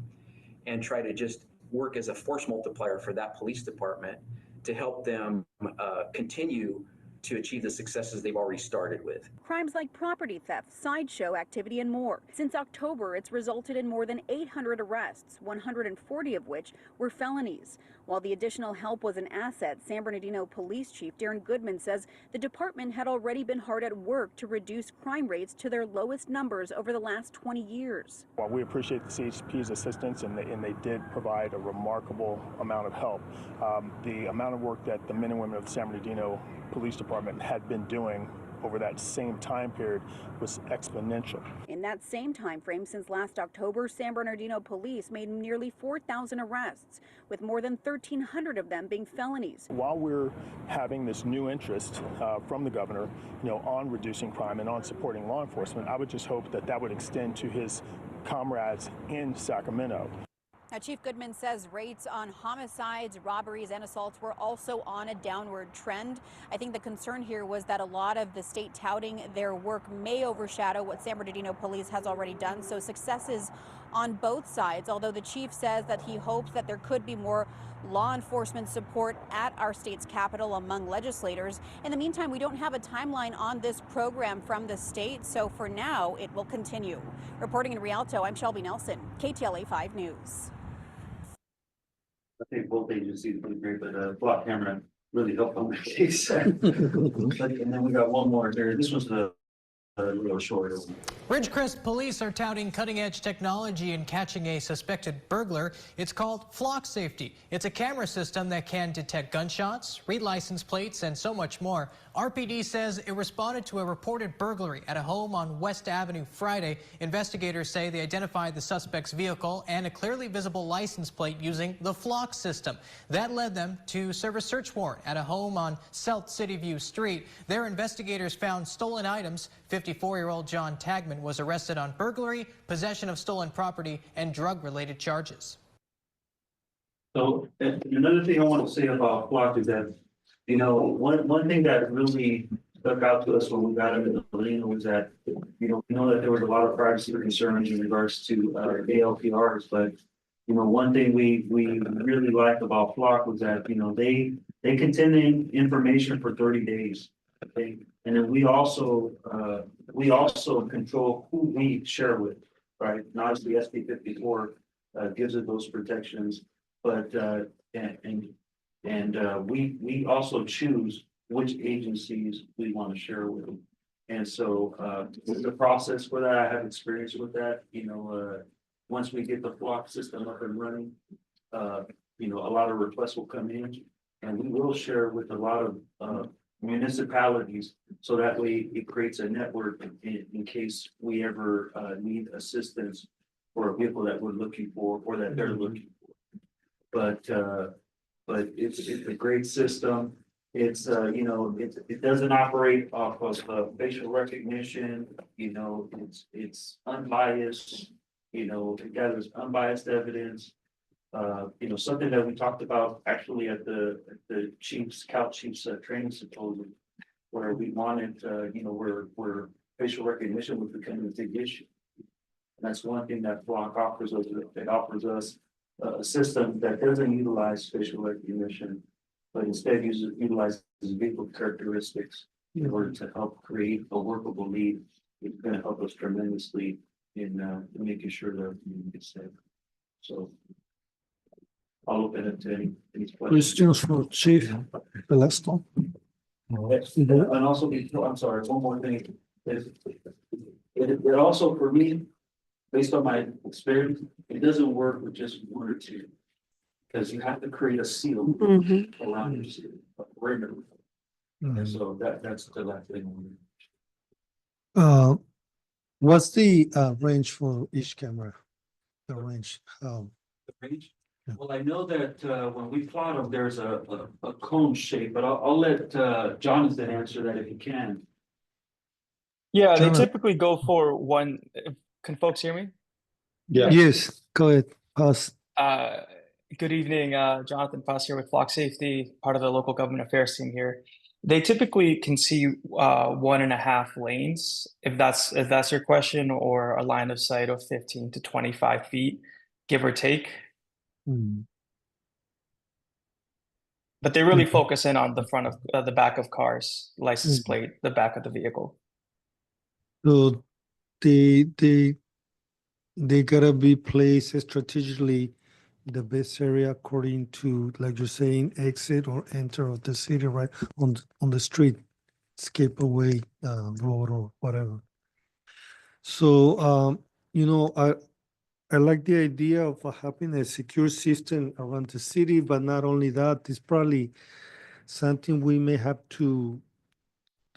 and try to just work as a force multiplier for that police department to help them continue to achieve the successes they've already started with. Crimes like property theft, sideshow activity, and more. Since October, it's resulted in more than 800 arrests, 140 of which were felonies. While the additional help was an asset, San Bernardino Police Chief Darren Goodman says the department had already been hard at work to reduce crime rates to their lowest numbers over the last 20 years. While we appreciate the CHP's assistance, and they did provide a remarkable amount of help, the amount of work that the men and women of the San Bernardino Police Department had been doing over that same time period was exponential. In that same time frame since last October, San Bernardino police made nearly 4,000 arrests, with more than 1,300 of them being felonies. While we're having this new interest from the governor, on reducing crime and on supporting law enforcement, I would just hope that that would extend to his comrades in Sacramento. Now, Chief Goodman says rates on homicides, robberies, and assaults were also on a downward trend. I think the concern here was that a lot of the state touting their work may overshadow what San Bernardino police has already done. So successes on both sides, although the chief says that he hopes that there could be more law enforcement support at our state's capital among legislators. In the meantime, we don't have a timeline on this program from the state, so for now, it will continue. Reporting in Rialto, I'm Shelby Nelson, KTLA 5 News. I think both agencies did great, but Flock camera really helped on the case. And then we got one more there. This was the real short. Ridgecrest police are touting cutting-edge technology in catching a suspected burglar. It's called Flock Safety. It's a camera system that can detect gunshots, read license plates, and so much more. RPD says it responded to a reported burglary at a home on West Avenue Friday. Investigators say they identified the suspect's vehicle and a clearly visible license plate using the Flock system. That led them to serve a search warrant at a home on South City View Street. There, investigators found stolen items. 54-year-old John Tagman was arrested on burglary, possession of stolen property, and drug-related charges. So another thing I want to say about Flock is that, one thing that really stuck out to us when we got into the lane was that, we know that there was a lot of privacy concerns in regards to ALPRs, but one thing we really liked about Flock was that, they contain information for 30 days. Okay, and then we also control who we share with, right? Now, obviously, SB 54 gives it those protections, but we also choose which agencies we want to share with them. And so the process for that, I have experience with that. Once we get the Flock system up and running, a lot of requests will come in, and we will share with a lot of municipalities, so that way it creates a network in case we ever need assistance for a vehicle that we're looking for or that they're looking for. But it's a great system. It's, it doesn't operate off of facial recognition, it's unbiased. It gathers unbiased evidence. Something that we talked about actually at the Cal Chiefs training symposium. Where we wanted, where facial recognition was becoming a big issue. And that's one thing that Flock offers us. It offers us a system that doesn't utilize facial recognition, but instead utilizes vehicle characteristics in order to help create a workable lead. It's going to help us tremendously in making sure that we get safe. So I'll open it to any questions. Questions for Chief Velasco? And also, I'm sorry, one more thing. It also, for me, based on my experience, it doesn't work with just one or two. Because you have to create a seal around your seal, a perimeter. And so that's the last thing. What's the range for each camera? The range, The range? Well, I know that when we plot them, there's a cone shape, but I'll let Jonathan answer that if he can. Yeah, they Jonathan. typically go for one. Can folks hear me? Yes, go ahead, pass. Good evening, Jonathan Foss here with Flock Safety, part of the local government affairs team here. They typically can see 1.5 lanes, if that's your question, or a line of sight of 15 to 25 feet, give or take. But they really focus in on the front of the back of cars, license plate, the back of the vehicle. So they gotta be placed strategically the best area according to, like you're saying, exit or enter of the city, right? On the street, escape away road or whatever. So I like the idea of having a secure system around the city, but not only that, it's probably something we may have to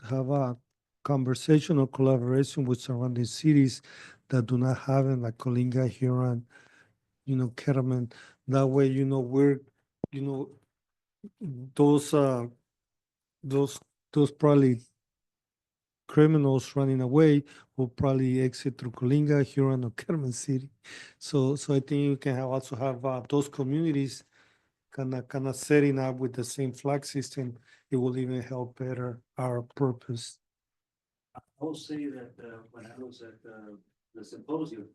have a conversation or collaboration with surrounding cities that do not have it, like Coalinga, Huron, Kerman. That way, we're, those probably criminals running away will probably exit through Coalinga, Huron, or Kerman City. So I think you can also have those communities kind of setting up with the same flag system. It will even help better our purpose. I will say that when I was at the symposium,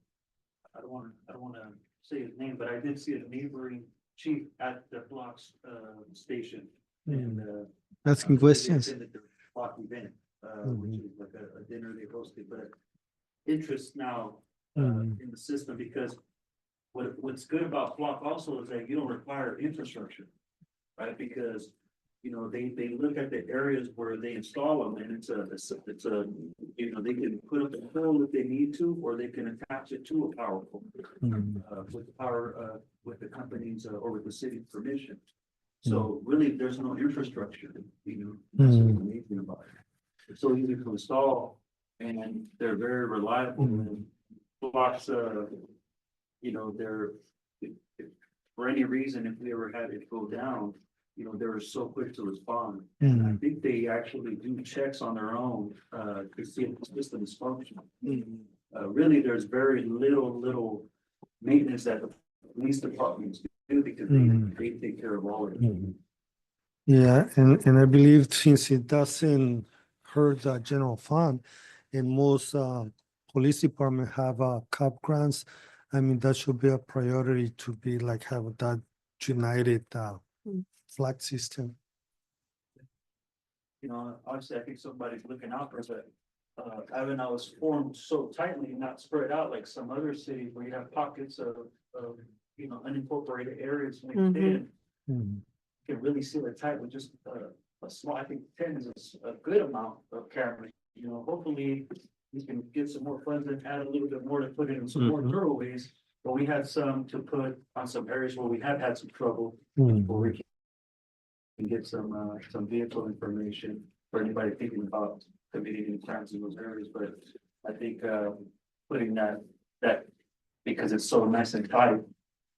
I don't want to say his name, but I did see a neighboring chief at the Flock's station. And asking questions. The Flock event, which is like a dinner they hosted, but interest now in the system, because what's good about Flock also is that you don't require infrastructure, right? Because they look at the areas where they install them, and it's a they can put up a pole if they need to, or they can attach it to a power pole with the power with the company's or with the city's permission. So really, there's no infrastructure. That's what's amazing about it. It's so easy to install, and they're very reliable. And Flocks, they're for any reason, if we ever had it go down, they were so quick to respond. And I think they actually do checks on their own to see if the system is functional. Really, there's very little maintenance that the police departments do, because they take care of all of it. Yeah, and I believe since it doesn't hurt the general fund, and most police department have CAP grants, I mean, that should be a priority to be like have that united flag system. Obviously, I think somebody's looking out for us, but Avenal is formed so tightly, not spread out like some other cities where you have pockets of unincorporated areas mixed in. You can really seal it tight with just a small, I think 10 is a good amount of cameras. Hopefully we can get some more funds and add a little bit more to put in some more throwaways. But we had some to put on some areas where we have had some trouble, where we can get some vehicle information for anybody thinking about committing any crimes in those areas. But I think putting that because it's so nice and tight,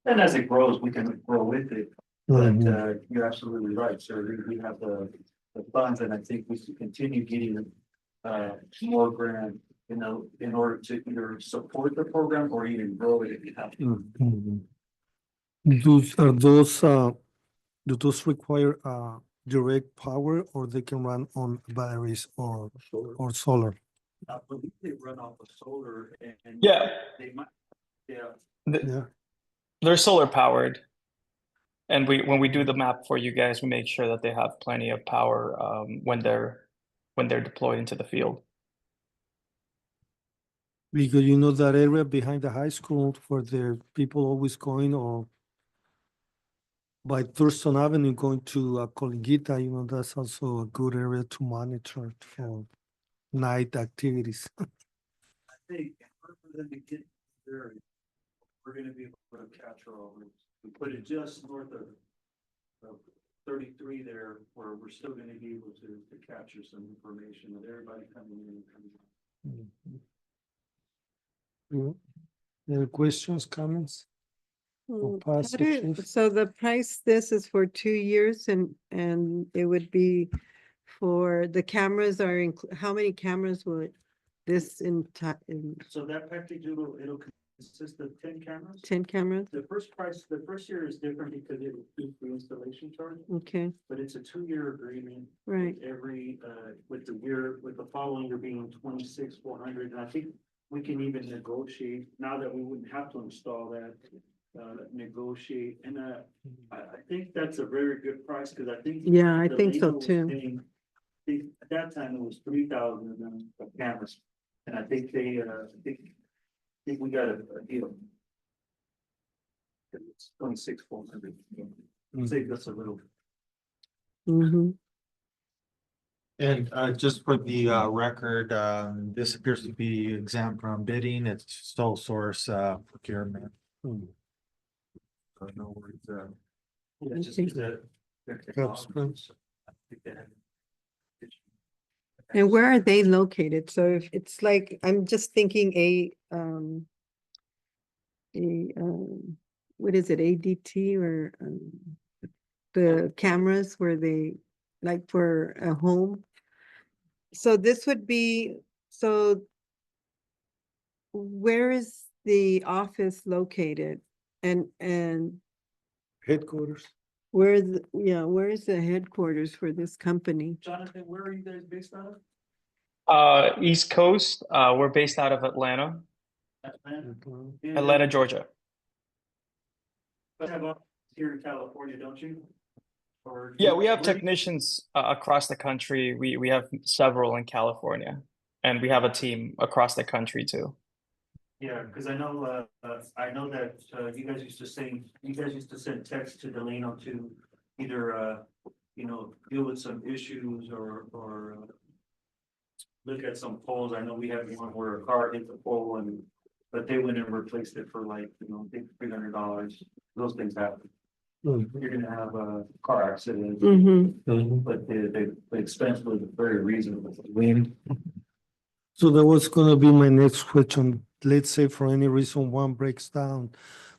and as it grows, we can grow with it. But you're absolutely right, sir. We have the funds, and I think we should continue getting more grant, you know, in order to either support the program or even grow it if you have to. Do those require direct power, or they can run on batteries or solar? I believe they run off of solar and. Yeah. They might, yeah. Yeah. They're solar powered. And when we do the map for you guys, we make sure that they have plenty of power when they're deployed into the field. Because you know that area behind the high school where the people always going, or by Thurston Avenue going to Colinguita, you know, that's also a good area to monitor for night activities. I think in order for them to get there, we're gonna be able to capture all this. We put it just north of 33 there, where we're still gonna be able to capture some information with everybody coming in and coming out. Any questions, comments? Or pass it, Chief? So the price, this is for 2 years and it would be for the cameras are, how many cameras would this in? So that package, it'll consist of 10 cameras. 10 cameras? The first year is different because it includes the installation charge, Okay, but it's a 2-year agreement. right. Every, with the following year being 26,400, and I think we can even negotiate, now that we wouldn't have to install that, negotiate, and, I think that's a very good price, because I think. Yeah, I think so Delano was too. paying- At that time, it was 3,000 of cameras, and I think they, I think we got a deal. It's 26,400. Saved us a little. Mm-hmm. And just for the record, this appears to be exempt from bidding. It's sole source procurement. I don't know where it's at. Yeah, just Okay. use that. And where are they located? So if it's like, I'm just thinking what is it, ADT or the cameras where they, like for a home? So this would be, so where is the office located? And Headquarters. where is, where is the headquarters for this company? Jonathan, where are you guys based out of? East Coast, we're based out of Atlanta, Georgia. But have offices here in California, don't you? Or Yeah, we have where do you- technicians across the country. We have several in California, and we have a team across the country too. Yeah, because I know that you guys used to send texts to Delano to either deal with some issues or look at some poles. I know we had one where a car hit the pole but they went and replaced it for like, I think $300. Those things happen. You're gonna have a car accident. But the expense was very reasonable. So that was gonna be my next question. Let's say for any reason one breaks down,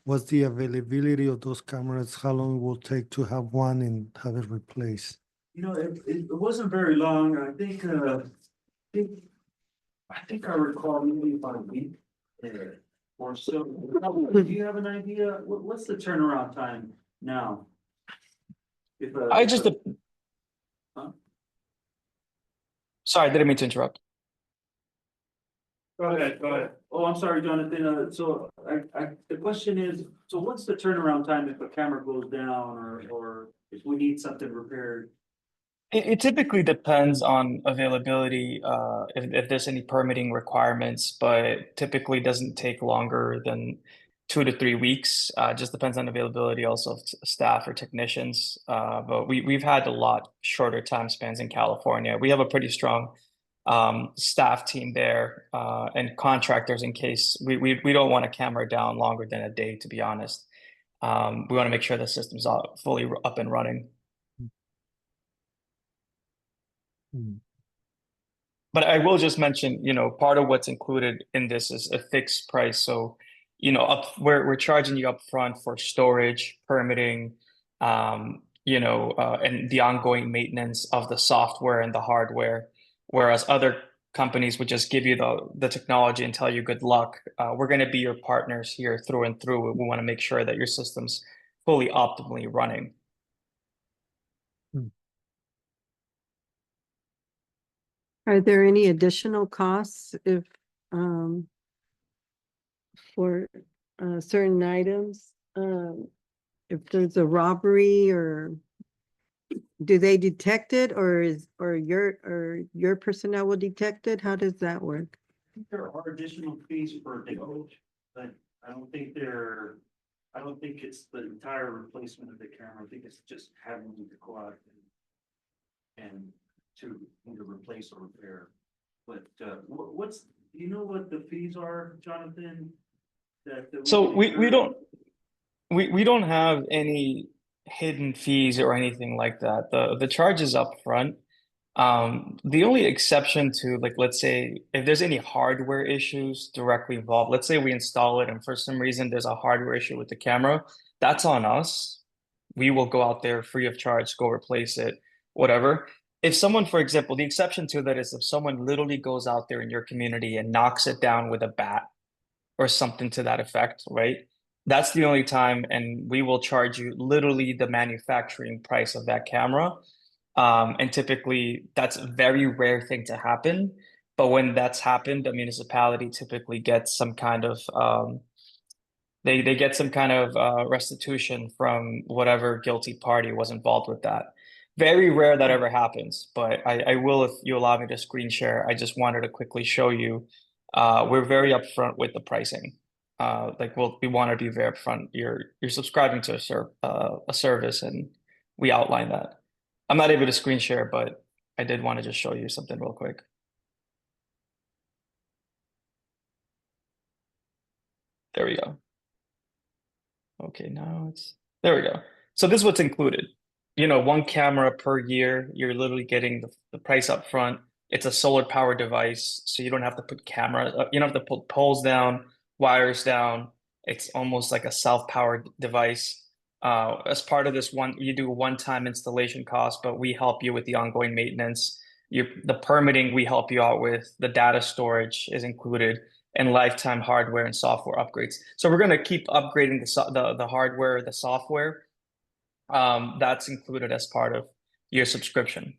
what's the availability of those cameras? How long it will take to have one and have it replaced? It wasn't very long. I think I recall maybe about a week or so. Do you have an idea? What's the turnaround time now? Sorry, I didn't mean to interrupt. Go ahead. Oh, I'm sorry, Jonathan. So the question is, so what's the turnaround time if a camera goes down or if we need something repaired? It typically depends on availability, if there's any permitting requirements, but it typically doesn't take longer than 2 to 3 weeks. Just depends on availability also of staff or technicians. But we've had a lot shorter time spans in California. We have a pretty strong staff team there and contractors in case we don't want a camera down longer than a day, to be honest. We want to make sure the system's fully up and running. But I will just mention, part of what's included in this is a fixed price. So, we're charging you up front for storage, permitting, and the ongoing maintenance of the software and the hardware, whereas other companies would just give you the technology and tell you good luck. We're going to be your partners here through and through. We want to make sure that your system's fully optimally running. Are there any additional costs if, for, certain items? If there's a robbery, or do they detect it, or your personnel will detect it? How does that work? There are additional fees for damage, but I don't think it's the entire replacement of the camera. I think it's just having to go out and to either replace or repair. But do you know what the fees are, Jonathan? So we don't have any hidden fees or anything like that. The charge is up front. The only exception to, like, let's say if there's any hardware issues directly involved, let's say we install it and for some reason there's a hardware issue with the camera, that's on us. We will go out there free of charge, go replace it, whatever. If someone, for example, the exception to that is if someone literally goes out there in your community and knocks it down with a bat or something to that effect, right? That's the only time, and we will charge you literally the manufacturing price of that camera. And typically that's a very rare thing to happen. But when that's happened, the municipality typically gets some kind of they get some kind of restitution from whatever guilty party was involved with that. Very rare that ever happens, but I will if you allow me to screen share. I just wanted to quickly show you. We're very upfront with the pricing. We want to be very upfront. You're subscribing to a service, and we outline that. I'm not able to screen share, but I did want to just show you something real quick. There we go. Okay, now there we go. So this is what's included. One camera per year. You're literally getting the price up front. It's a solar powered device, so you don't have to put you don't have to put poles down, wires down. It's almost like a self-powered device. As part of this you do a one-time installation cost, but we help you with the ongoing maintenance. The permitting we help you out with. The data storage is included, and lifetime hardware and software upgrades. So we're going to keep upgrading the hardware, the software. That's included as part of your subscription.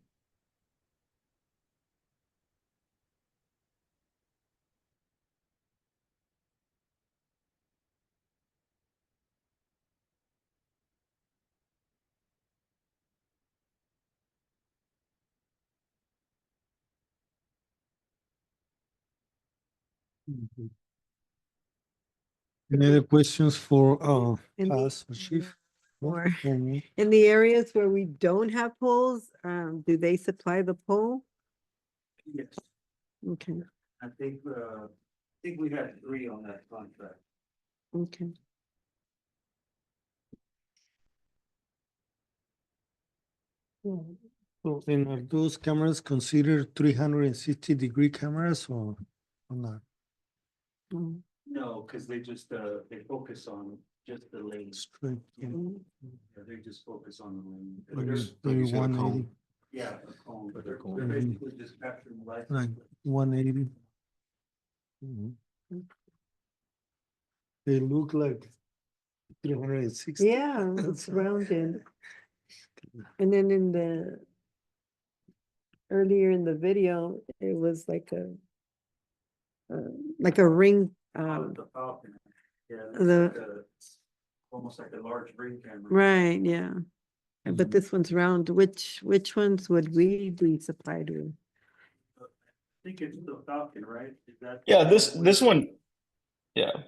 Any other questions for In us, Chief? or Mhm. in the areas where we don't have poles, do they supply the pole? Yes, Okay, I think we had 3 on that contract. okay. So, and are those cameras considered 360-degree cameras or not? Mm. No, because they just they focus on just the lane. Straight, yeah. Yeah, they just focus on the lane. Maybe 180, Yeah, a cone, but they're Mhm. basically just capturing light. like 180. Mhm. They look like 360. Yeah, it's rounded. And then earlier in the video, it was like a ring, The Falcon. Yeah, the- it's like almost like a large ring camera. right, yeah. But this one's round. Which ones would we be supplied with? I think it's the Falcon, right? Is that? Yeah, this one, yeah.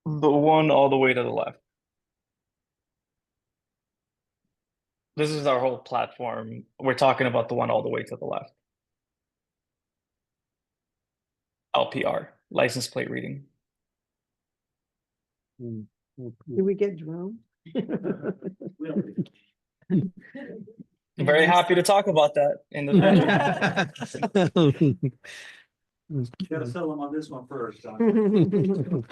The one all the way to the left. This is our whole platform. We're talking about the one all the way to the left. LPR, license plate reading. Do we get drones? I'm very happy to talk about that in the future. Gotta sell them on this one first, John.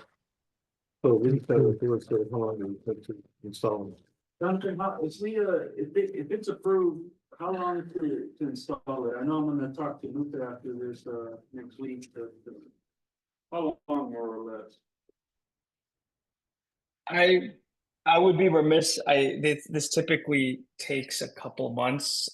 So we need to do it, so how long do we take to install them? Jonathan, if it's approved, how long to install it? I know I'm gonna talk to Luther after this, next week, how long more or less? I would be remiss. This typically takes a couple months.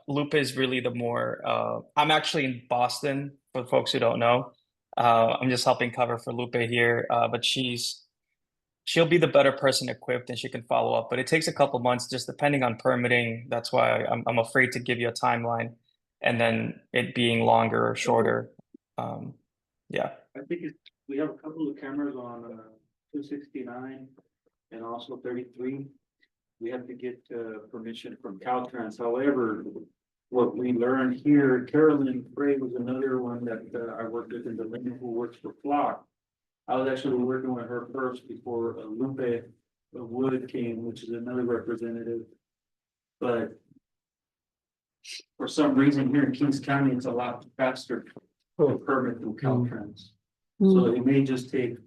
Lupe is really the more. I'm actually in Boston for folks who don't know. I'm just helping cover for Lupe here, but she'll be the better person equipped and she can follow up. But it takes a couple months, just depending on permitting. That's why I'm afraid to give you a timeline, and then it being longer or shorter. Yeah. I think we have a couple of cameras on, 269 and also 33. We have to get, permission from Caltrans. However, what we learned here, Carolyn Gray was another one that, I worked with in the Lincoln who works for Flock. I was actually working with her first before Lupe Wood came, which is another representative. But for some reason here in Kings County, it's a lot faster to permit through Caltrans. So it may just take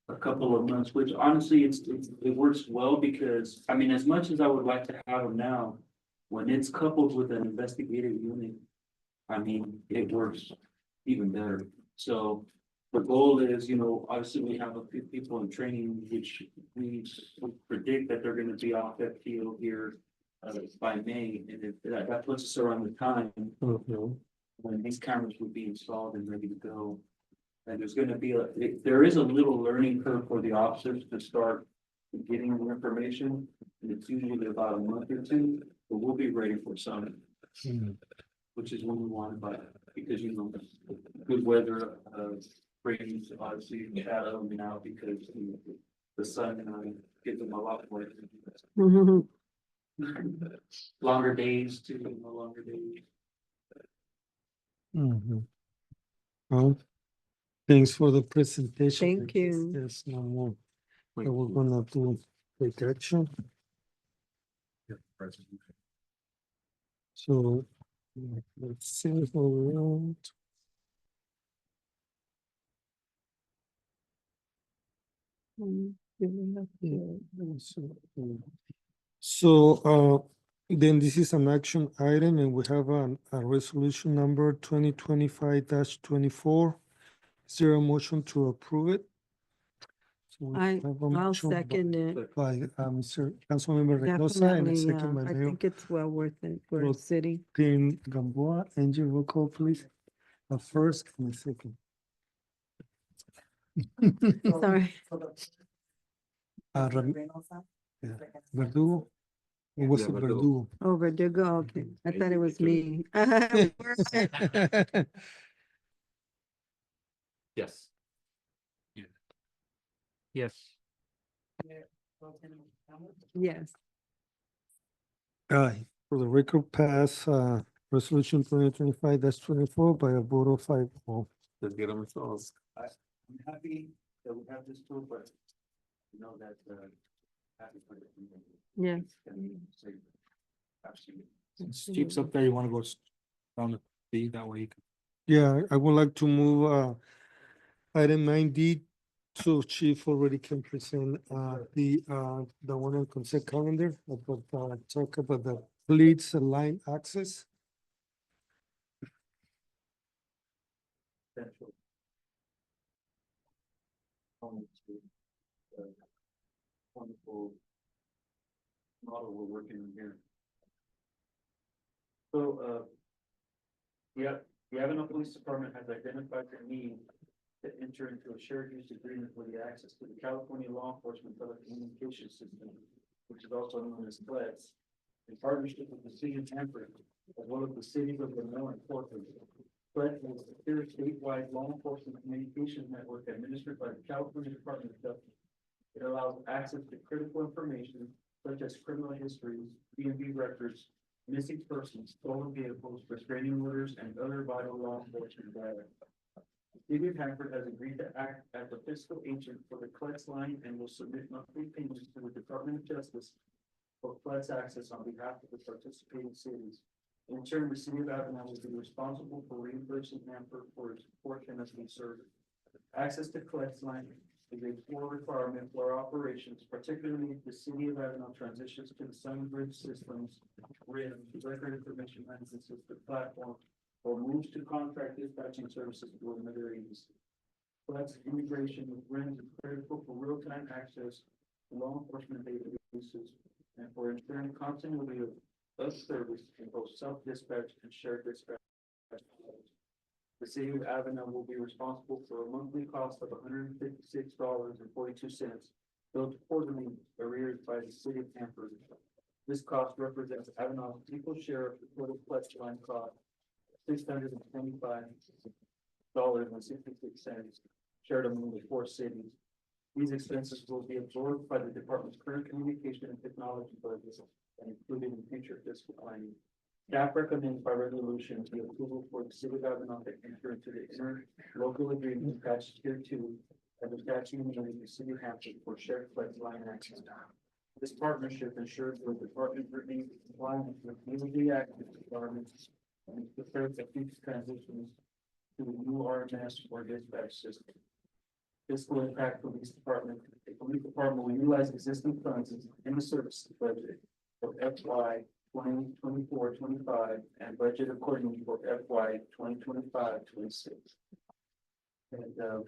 a couple of months, which honestly, it works well because, I mean, as much as I would like to have them now, when it's coupled with an investigative unit, I mean, it works even better. So the goal is, obviously we have a few people in training, which we predict that they're gonna be off that field here by May, and if that puts us around the time when these cameras would be installed and ready to go. And there's gonna be there is a little learning curve for the officers to start getting the information, and it's usually about a month or two, but we'll be ready for summer. Which is when we want it by, because good weather, brings obviously shadow now because the sun gives them a lot more. Longer days too, longer days. Well, thanks for the presentation. Thank you. There's no more. So we're gonna do take action. So let's see if we want. So then this is an action item and we have a resolution number 2025-24. Is there a motion to approve it? So we have a I'll motion second it. by Mr. Councilmember Reynosa and a Definitely, second by I Mayor think it's well worth it for the Pro city. Tem Gamboa. Angie, roll call please. A first and a second. Sorry. Yeah. Verdugo. It was Yeah, a Verdugo. Oh, Verdugo, okay. I thought it was me. Yes. Yes. Yes. Aye. For the record pass, resolution 2025-24 by a vote of 5. Let's get them installed. I'm happy that we have this tool, but that, happy for the. Yes. Absolutely. It's Jeep's up there, you wanna go down the B that way? Yeah, I would like to move item 9D. So Chief already can present the one on consent calendar about talk about the fleets and line access. Wonderful model we're working on here. So, the Avenal Police Department has identified the need to enter into a shared use agreement for the access to the California Law Enforcement Telecommunications System, which is also known as CLEDS, in partnership with the city of Hanford, as well as the cities of Lenore and Portland. CLEDS is a secure statewide law enforcement communication network administered by the California Department of Justice. It allows access to critical information such as criminal histories, DMV records, missing persons, stolen vehicles, restraining orders, and other vital law enforcement data. City of Hanford has agreed to act as the fiscal agent for the CLEX line and will submit monthly payments to the Department of Justice for CLEX access on behalf of the participating cities. In turn, the city of Avenal will be responsible for reimbursing Hanford for its portion of the service. Access to CLEX line is a core requirement for our operations, particularly if the city of Avenal transitions to the Sunbridge Systems RIM, Record Information Management System platform, or moves to contract dispatching services with another agency. Flex integration with RIM is critical for real-time access to law enforcement databases and for ensuring continuity of service in both self-dispatch and shared dispatch. The city of Avenal will be responsible for a monthly cost of $156.42, billed quarterly arrears by the city of Hanford. This cost represents Avenal's equal share of the total Flex line cost, $625.66, shared among the 4 cities. These expenses will be absorbed by the department's current communication and technology budget and included in future fiscal planning. Staff recommends by resolution the approval for the city of Avenal to enter into the interlocal agreement attached here to and attaching the city of Hampton for shared Flex line access. This partnership ensures the department remains compliant with legally active requirements and prepared for future transitions to the new RMS or dispatch system. Fiscal impact for police department. The police department will utilize existing funds in the service budget for FY 2024-25 and budget accordingly for FY 2025-26. And go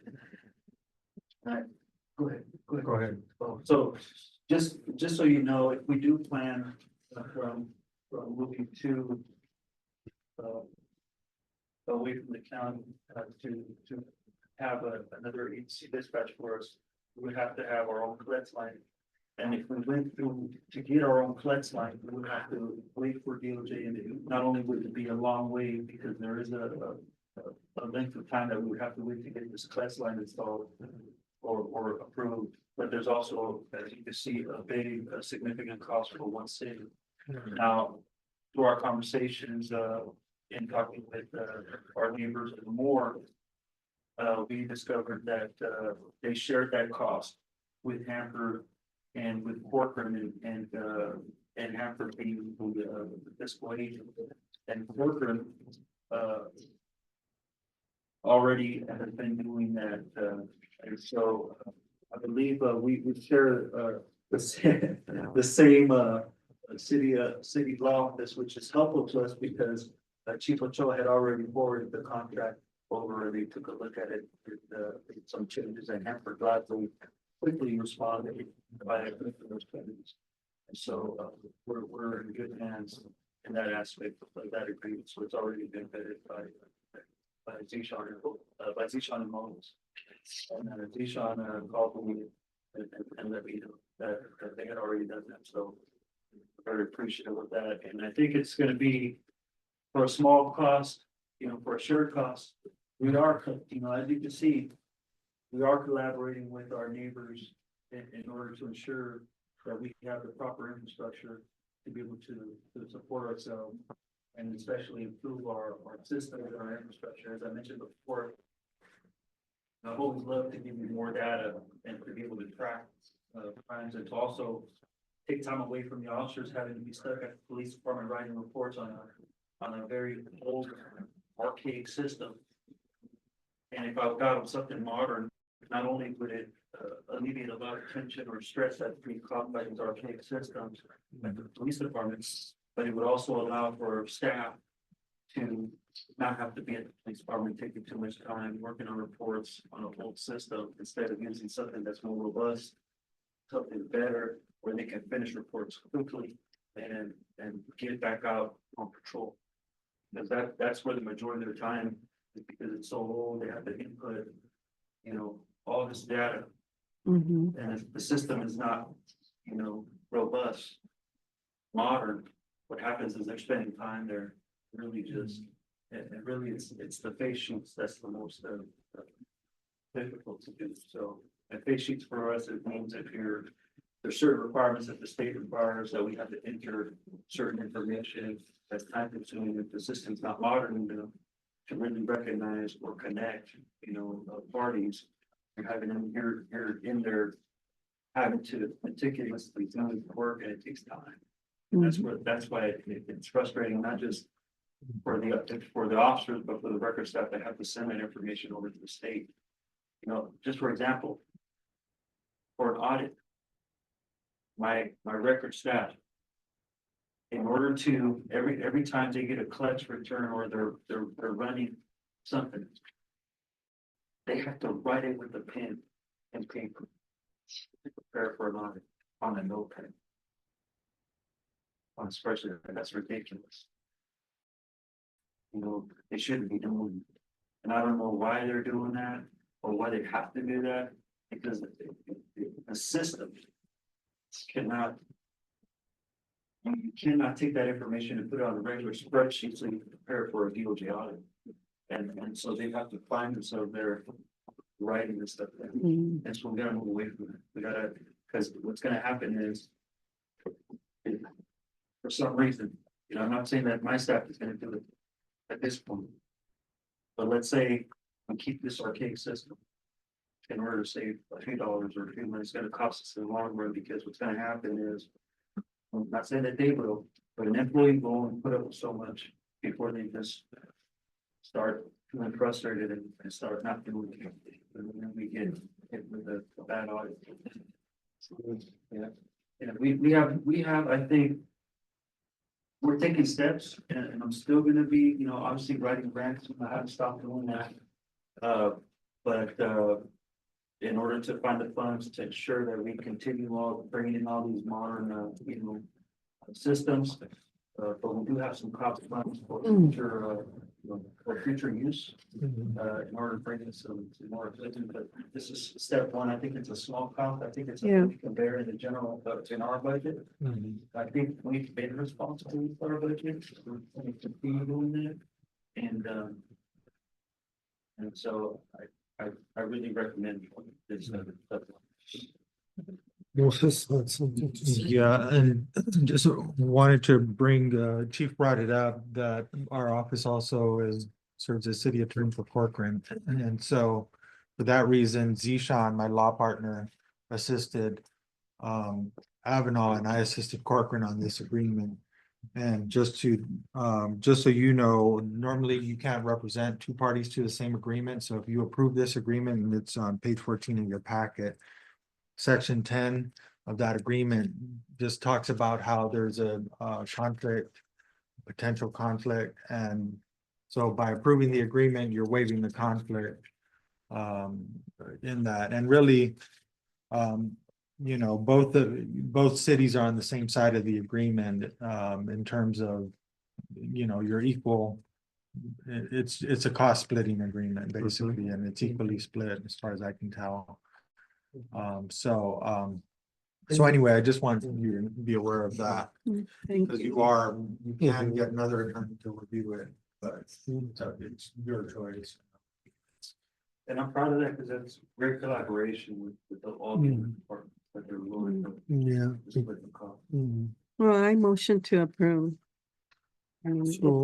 ahead. Go ahead. So just so you know, if we do plan from moving to away from the county to have another agency dispatch for us, we would have to have our own CLEX line. And if we went through to get our own CLEX line, we would have to wait for DOJ, and not only would it be a long way because there is a length of time that we would have to wait to get this CLEX line installed or approved, but there's also, as you can see, a significant cost for one city. Now, through our conversations, in talking with our neighbors and more, we discovered that they shared that cost with Hanford and with Corcoran and Hanford being the fiscal agent. And Corcoran already has been doing that. And so I believe we share the same city law office, which is helpful to us because Chief Ochoa had already forwarded the contract over, and they took a look at it with some changes, and Hanford gladly quickly responded by those changes. And so we're in good hands in that aspect of that agreement. So it's already been vetted by Zishan and Moses. And then Zishan called me and let me know that they had already done that. So very appreciative of that. And I think it's going to be for a small cost, for a shared cost. We are, as you can see, we are collaborating with our neighbors in order to ensure that we have the proper infrastructure to be able to support ourselves and especially improve our system and our infrastructure. As I mentioned before, I've always loved to give you more data and to be able to track crimes, and to also take time away from the officers having to be stuck at the police department writing reports on a very old, archaic system. And if I've got something modern, not only would it alleviate a lot of tension or stress that's being caused by these archaic systems at the police departments, but it would also allow for staff to not have to be at the police department taking too much time working on reports on an old system, instead of using something that's more robust, something better, where they can finish reports quickly and get back out on patrol. Because that's where the majority of their time is, because it's so old, they have to input, all this data. Mm-hmm. And if the system is not, robust, modern, what happens is they're spending time there really just, and really it's the face sheets that's the most difficult to do. So, and face sheets for us, it means there's certain requirements that the state requires that we have to enter certain information that's time consuming if the system's not modern enough. to really recognize or connect, parties. And having them here in there, having to meticulously do the work, and it takes time. And that's why it's frustrating, not just for the officers, but for the record staff that have to send that information over to the state. Just for example, for an audit, my record staff, in order to, every time they get a clutch return or they're running something, they have to write it with a pen and paper to prepare for an audit on a notepad. On a spreadsheet, that's ridiculous. They shouldn't be doing it. And I don't know why they're doing that or why they have to do that, because the system cannot, you cannot take that information and put it on a regular spreadsheet so you can prepare for a DOJ audit. And so they have to find themselves there writing this stuff down. And so we gotta move away from that. Because what's gonna happen is, for some reason, I'm not saying that my staff is gonna do it at this point. But let's say we keep this archaic system in order to save a few dollars or a few money. It's gonna cost us in the long run, because what's gonna happen is, I'm not saying that they will, but an employee will only put up with so much before they just start feeling frustrated and start not doing it. And then we get hit with a bad audit. So, yeah, we have, I think, we're taking steps, and I'm still gonna be, obviously writing grants. I haven't stopped doing that. But in order to find the funds to ensure that we continue bringing in all these modern, systems. But we do have some cost funds for future use, in order to bring in some more equipment. But this is step one. I think it's a small cost. I think it's something we can bear in the general, in our budget. I think we've been responsible for our budget. We're going to continue doing that. And so I really recommend this. Moses had something to say. Yeah, and just wanted to bring, Chief brought it up that our office also serves as city attorney for Corcoran. And so for that reason, Zishan, my law partner, assisted Avenal, and I assisted Corcoran on this agreement. And just so you know, normally you can't represent two parties to the same agreement. So if you approve this agreement, and it's on page 14 in your packet, Section 10 of that agreement just talks about how there's a conflict, potential conflict. And so by approving the agreement, you're waiving the conflict in that. And really, both cities are on the same side of the agreement in terms of, you're equal. It's a cost splitting agreement basically, and it's equally split as far as I can tell. So anyway, I just wanted you to be aware of that. Because you can get another attorney to review it, but it's your choice. And I'm proud of that, because that's great collaboration with all the departments that they're willing to split the cost. Well, I motion to approve. So-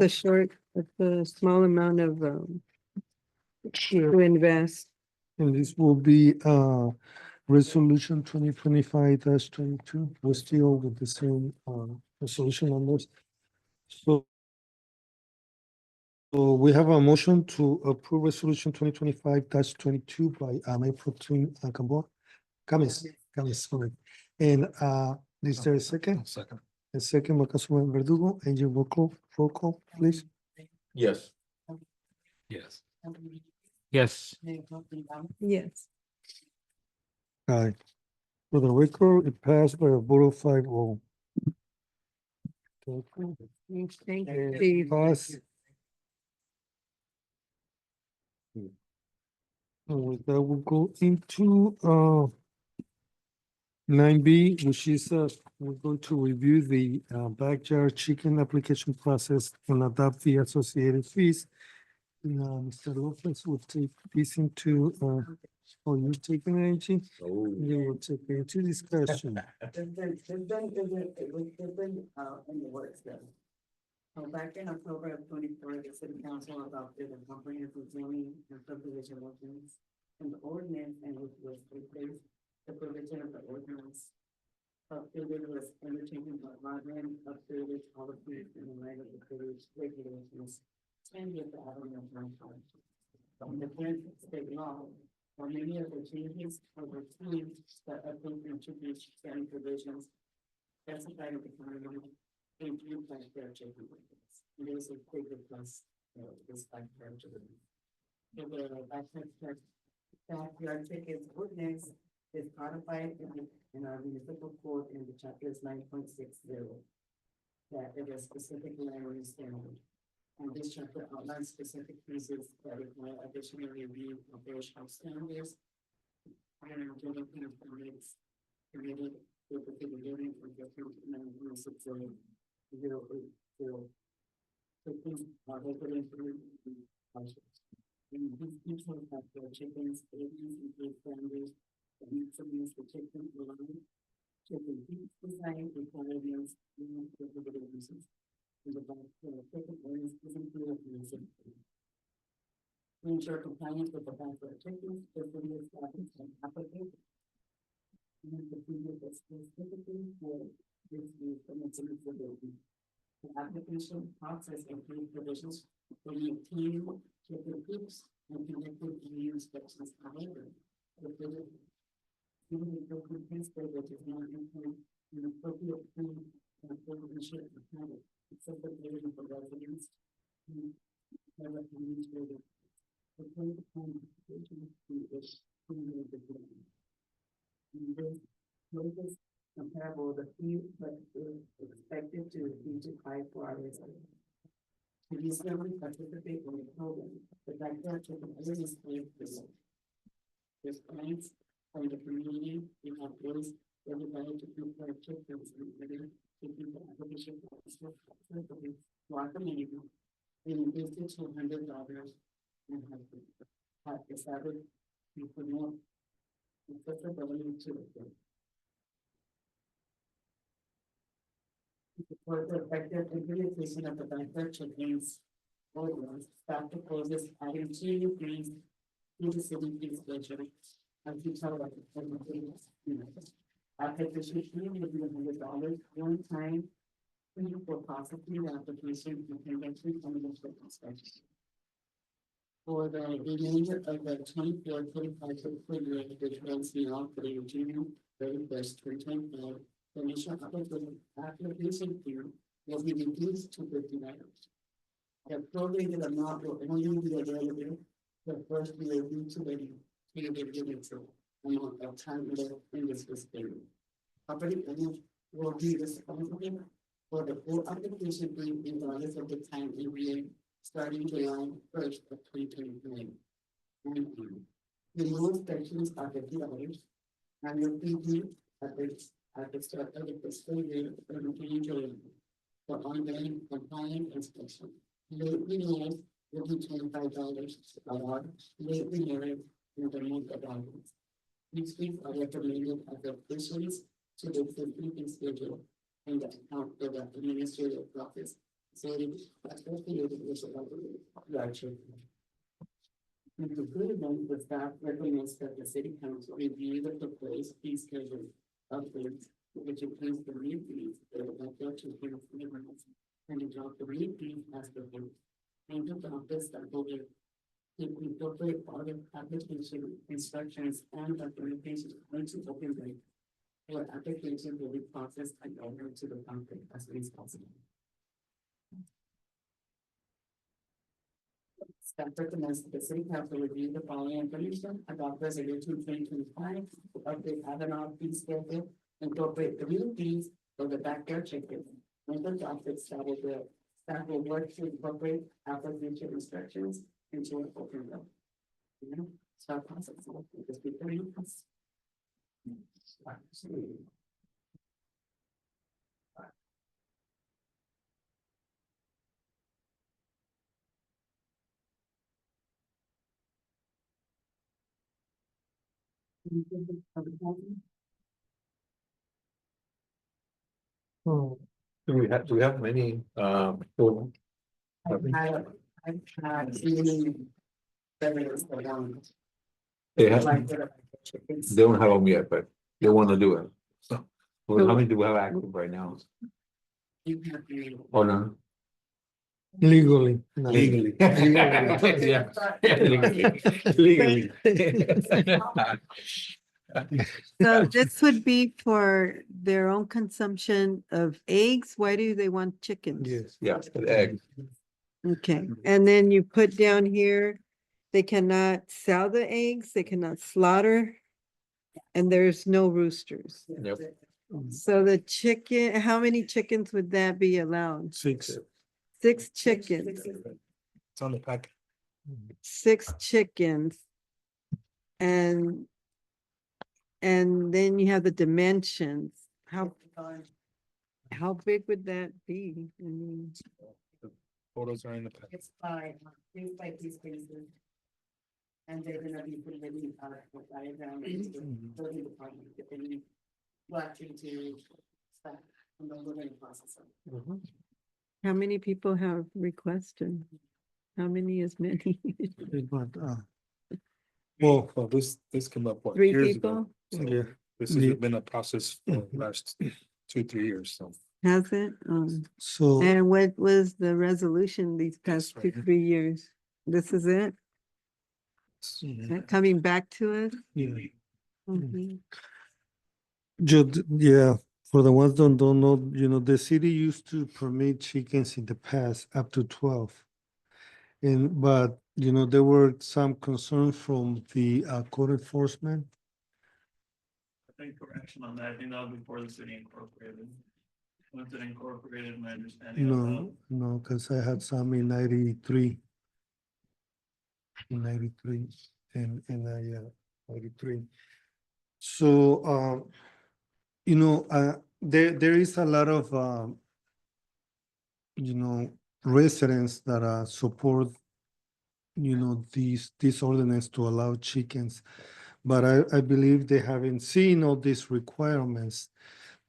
It's a small amount of, to invest. And this will be resolution 2025-22. We're still with the same resolution numbers. So we have a motion to approve resolution 2025-22 by Mayor Pro Tem Camis, sorry. And is there a second? Second. A second by Councilman Verdugo, and you roll call, please. Yes. Yes. Yes. Yes. Aye. For the record, it passed by a vote of 5-0. Thank you, Chief. Pass. And with that, we'll go into 9B, which is we're going to review the backyard chicken application process and adopt the associated fees. Mr. Lopez will take this into you're taking it, Angie? You will take it into discussion. Back in October of 24, the city council adopted a comprehensive zoning and subdivision ordinance. And the ordinance and which was replaced the provision of the ordinance. Updated was undertaken by Rodman, updated policies in light of the village regulations. And with the Avenal franchise. From the current state law, or many of the changes or the tweaks that update and introduce certain provisions. Specified in the county. Include by fair checking. It is a quick request, this by fair checking. So the backyard tickets ordinance is codified in our municipal code in the chapters 9.60. That it is specific language standard. And this chapter outlines specific pieces that require additional review of operational standards. And general kind of permits permitted with the building for different 9.60. 080. So things are regulated through the houses. And these people have their chickens, babies, and big families, that need to use the chicken alone. Chicken feet design requirements, and prohibited uses. And the chicken owners isn't clear of the uses. To ensure compliance with the backyard chickens, the city established an application. And the previous specifically for this use permits and ability. The application process includes provisions for maintaining chicken coops and connected EU inspections. However, the village, even if the complaint state that is not included an appropriate food and food ensure the habit, except the building for residents. And the administrative. The point of application is the building. And this notice comparable the fee, but is expected to be to 5 hours. To reasonably participate in the program, the backyard chicken business plan is. There's clients from the community, we have ways everybody to prepare chickens and ready to do the application process to our community. In addition to $100 and have decided to promote accessibility to the. For the effective implementation of the backyard chickens ordinance, staff proposes adding 2 new fees to the city fee schedule. As you tell us, application fee will be $100 one time fee for processing the application and convention from the inspection. For the remainder of the 24-25 fiscal year, which runs now for the June 31st, 2025. The initial application fee will be reduced to $50. The prorated amount will only be available the first year due to the amount of time left in this fiscal year. Property owners will be responsible for the full application fee regardless of the time in year starting July 1st of 2029. The most sections are $50 and your fee at the start of the fiscal year for ongoing compliance inspection. Late renewals will be $25 allowed, late renewals in the month of August. These fees are recommended as additions to the existing schedule and the account for the administrative office. So associated with the action. In conclusion, the staff recommends that the city council review the proposed fee schedule updates, which includes the new fees that are backyard chicken and adopt the new fees as proposed. And adopt this that will incorporate all the application instructions and documentation into open data. Your application will be processed and delivered to the public as soon as possible. Staff recommends that the city council review the following information about resolution 2025 to update Avenal fee schedule, incorporate the new fees for the backyard chicken. And the topics that will staff will work to incorporate application instructions into an open web. Start process. Just be very fast. do we have many, children? They have, they don't have them yet, but they wanna do it. So, well, how many do we have active right now? Oh, no? Legally. Legally. Legally. Yeah, legally. So this would be for their own consumption of eggs. Why do they want chickens? Yes. Yeah, the egg. Okay, and then you put down here, they cannot sell the eggs, they cannot slaughter, and there's no roosters. Yep. So the chicken, how many chickens would that be allowed? 6. 6 chickens, It's on the pack. 6 chickens. And then you have the dimensions. How big would that be? I mean, Photos are in the pack. It's by these spaces. And they're gonna be putting diagram building department, if they need watching to stuff, and then we're gonna process them. how many people have requested? How many is many? But, Well, this came up what, 3 years people? ago. So yeah. this has been a process for the last 2-3 years, so. Has it? So, And what was the resolution these past right 2, here. 3 years? This is it? Coming back to us? yeah. Mhm. Yeah, for the ones that don't know, the city used to permit chickens in the past up to 12. But, there were some concerns from the code enforcement. I think correction on that, I think that was before the city incorporated. Once it incorporated, my understanding of that. No, because I had some in 93. In 93 and 93. So, there is a lot of, residents that support, this ordinance to allow chickens. But I believe they haven't seen all these requirements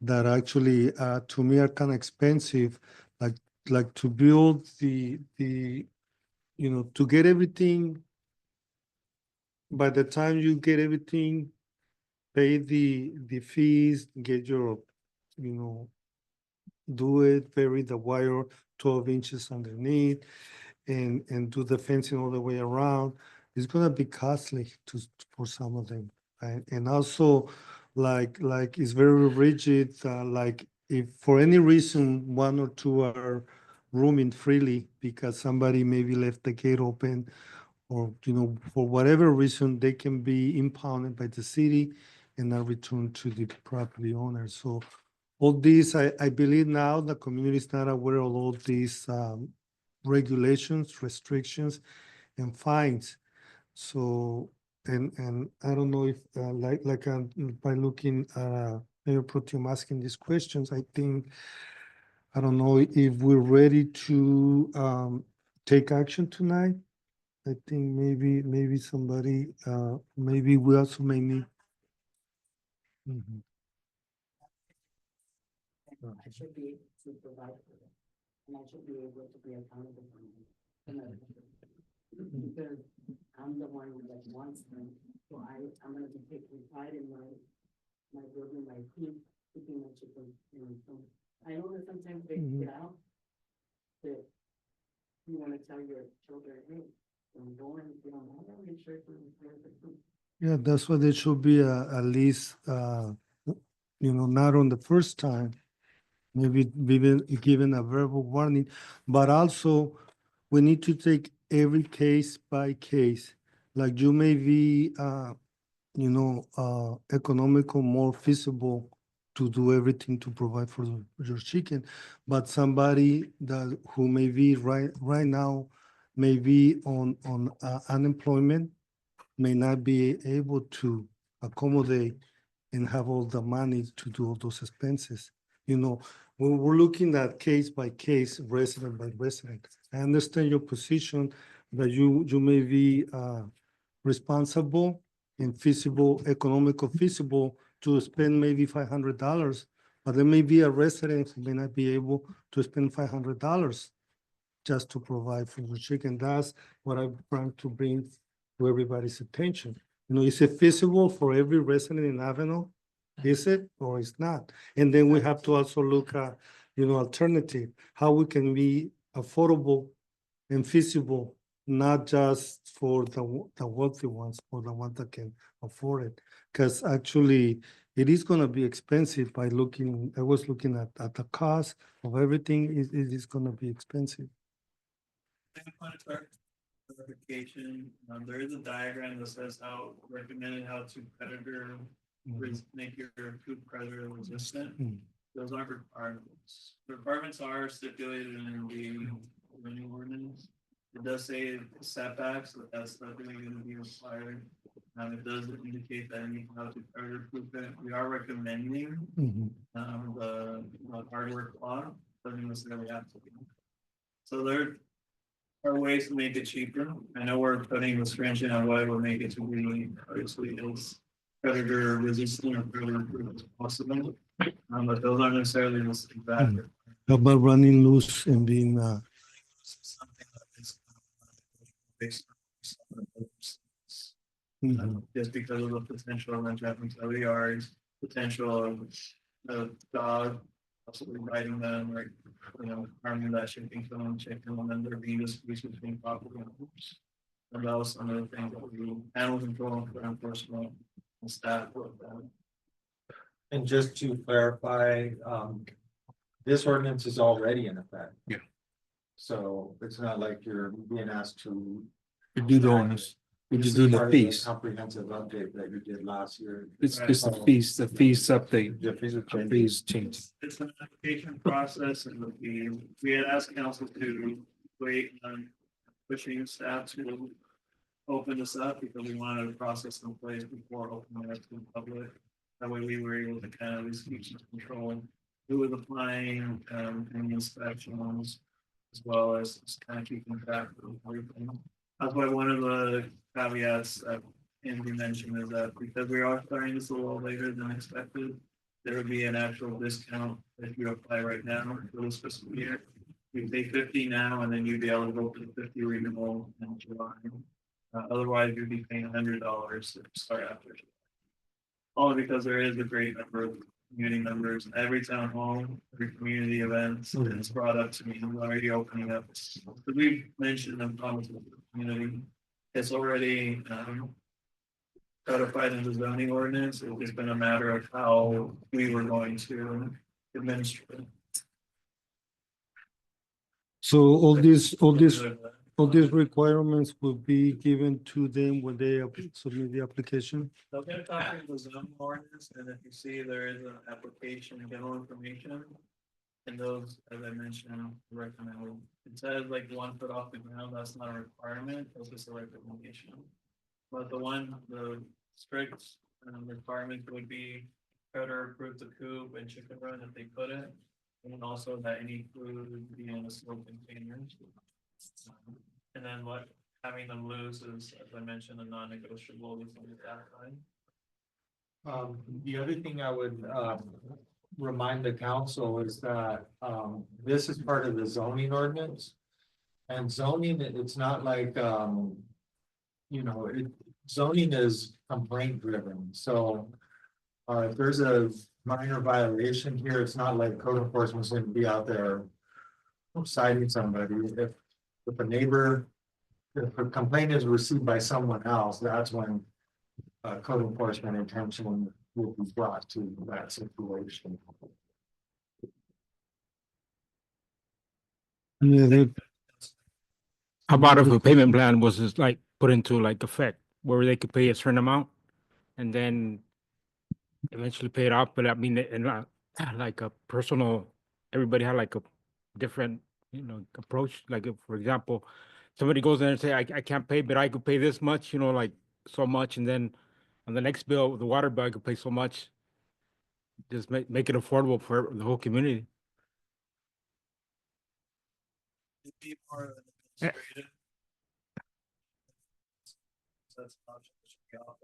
that actually, to me, are kind of expensive, like to build to get everything. By the time you get everything, pay the fees, get your, do it, bury the wire 12 inches underneath, and do the fencing all the way around. It's gonna be costly for some of them, right? And also, like it's very rigid. Like if for any reason 1 or 2 are roaming freely because somebody maybe left the gate open, or for whatever reason, they can be impounded by the city and not returned to the property owner. So all these, I believe now the community is not aware of all these regulations, restrictions, and fines. So, and I don't know if by looking Mayor Pro Tem asking these questions, I think, I don't know if we're ready to take action tonight. I think maybe somebody, maybe we also may need. Mhm. I should be able to provide for them, and I should be able to be accountable for them. Because I'm the one that wants them, so I'm gonna be taking pride in my building, my team, keeping my chickens. So I know that sometimes they get out, that you wanna tell your children, hey, I'm going, if you don't have them, make sure to. Yeah, that's why there should be at least, not on the first time, maybe given a verbal warning, but also we need to take every case by case. Like you may be, economical, more feasible to do everything to provide for your chicken, but somebody who may be right now may be on unemployment, may not be able to accommodate and have all the money to do all those expenses. We're looking at case by case, resident by resident. I understand your position that you may be responsible and feasible, economical feasible to spend maybe $500 But there may be a resident who may not be able to spend $500 just to provide for the chicken. That's what I'm trying to bring to everybody's attention. You know, is it feasible for every resident in Avenal? Is it or is not? And then we have to also look at, you know, alternative, how we can be affordable and feasible, not just for the wealthy ones, for the ones that can afford it. Because actually, it is gonna be expensive by looking, I was looking at the cost of everything, it is gonna be expensive. Clarification, there is a diagram that says how recommended how to predator make your food predator resistant. Those aren't requirements. Requirements are stipulated in the zoning ordinance. It does say setbacks, but that's not really going to be required. It does indicate that you have to predator proof it. We are recommending the hardware clock, doesn't necessarily have to be. So there are ways to make it cheaper. I know we're putting restriction on what will make it to be obviously as predator resistant or predator proof as possible. But those aren't necessarily the exact. How about running loose and being, Something that is based on just because of the potential of jumping to the yards, potential of the dog possibly biting them or, you know, harming that shipping film chicken, and then there being disputes between property owners. And that was some of the things that we animal control and enforcement and staff looked at. And just to clarify, this ordinance is already in effect. Yeah. So it's not like you're being asked to. You do the ordinance. You This just is do the part of the fees. comprehensive update that you did last year. It's the fees update. The fees are changing. Fees change. It's an application process and we had asked council to wait on pushing staff to open this up because we wanted a process in place before opening it to the public. That way we were able to kind of at least keep some control of who was applying and the inspections, as well as just kind of keeping track of everything. That's why one of the caveats that Andy mentioned is that because we are starting this a little later than expected, there would be an actual discount if you apply right now for this fiscal year. You pay 50 now, and then you'd be eligible for the 50 renewal in July. Otherwise, you'd be paying $100 to start after. Only because there is a great number of community members, every town hall, every community events, it's brought up to me, I'm already opening up. But we've mentioned them comments with the community. It's already codified in the zoning ordinance. It's been a matter of how we were going to administer it. so all these requirements will be given to them when they submit the application? They'll get a copy of the zoning ordinance, and if you see there is an application, general information. And those, as I mentioned, recommended. It says like 1 foot off the ground, that's not a requirement, that's just a recommendation. But the strict requirement would be better approve the coop and chicken run if they couldn't. And also that any food would be in a sealed container. And then having them loose is, as I mentioned, a non-negotiable with that side. The other thing I would, remind the council is that, this is part of the zoning ordinance. And zoning, it's not like, zoning is complaint driven, so. If there's a minor violation here, it's not like code enforcement's going to be out there citing somebody. If a neighbor, if a complaint is received by someone else, that's when code enforcement attention will be brought to that situation. How about if a payment plan was just like put into like effect where they could pay a certain amount and then eventually pay it off, but I mean, and not like a personal, everybody had like a different, approach. Like if, for example, somebody goes in and say, I can't pay, but I could pay this much, like so much. And then on the next bill, the water bill, I could pay so much. Just make it affordable for the whole community. It'd be more administrative. That's an option that should be offered.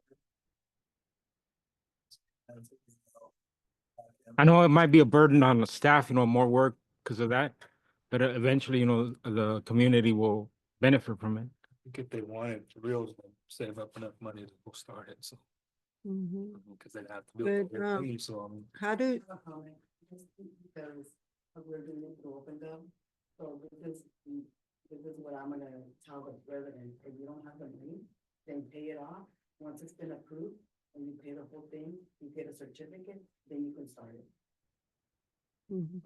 I know it might be a burden on the staff, more work because of that, but eventually, the community will benefit from it. I think if they wanted real, they'd save up enough money to go start it, so. Mhm. Because they'd have to build But, their team, so. How do, Because we're doing it to open them, so this is what I'm gonna tell the resident, if you don't have the money, then pay it off. Once it's been approved, and you pay the whole thing, you get a certificate, then you can start it. Mhm.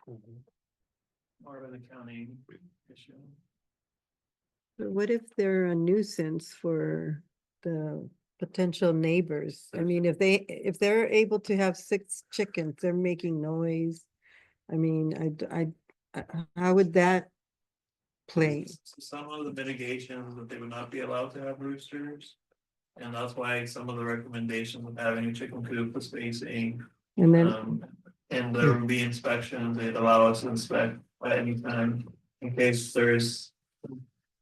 More of an accounting issue. But what if they're a nuisance for the potential neighbors? I mean, if they're able to have 6 chickens, they're making noise. I mean, how would that play? Some of the mitigations that they would not be allowed to have roosters. And that's why some of the recommendations of having a chicken coop with spacing. And then, And there would be inspections, they'd allow us to inspect at any time in case there's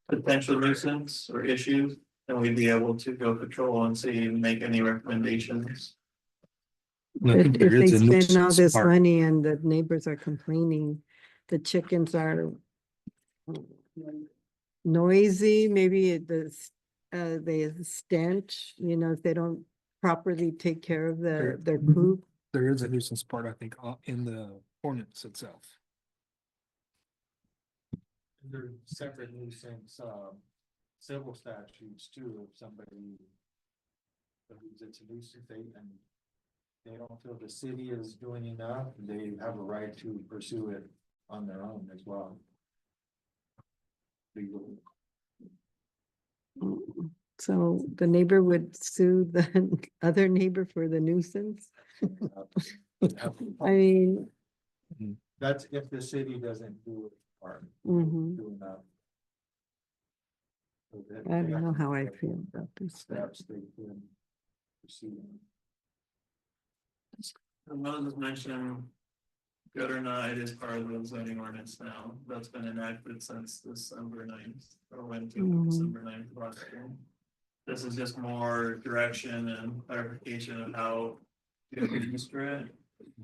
potential nuisance or issues, then we'd be able to go patrol and see and make any recommendations. if they spend all this money and the neighbors are complaining, the chickens are noisy, maybe the stench, if they don't properly take care of their coop. There is a nuisance part, I think, in the ordinance itself. There's separate nuisance, civil statutes too, if somebody believes it's a nuisance, and they don't feel the city is doing enough, they have a right to pursue it on their own as well. Legal. So the neighbor would sue the other neighbor for the nuisance? I mean, That's if the city doesn't do it part. Mhm. Do enough. So I don't know how I feel about this. Steps they can pursue. And one was mentioned, good or not, it is part of the zoning ordinance now, that's been enacted since December 9th, or went to Mhm. December 9th last year. This is just more direction and clarification of how to administer it.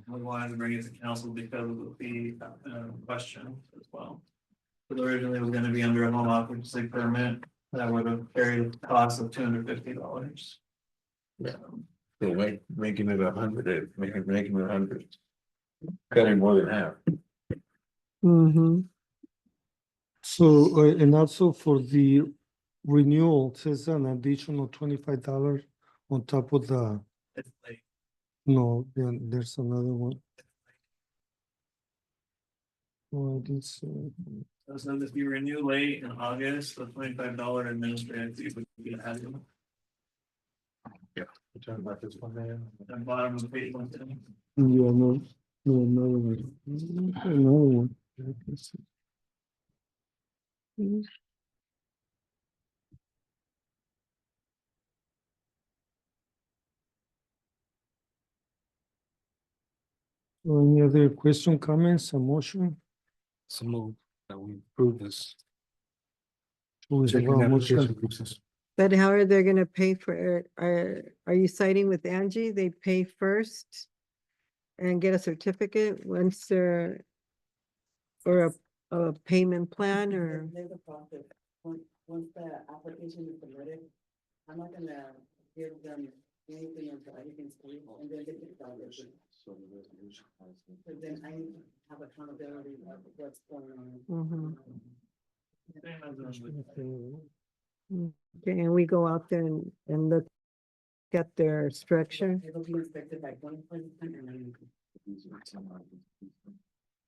We wanted to bring it to council because of the fee question as well. But originally it was gonna be under a home occupancy permit, that would have carried a cost of $250. Yeah. So making it 100, making it 100. Cutting more than half. Mm-hmm. So, and also for the renewal, it says an additional $25 on top of the, It's like, no, then there's another one. Oh, this, so if you renew late in August, the $25 administrative fee would be added. Yeah. We're talking about this one there. The bottom of the page. yeah, no, another one. Another one. Any other question, comments, a motion? So move that we approve this. We have Checking a application motion. process. But how are they gonna pay for it? Are you siding with Angie? They pay first and get a certificate once they're, or a payment plan, or? There's a process, once the application is submitted, I'm not gonna give them anything until everything's clear, and then they can start it. So then I have accountability of what's going on. Mhm. Mm-hmm. Okay, and we go out there and look at their structure. It'll be inspected by 1 and then.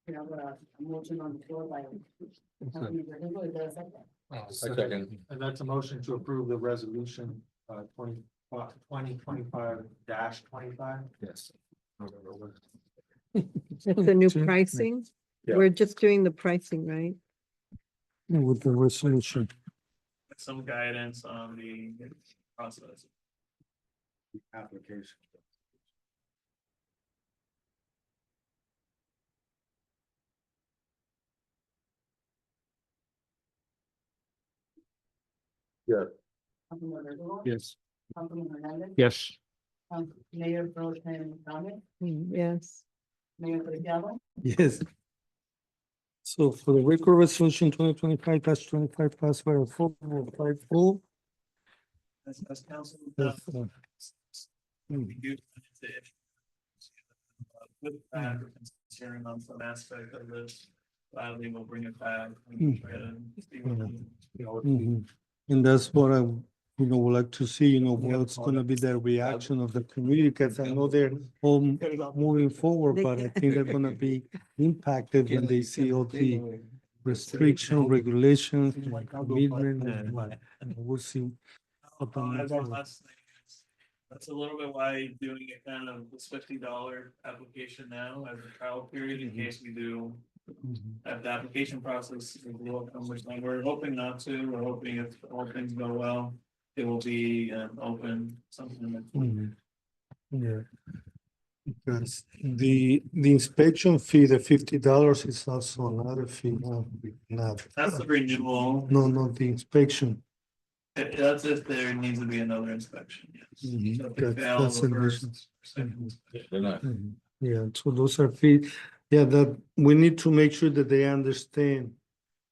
You know, a motion on the floor by. Second. And that's a motion to approve the resolution, 2025-25. Yes. It's the new pricing. Yeah. We're just doing the pricing, right? With the resolution. Some guidance on the process. Application. Yeah. Yes. Councilman Hernandez. Yes. Mayor Pro Tem Thomas. Yes. Yes. So for the record resolution 2025-25 passed by a vote of 5-0. As council. Yes, We do with that, we're considering on some aspect of this, gladly we'll bring it back. And try to see what we- Mhm. And that's what I, would like to see, what's gonna be the reaction of the community, because I know they're all moving forward, but I think they're gonna be impacted when they see all the restriction, regulations, commitment, and we'll see. what the next One one- last thing is, that's a little bit why doing it kind of this $50 application now as a trial period in case we do have the application process. We're hoping not to, we're hoping if all things go well, it will be open something like. Mhm. Yeah. Because the inspection fee, the $50 is also another fee, not. That's the renewal. No, the inspection. That's if there needs to be another inspection, yes. Mhm. So if we That's- fail that's the an first, issue. second inspection. Yeah, so those are fees. Yeah, that we need to make sure that they understand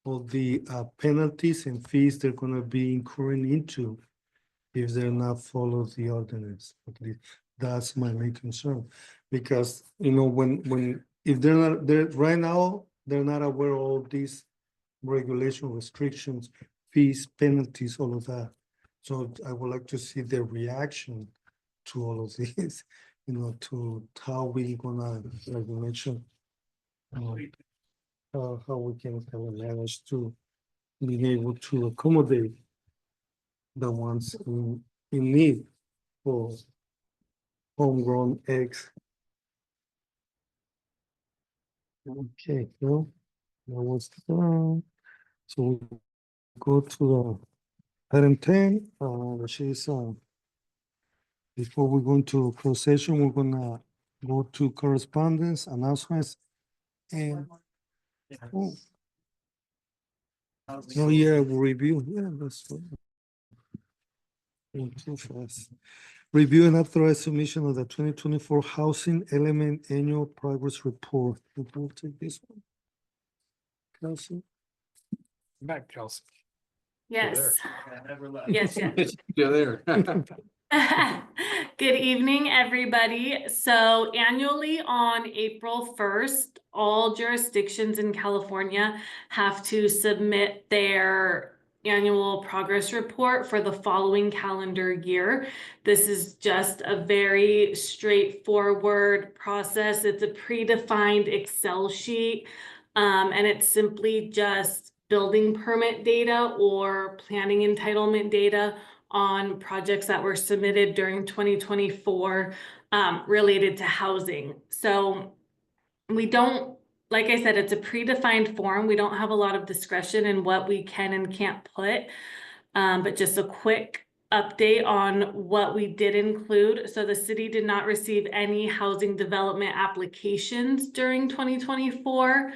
all the penalties and fees they're gonna be incurring into if they're not follow the ordinance. At least that's my main concern. Because, if they're not, right now, they're not aware of all these regulation restrictions, fees, penalties, all of that. So I would like to see their reaction to all of this, to how we gonna, like you mentioned, how we can kind of manage to be able to accommodate the ones in need for homegrown eggs. Okay, well, that was done. So we go to item 10, which is, before we go into closed session, we're gonna go to correspondence, announcements, and. Oh, no, yeah, review, yeah, that's. Too fast. Review and authorize submission of the 2024 Housing Element Annual Progress Report. We'll take this one. Kelsey? Back, Kelsey. Yes. Yeah, never left. Yes, yes. You're there. Good evening, everybody. So annually on April 1st, all jurisdictions in California have to submit their annual progress report for the following calendar year. This is just a very straightforward process. It's a predefined Excel sheet, and it's simply just building permit data or planning entitlement data on projects that were submitted during 2024 related to housing. So we don't, like I said, it's a predefined form. We don't have a lot of discretion in what we can and can't put, but just a quick update on what we did include. So the city did not receive any housing development applications during 2024.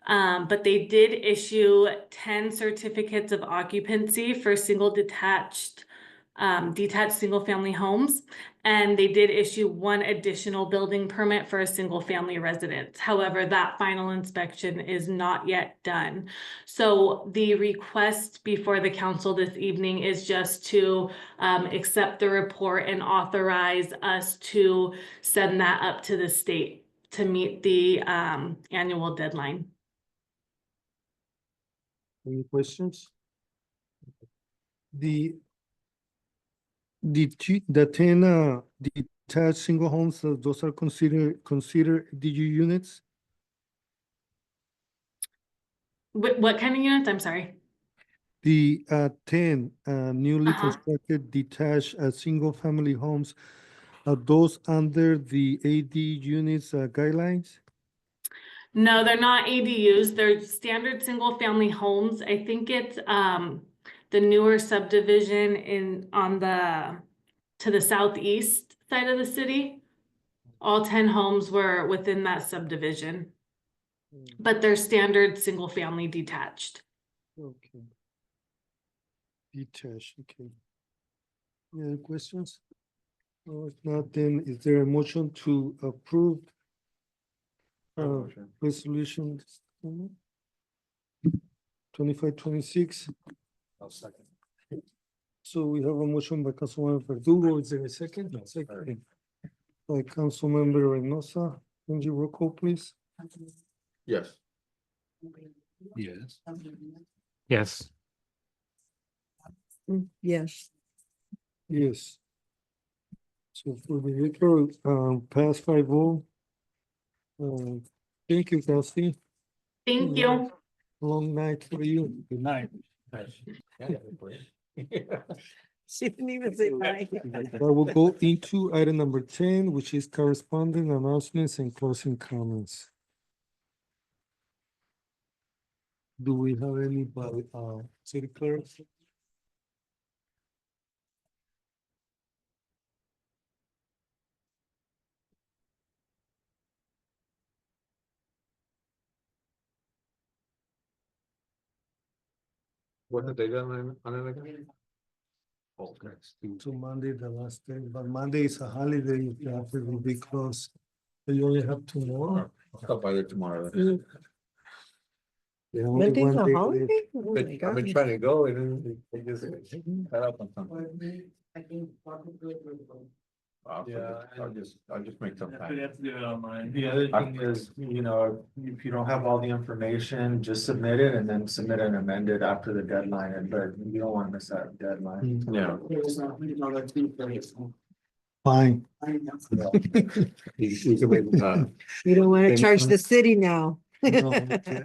But they did issue 10 certificates of occupancy for detached single family homes. And they did issue one additional building permit for a single family residence. However, that final inspection is not yet done. So the request before the council this evening is just to accept the report and authorize us to send that up to the state to meet the annual deadline. Any questions? The 10 detached single homes, those are considered DU units? What kind of units? I'm sorry. The 10 newly Uh-huh. constructed detached single family homes, are those under the AD units guidelines? No, they're not ADUs. They're standard single family homes. I think it's the newer subdivision to the southeast side of the city. All 10 homes were within that subdivision, but they're standard single family detached. Okay. Detached, okay. Any other questions? If not, then is there a motion to approve resolution 2526. I'll second. So we have a motion by Councilmember Verdugo. Is there a second? Second. By Councilmember Reynosa. Can you roll call, please? Yes. Yes. Yes. Yes. Yes. So for the liquor, pass 5-0. Thank you, Kelsey. Thank you. Long night for you. Good night. She didn't even say bye. I will go into item number 10, which is corresponding announcements and closing comments. Do we have anybody, city clerk? What did they do on it again? Oh, next. To Monday, the last day, but Monday is a holiday, the office will be closed. So you only have two more. I'll stop by there tomorrow. Yeah, only Monday's one a day holiday? left. Oh But my I've been God. trying to go and then they just cut up on something. I'll just make some We time. have to do it online. The other thing is, you know, if you don't have all the information, just submit it and then submit and amend it after the deadline, and but you don't want to miss that deadline. Yeah. Fine. You can make, You don't want to Then, charge the city now. No,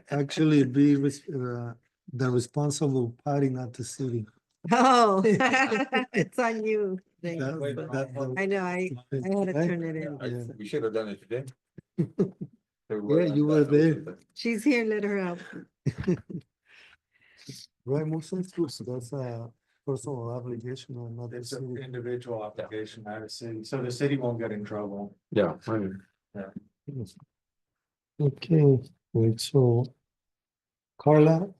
actually be the responsible party, not the city. Oh, it's on you. Thank That- you. that- I know, I had to Right? turn it in. Yeah. we should have done it today. Yeah, you were there. She's here, let her out. Right, Moses, so that's a personal obligation or not the It's an city. individual application, not a city, so the city won't get in trouble. Yeah. Okay, wait, so Carla,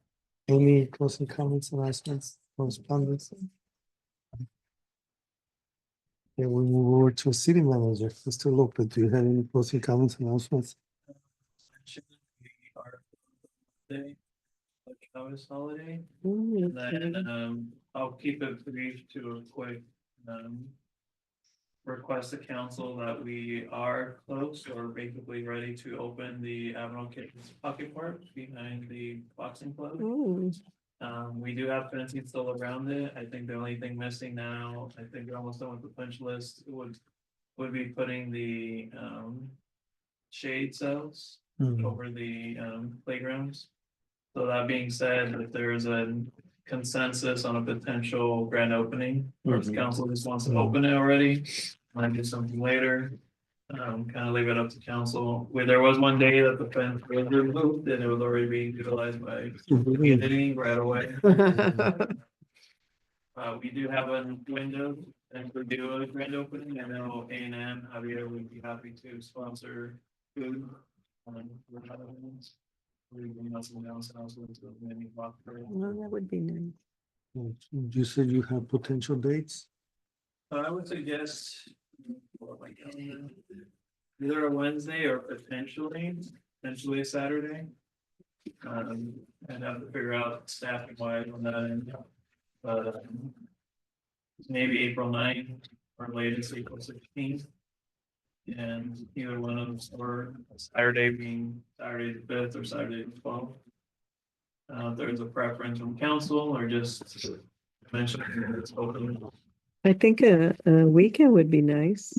any closing comments, announcements, correspondence? Yeah, we move over to city manager, Mr. Lopez, do you have any closing comments, announcements? Day, like Shabbos holiday, Mm, and then, I'll keep it brief to a quick, request the council that we are close or basically ready to open the Avenal Kids Pocket Park behind the boxing club. ooh. We do have fencing still around it. I think the only thing missing now, I think we're almost done with the punch list, would be putting the, shade cells over the, playgrounds. So that being said, if there's a consensus on a potential grand opening, or if the council just wants to open it already, might do something later. Kind of leave it up to council, where there was one day that the fence was removed and it was already being utilized by the community right away. We do have a window and we do a grand opening. I know A&M, Javier would be happy to sponsor food. For other events. We bring out someone else and also to the mini walk through. Well, that would be nice. You said you have potential dates? I would suggest. What am I calendar? Either a Wednesday or potentially a Saturday. I'd have to figure out staffing wise on that end. But maybe April 9th or latest April 16th. And either one of them, or Saturday being Saturday the 5th or Saturday the 12th. If there's a preference from council or just mention it's open. I think a weekend would be nice.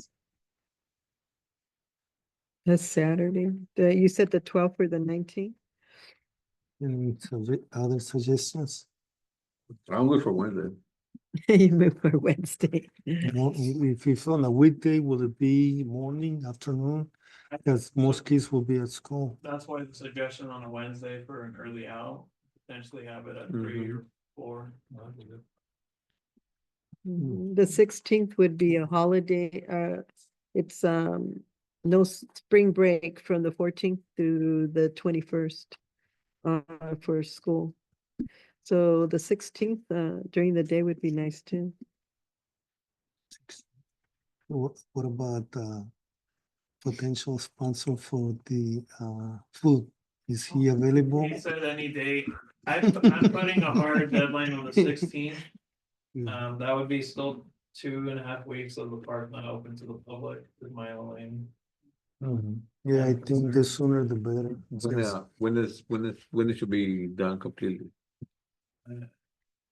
A Saturday, you said the 12th or the 19th? Any other suggestions? I'm good for Wednesday. You move for Wednesday. If it's on a weekday, will it be morning, afternoon? Because most kids will be at school. That's why the suggestion on a Wednesday for an early out, potentially have it at 3 or 4. The 16th would be a holiday, it's no spring break from the 14th to the 21st for school. So the 16th during the day would be nice too. What about potential sponsor for the food. Is he available? He said any date. I'm putting a hard deadline on the 16th. That would be still 2.5 weeks of the park not open to the public is my only. Yeah, I think the sooner the better. When it should be done completely?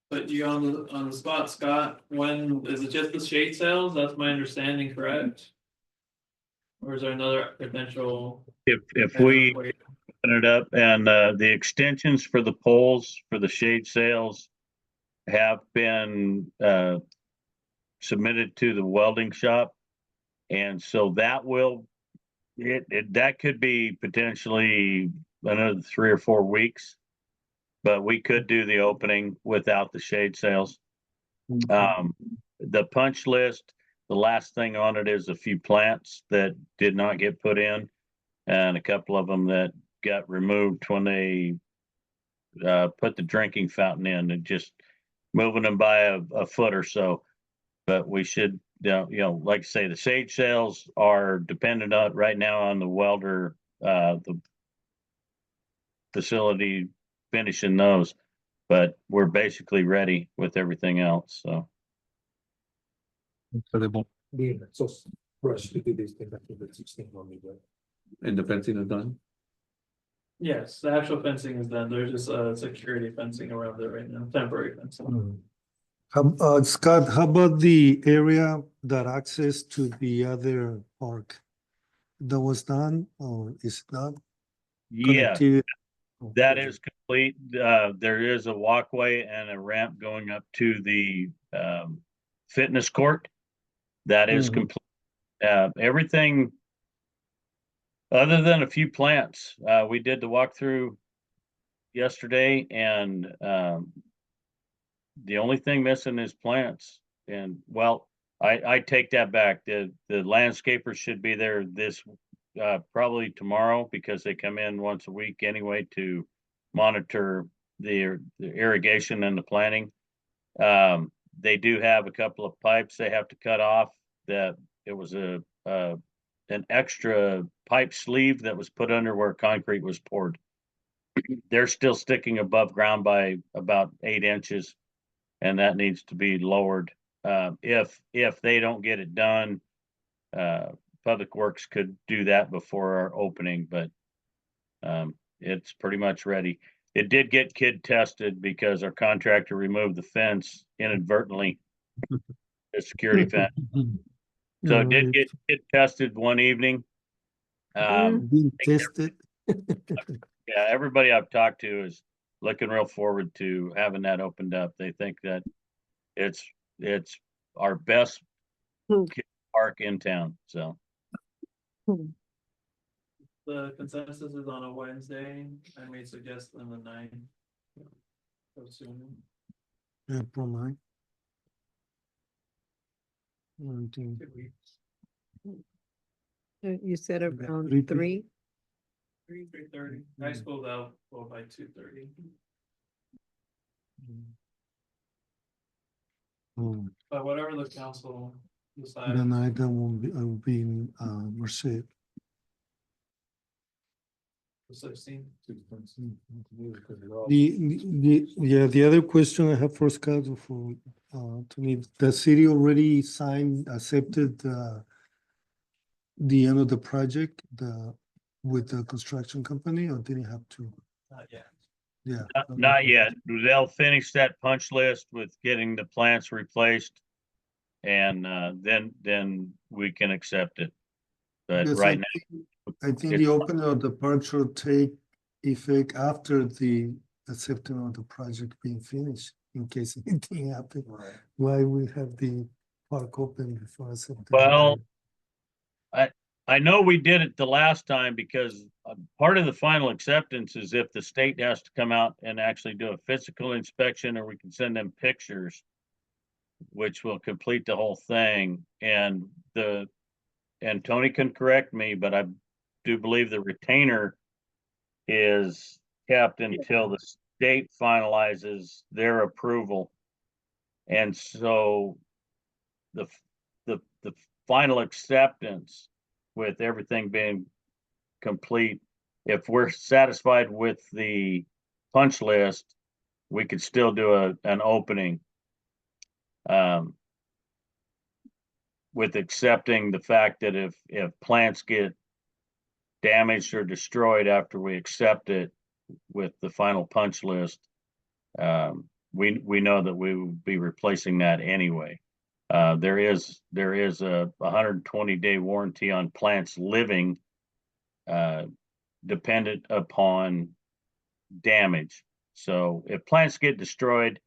But you on the spot, Scott, when, is it just the shade sales? That's my understanding, correct? Or is there another potential? If we open it up and the extensions for the poles for the shade sails have been submitted to the welding shop. And so that will, that could be potentially another 3 or 4 weeks, but we could do the opening without the shade sails. The punch list, the last thing on it is a few plants that did not get put in and a couple of them that got removed when they put the drinking fountain in, and just moving them by a foot or so. But we should, like I say, the sage sales are dependent on right now on the welder, the facility finishing those, but we're basically ready with everything else. So. So they won't be so rushed to do these things after the 16th only, but. And the fencing is done? Yes, the actual fencing is done. There's just security fencing around it right now, temporary fencing. Scott, how about the area that access to the other park? That was done or is it not? Yeah, Connectivity? that is complete. There is a walkway and a ramp going up to the fitness court. That is complete. Everything other than a few plants. We did the walkthrough yesterday, and the only thing missing is plants. And well, I take that back. The landscapers should be there this probably tomorrow, because they come in once a week anyway to monitor the irrigation and the planting. They do have a couple of pipes they have to cut off. That it was an extra pipe sleeve that was put under where concrete was poured. They're still sticking above ground by about 8 inches, and that needs to be lowered. If they don't get it done, Public Works could do that before our opening, but it's pretty much ready. It did get kid tested because our contractor removed the fence inadvertently, the security fence. So it did get kid tested one evening. Being tested. Yeah, everybody I've talked to is looking real forward to having that opened up. They think that it's our best kid park in town. So The consensus is on a Wednesday. I may suggest on the 9th. So soon. April 9. 19. 2 weeks. You said around 3:30. 3:30. High school's out by 2:30. But whatever the council decides. The night I will be in Merced. The 16th. The other question I have for Scott to me, the city already accepted the end of the project, with the construction company, or didn't have to? Not yet. Yeah. not yet. They'll finish that punch list with getting the plants replaced, and then we can accept it. But Yes, right now, I think the opening of the park should take effect after the acceptance of the project being finished, in case anything happens. Why we have the park open before acceptance? well, I know we did it the last time because part of the final acceptance is if the state has to come out and actually do a physical inspection, or we can send them pictures, which will complete the whole thing. And Tony can correct me, but I do believe the retainer is kept until the state finalizes their approval. And so the final acceptance with everything being complete, if we're satisfied with the punch list, we could still do an opening. With accepting the fact that if plants get damaged or destroyed after we accept it with the final punch list, we know that we will be replacing that anyway. There is a 120-day warranty on plants living, dependent upon damage. So if plants get destroyed,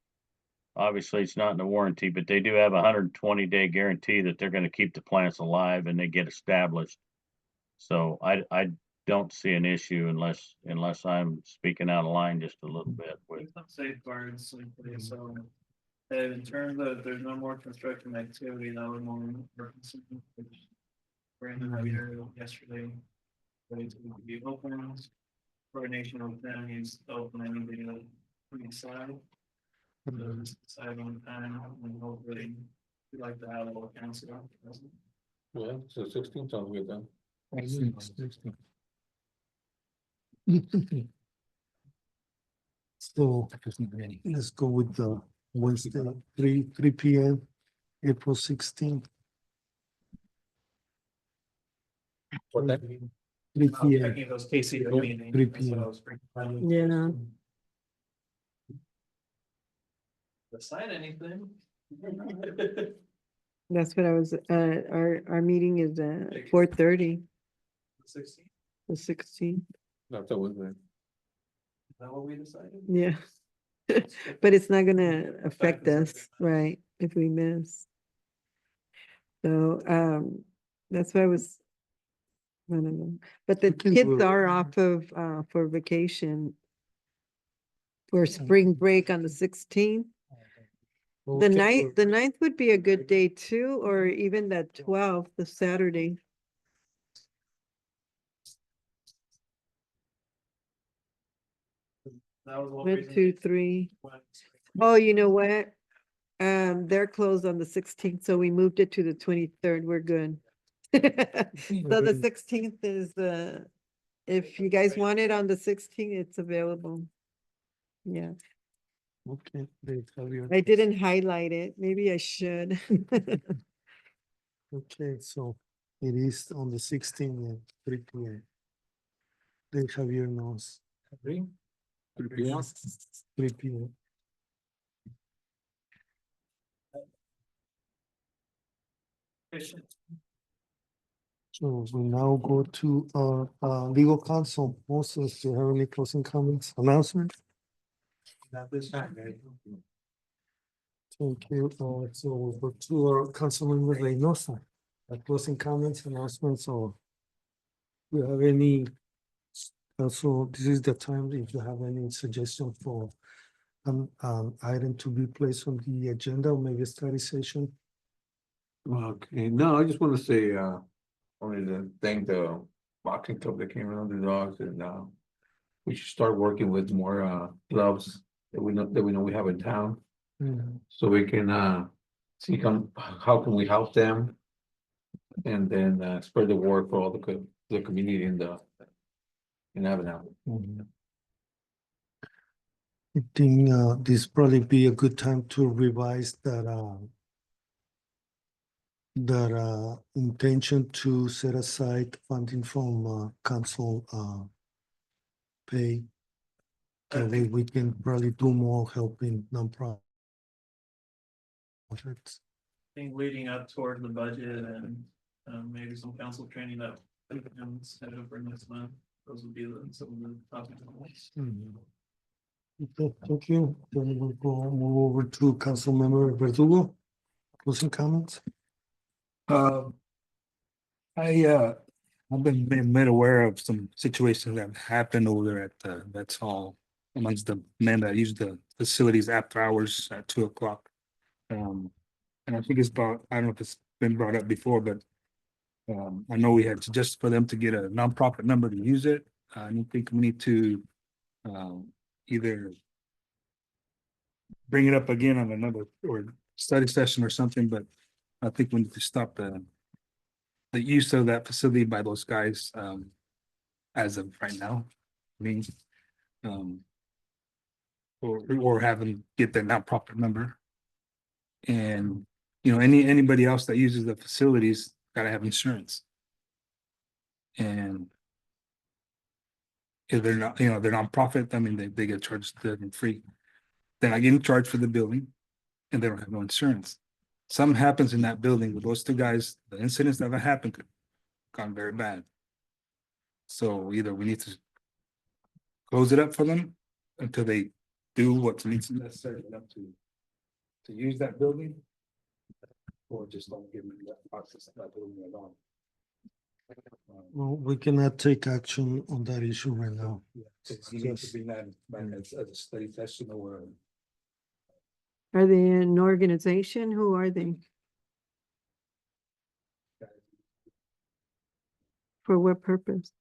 obviously it's not in the warranty, but they do have a 120-day guarantee that they're going to keep the plants alive and they get established. So I don't see an issue unless I'm speaking out of line just a little bit with. Some safeguards, simply, so in terms of there's no more construction activity, that was more concerned, which Brandon had here yesterday. Ready to be opened. Coordination of planning is opening the side. Decide on time and hopefully we'd like to have a little council. Yeah, so 16 sounds good then. So let's go with the Wednesday, 3 p.m., April 16th. What time? 3 I'm p.m. checking those KCO Yeah, meetings. 3 That's what I p.m. was bringing. Yeah. Decide anything. That's what I was, our meeting is at 4:30, 16th, the 16th. That's a Wednesday. is that what we decided? Yeah. But it's not gonna affect us, right, if we miss. So, that's why I was, I don't know, but the can kids do it. are off of, for vacation. For spring break on the 16th. The ninth would be a good day too, or even that 12th, the Saturday. That was one 1, reason. 2, 3. Oh, you know what? They're closed on the 16th, so we moved it to the 23rd. We're good. So the 16th is if you guys want it on the 16th, it's available. Yeah, Okay, they have your. I didn't highlight it. Maybe I should. Okay, so it is on the 16th at 3 p.m. They have your notes. 3 p.m. 3 p.m. So we now go to our legal counsel. Moses, do you have any closing comments, announcement? Not this time, right? Thank you. So we'll go to our Councilmember Reynosa. Closing comments, announcements, or do you have any? Also, this is the time if you have any suggestion for item to be placed on the agenda, or maybe a study session. Okay, no, I just want to say, I wanted to thank the boxing club that came around the dogs, and we should start working with more gloves that we know we have in town, so we can see how can we help them, and then spread the word for all the community in Avenal. I think this probably be a good time to revise that intention to set aside funding from council pay. That way we can probably do more helping nonprofits. I think leading up toward the budget and maybe some council training that we can set up for next month. Those would be some of the topics. Okay, thank you. Then we'll move over to Councilmember Verdugo. Closing comments. I've been made aware of some situations that have happened over there at the Vets Hall amongst the men that use the facilities after hours at 2 o'clock. And I think I don't know if it's been brought up before, but I know we had suggested for them to get a nonprofit number to use it. I think we need to either bring it up again on another or study session or something, but I think we need to stop the the use of that facility by those guys, as of right now. I mean, or have them get their nonprofit number. And, you know, anybody else that uses the facilities gotta have insurance. And if they're not, you know, they're nonprofit, I mean, they get charged free. They're not getting charged for the building and they don't have no insurance. Something happens in that building with those two guys, the incidents that have happened could gone very bad. So either we need to close it up for them until they do what needs necessary for them to use that building. Or just don't give them that access to that building at all. Well, we cannot take action on that issue right now. You need to be that as a study session or. Are they an organization? Who are they? For what purpose?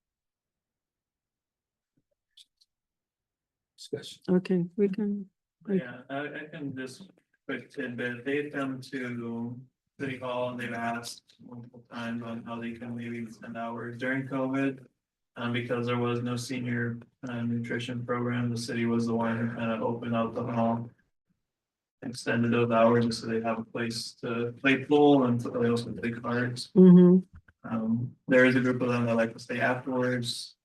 Discussion. Okay, we can. Yeah, I can just quick tidbit, they've come to City Hall and they've asked multiple times on how they can maybe extend hours during COVID. Because there was no senior nutrition program, the city was the one who kind of opened up the hall. Extended those hours just so they have a place to play pool and they also play cards. Mm-hmm. There is a group of them that like to stay afterwards,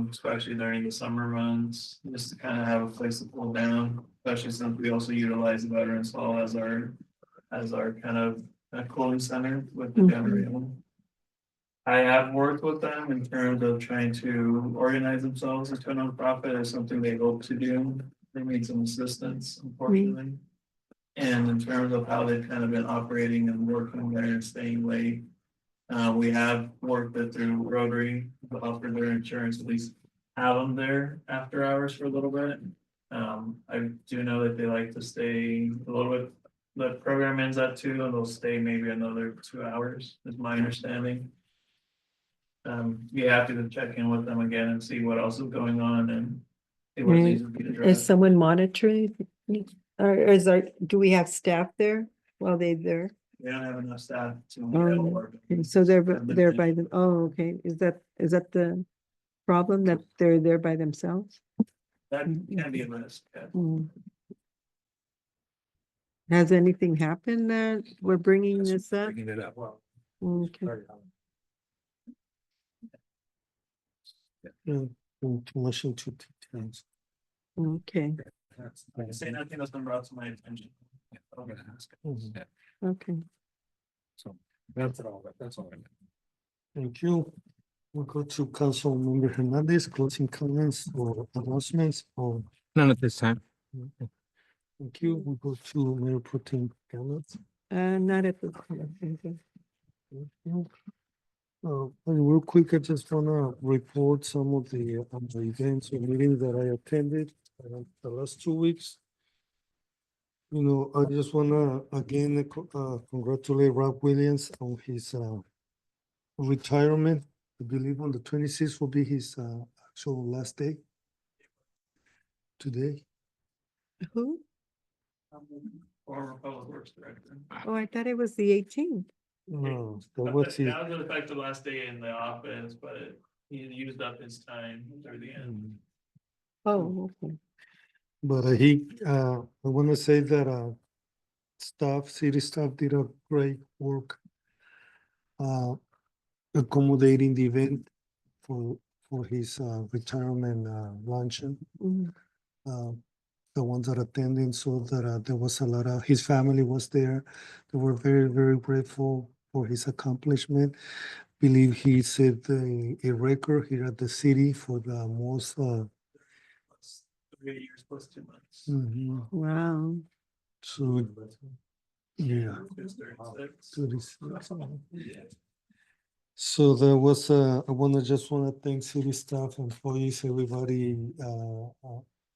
especially during the summer months, just to kind of have a place to cool down, especially since we also utilize the Veterans Hall as our kind of cooling center with the generator. I have worked with them in terms of trying to organize themselves into a nonprofit as something they hope to do. They need some assistance, unfortunately. And in terms of how they've kind of been operating and working there and staying late. We have worked it through Rotary to offer their insurance, at least have them there after hours for a little bit. I do know that they like to stay a little bit, the program ends at 2 and they'll stay maybe another 2 hours, is my understanding. Be happy to check in with them again and see what else is going on and see what needs to be Is addressed. someone monitoring? Or do we have staff there while they're there? We don't have enough staff to. Okay, so they're by them. Oh, okay. Is that the problem that they're there by themselves? That can be a risk. Yeah. Mm. Has anything happened that we're bringing this up? Bringing it up. Okay. Yeah, too much into details. Okay. I say nothing that's been brought to my attention. I'm gonna ask. Okay. So that's all, that's all. Thank you. We'll go to Council Member Hernandez, closing comments or announcements or. None at this time. Thank you. We'll go to Mayor Pro Tem Gallant. Not at the time. Okay. Thank you. And real quick, I just wanna report some of the events or meetings that I attended the last 2 weeks. You know, I just wanna again congratulate Rob Williams on his retirement. I believe on the 26th will be his actual last day. Today. Who? Former Public Works Director. Oh, I thought it was the 18th. No, that That was his. was in fact the last day in the office, but he used up his time through the end. Oh, okay. But I wanna say that city staff did a great work accommodating the event for his retirement luncheon. The ones that attended, so that there was a lot of, his family was there. They were very, very grateful for his accomplishment. Believe he set a record here at the city for the most 3 years plus 2 months. Wow. So, yeah. 36. So there was I just wanna thank city staff, employees, everybody,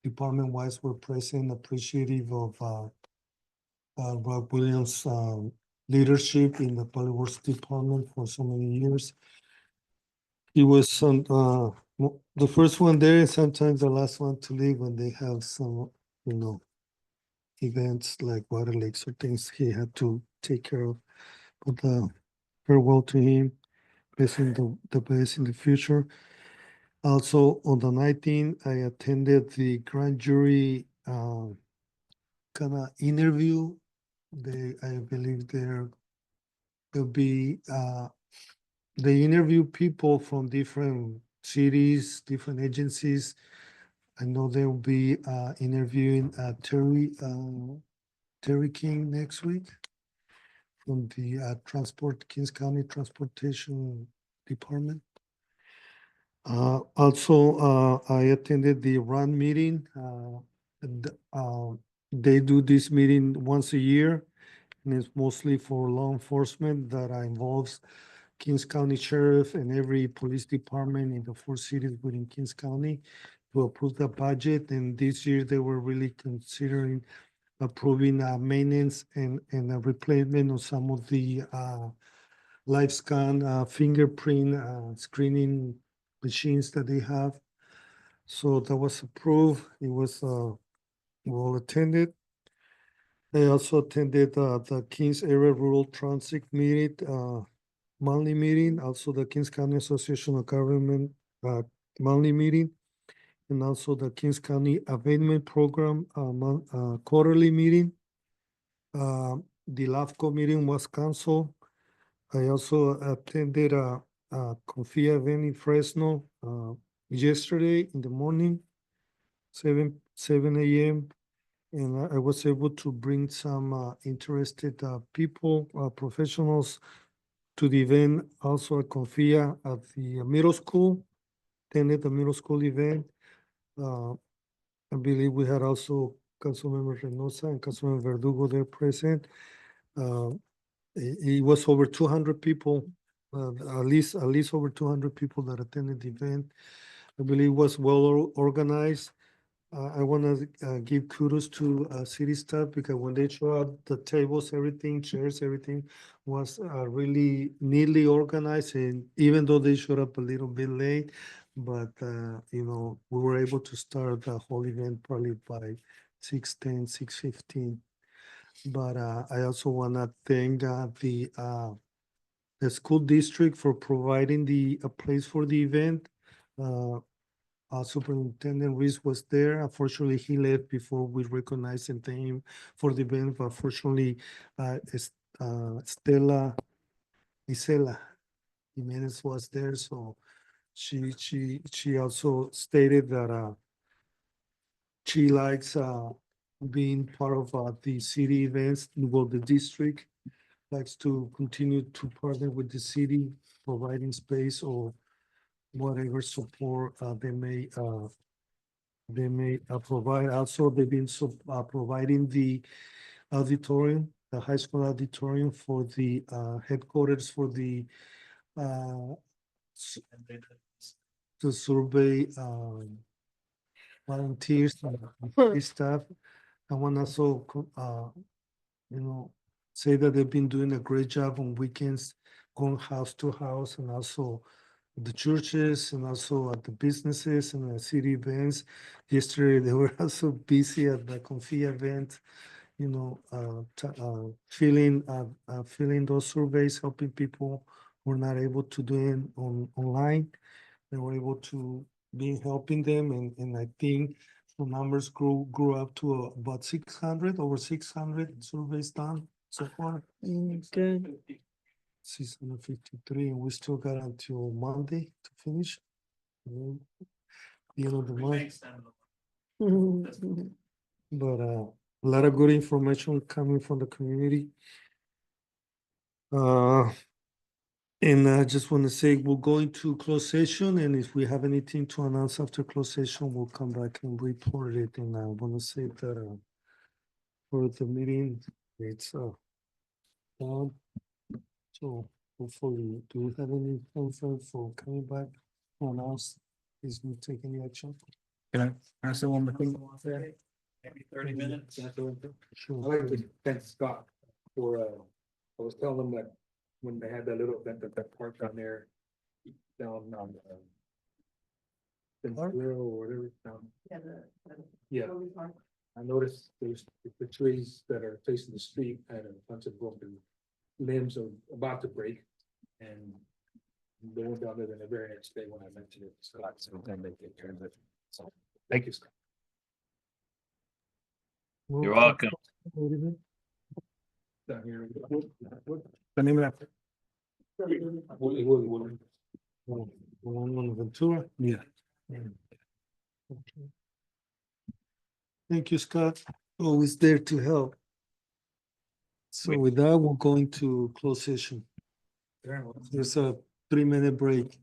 department wise were present, appreciative of Rob Williams' leadership in the Public Works Department for so many years. He was the first one there and sometimes the last one to leave when they have some, events like water lakes or things he had to take care of. But farewell to him. best in the best in the future. Also, on the 19th, I attended the grand jury kind of interview. I believe there'll be they interview people from different cities, different agencies. I know they'll be interviewing Terry King next week from the Kings County Transportation Department. Also, I attended the RUN meeting. They do this meeting once a year, and it's mostly for law enforcement that involves Kings County Sheriff and every police department in the 4 cities within Kings County to approve the budget. And this year they were really considering approving maintenance and a replacement of some of the live scan fingerprint screening machines that they have. So that was approved. It was well attended. I also attended the Kings Area Rural Transit meeting, monthly meeting, also the Kings County Association of Government monthly meeting, and also the Kings County Avenal Program quarterly meeting. The LAFCO meeting was canceled. I also attended a Confia event in Fresno yesterday in the morning, 7 a.m. And I was able to bring some interested people, professionals to the event. Also at Confia at the middle school, attended the middle school event. I believe we had also Councilmember Reynosa and Councilmember Verdugo there present. It was over 200 people, at least over 200 people that attended the event. I believe it was well organized. I want to give kudos to city staff because when they show up, the tables, everything, chairs, everything was really neatly organized. And even though they showed up a little bit late, but you know, we were able to start the whole event probably by 6:10, 6:15. But I also want to thank the school district for providing a place for the event. Superintendent Reese was there. Unfortunately, he left before we recognized and thanked him for the event. But fortunately, Stella Isela Jimenez was there, so she also stated that she likes being part of the city events. Well, the district likes to continue to partner with the city, providing space or whatever support they may provide. Also, they've been providing the auditorium, the high school auditorium for the headquarters for the to survey volunteers and staff. I want to also you know, say that they've been doing a great job on weekends, going house to house, and also the churches and also at the businesses and the city events. Yesterday, they were also busy at the Confia event, you know, filling those surveys, helping people who are not able to do it online. They were able to be helping them, and I think the numbers grew up to about 600, over 600 surveys done so far. Good. 653, and we still got until Monday to finish. The end of the month. But a lot of good information coming from the community. And I just want to say we'll go into closed session, and if we have anything to announce after closed session, we'll come back and report it. And I want to say that for the meeting, it's on. So hopefully, do we have any concern for coming back to announce? Is we take any action? Can I say one more thing? Maybe 30 minutes. Sure. I like to thank Scott for, I was telling them that when they had that little event at that park down there, down on the grill or whatever, down. Yeah. I noticed there's the trees that are facing the street had a bunch of broken limbs are about to break. And They went down there the very next day when I mentioned it, so then they take care of it. So, thank you, Scott. You're welcome. Down here. The name of that. One on Ventura. Yeah. Thank you, Scott. Always there to help. So with that, we'll go into closed session. There's a 3-minute break.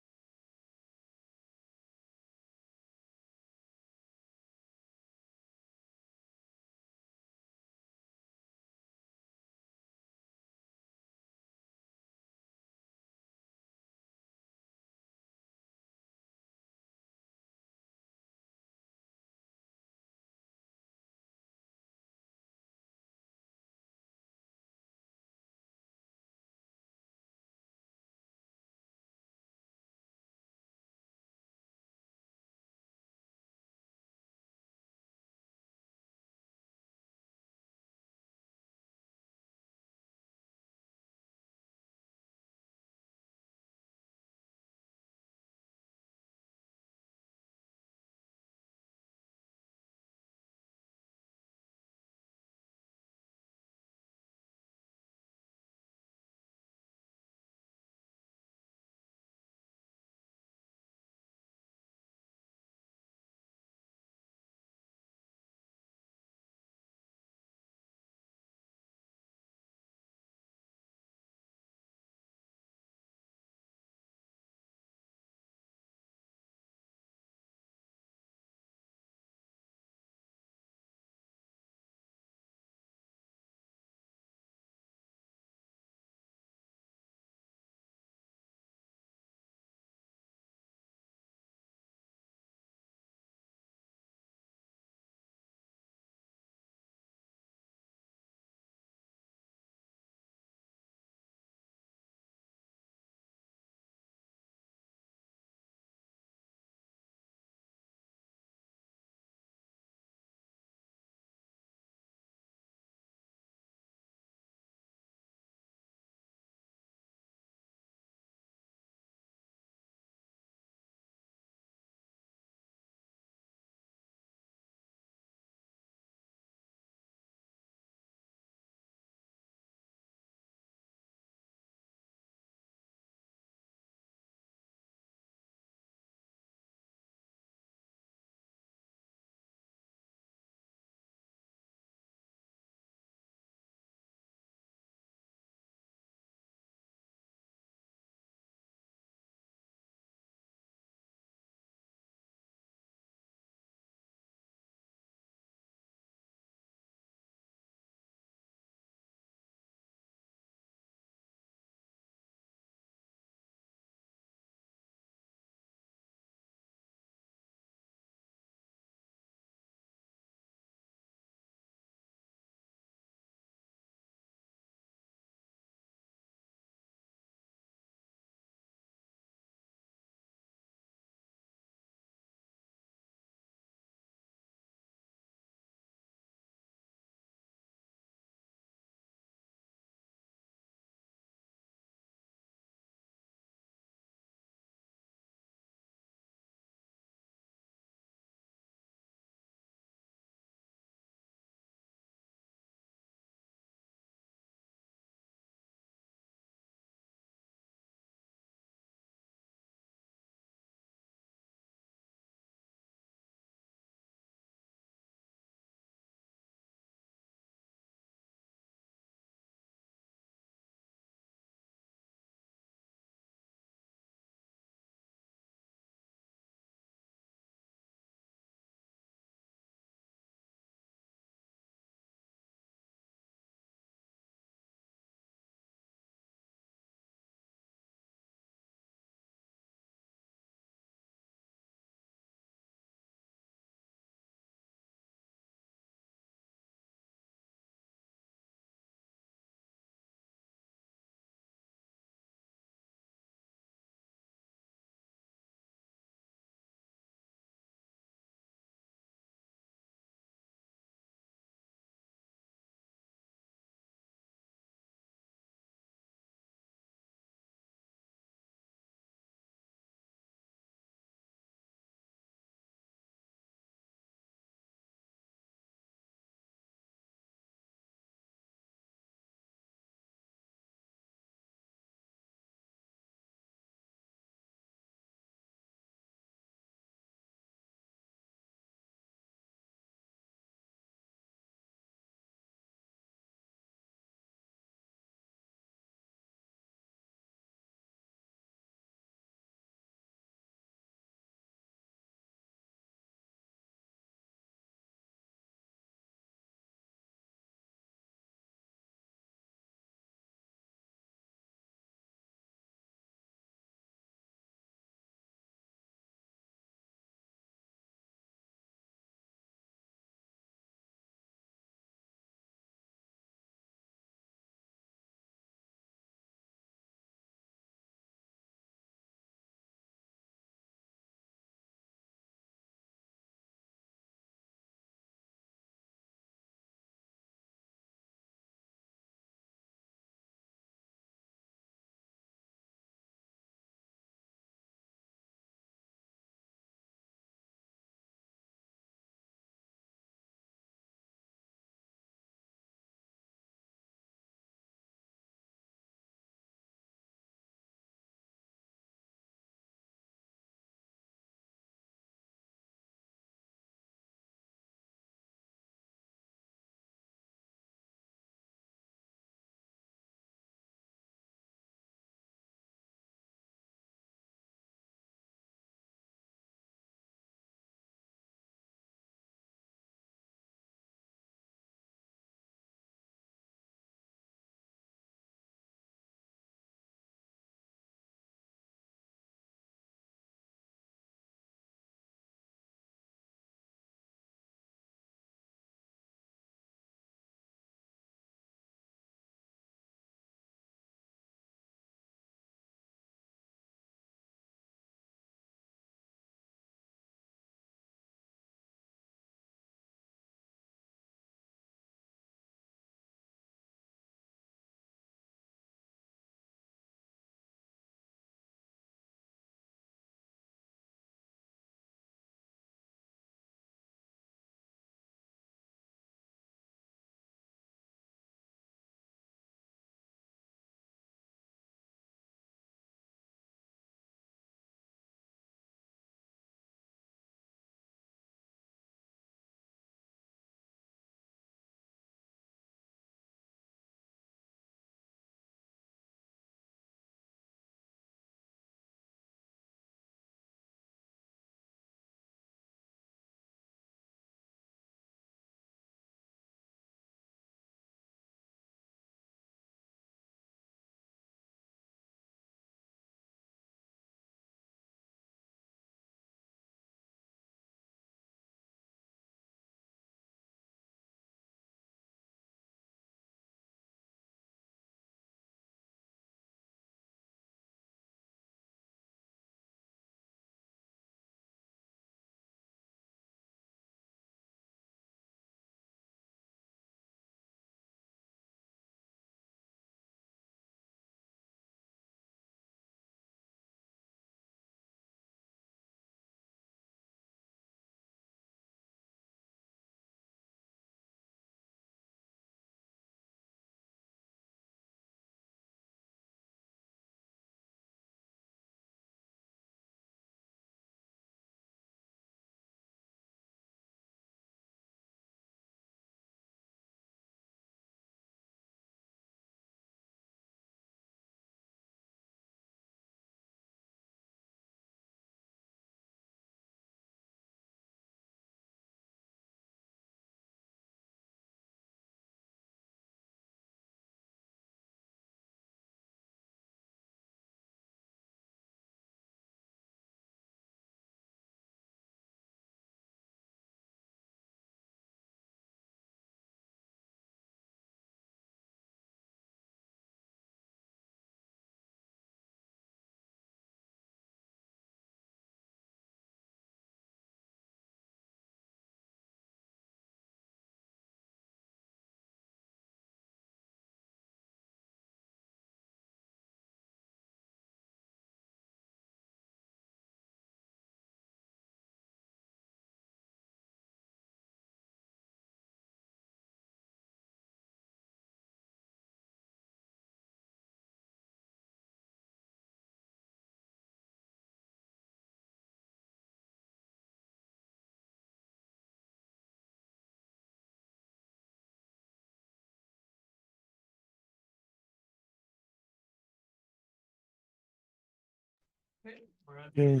Yeah.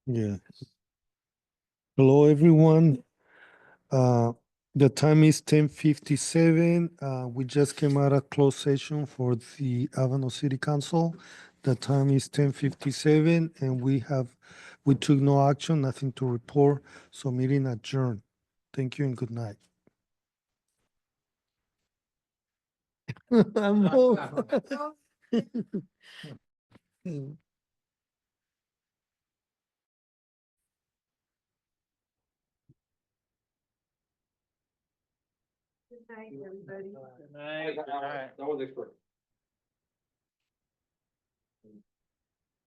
Yeah. Hello, everyone. The time is 10:57. We just came out of closed session for the Avenal City Council. The time is 10:57 and we took no action, nothing to report, so meeting adjourned. Thank you and good night. I'm Good night, everybody. Good night. That was expert.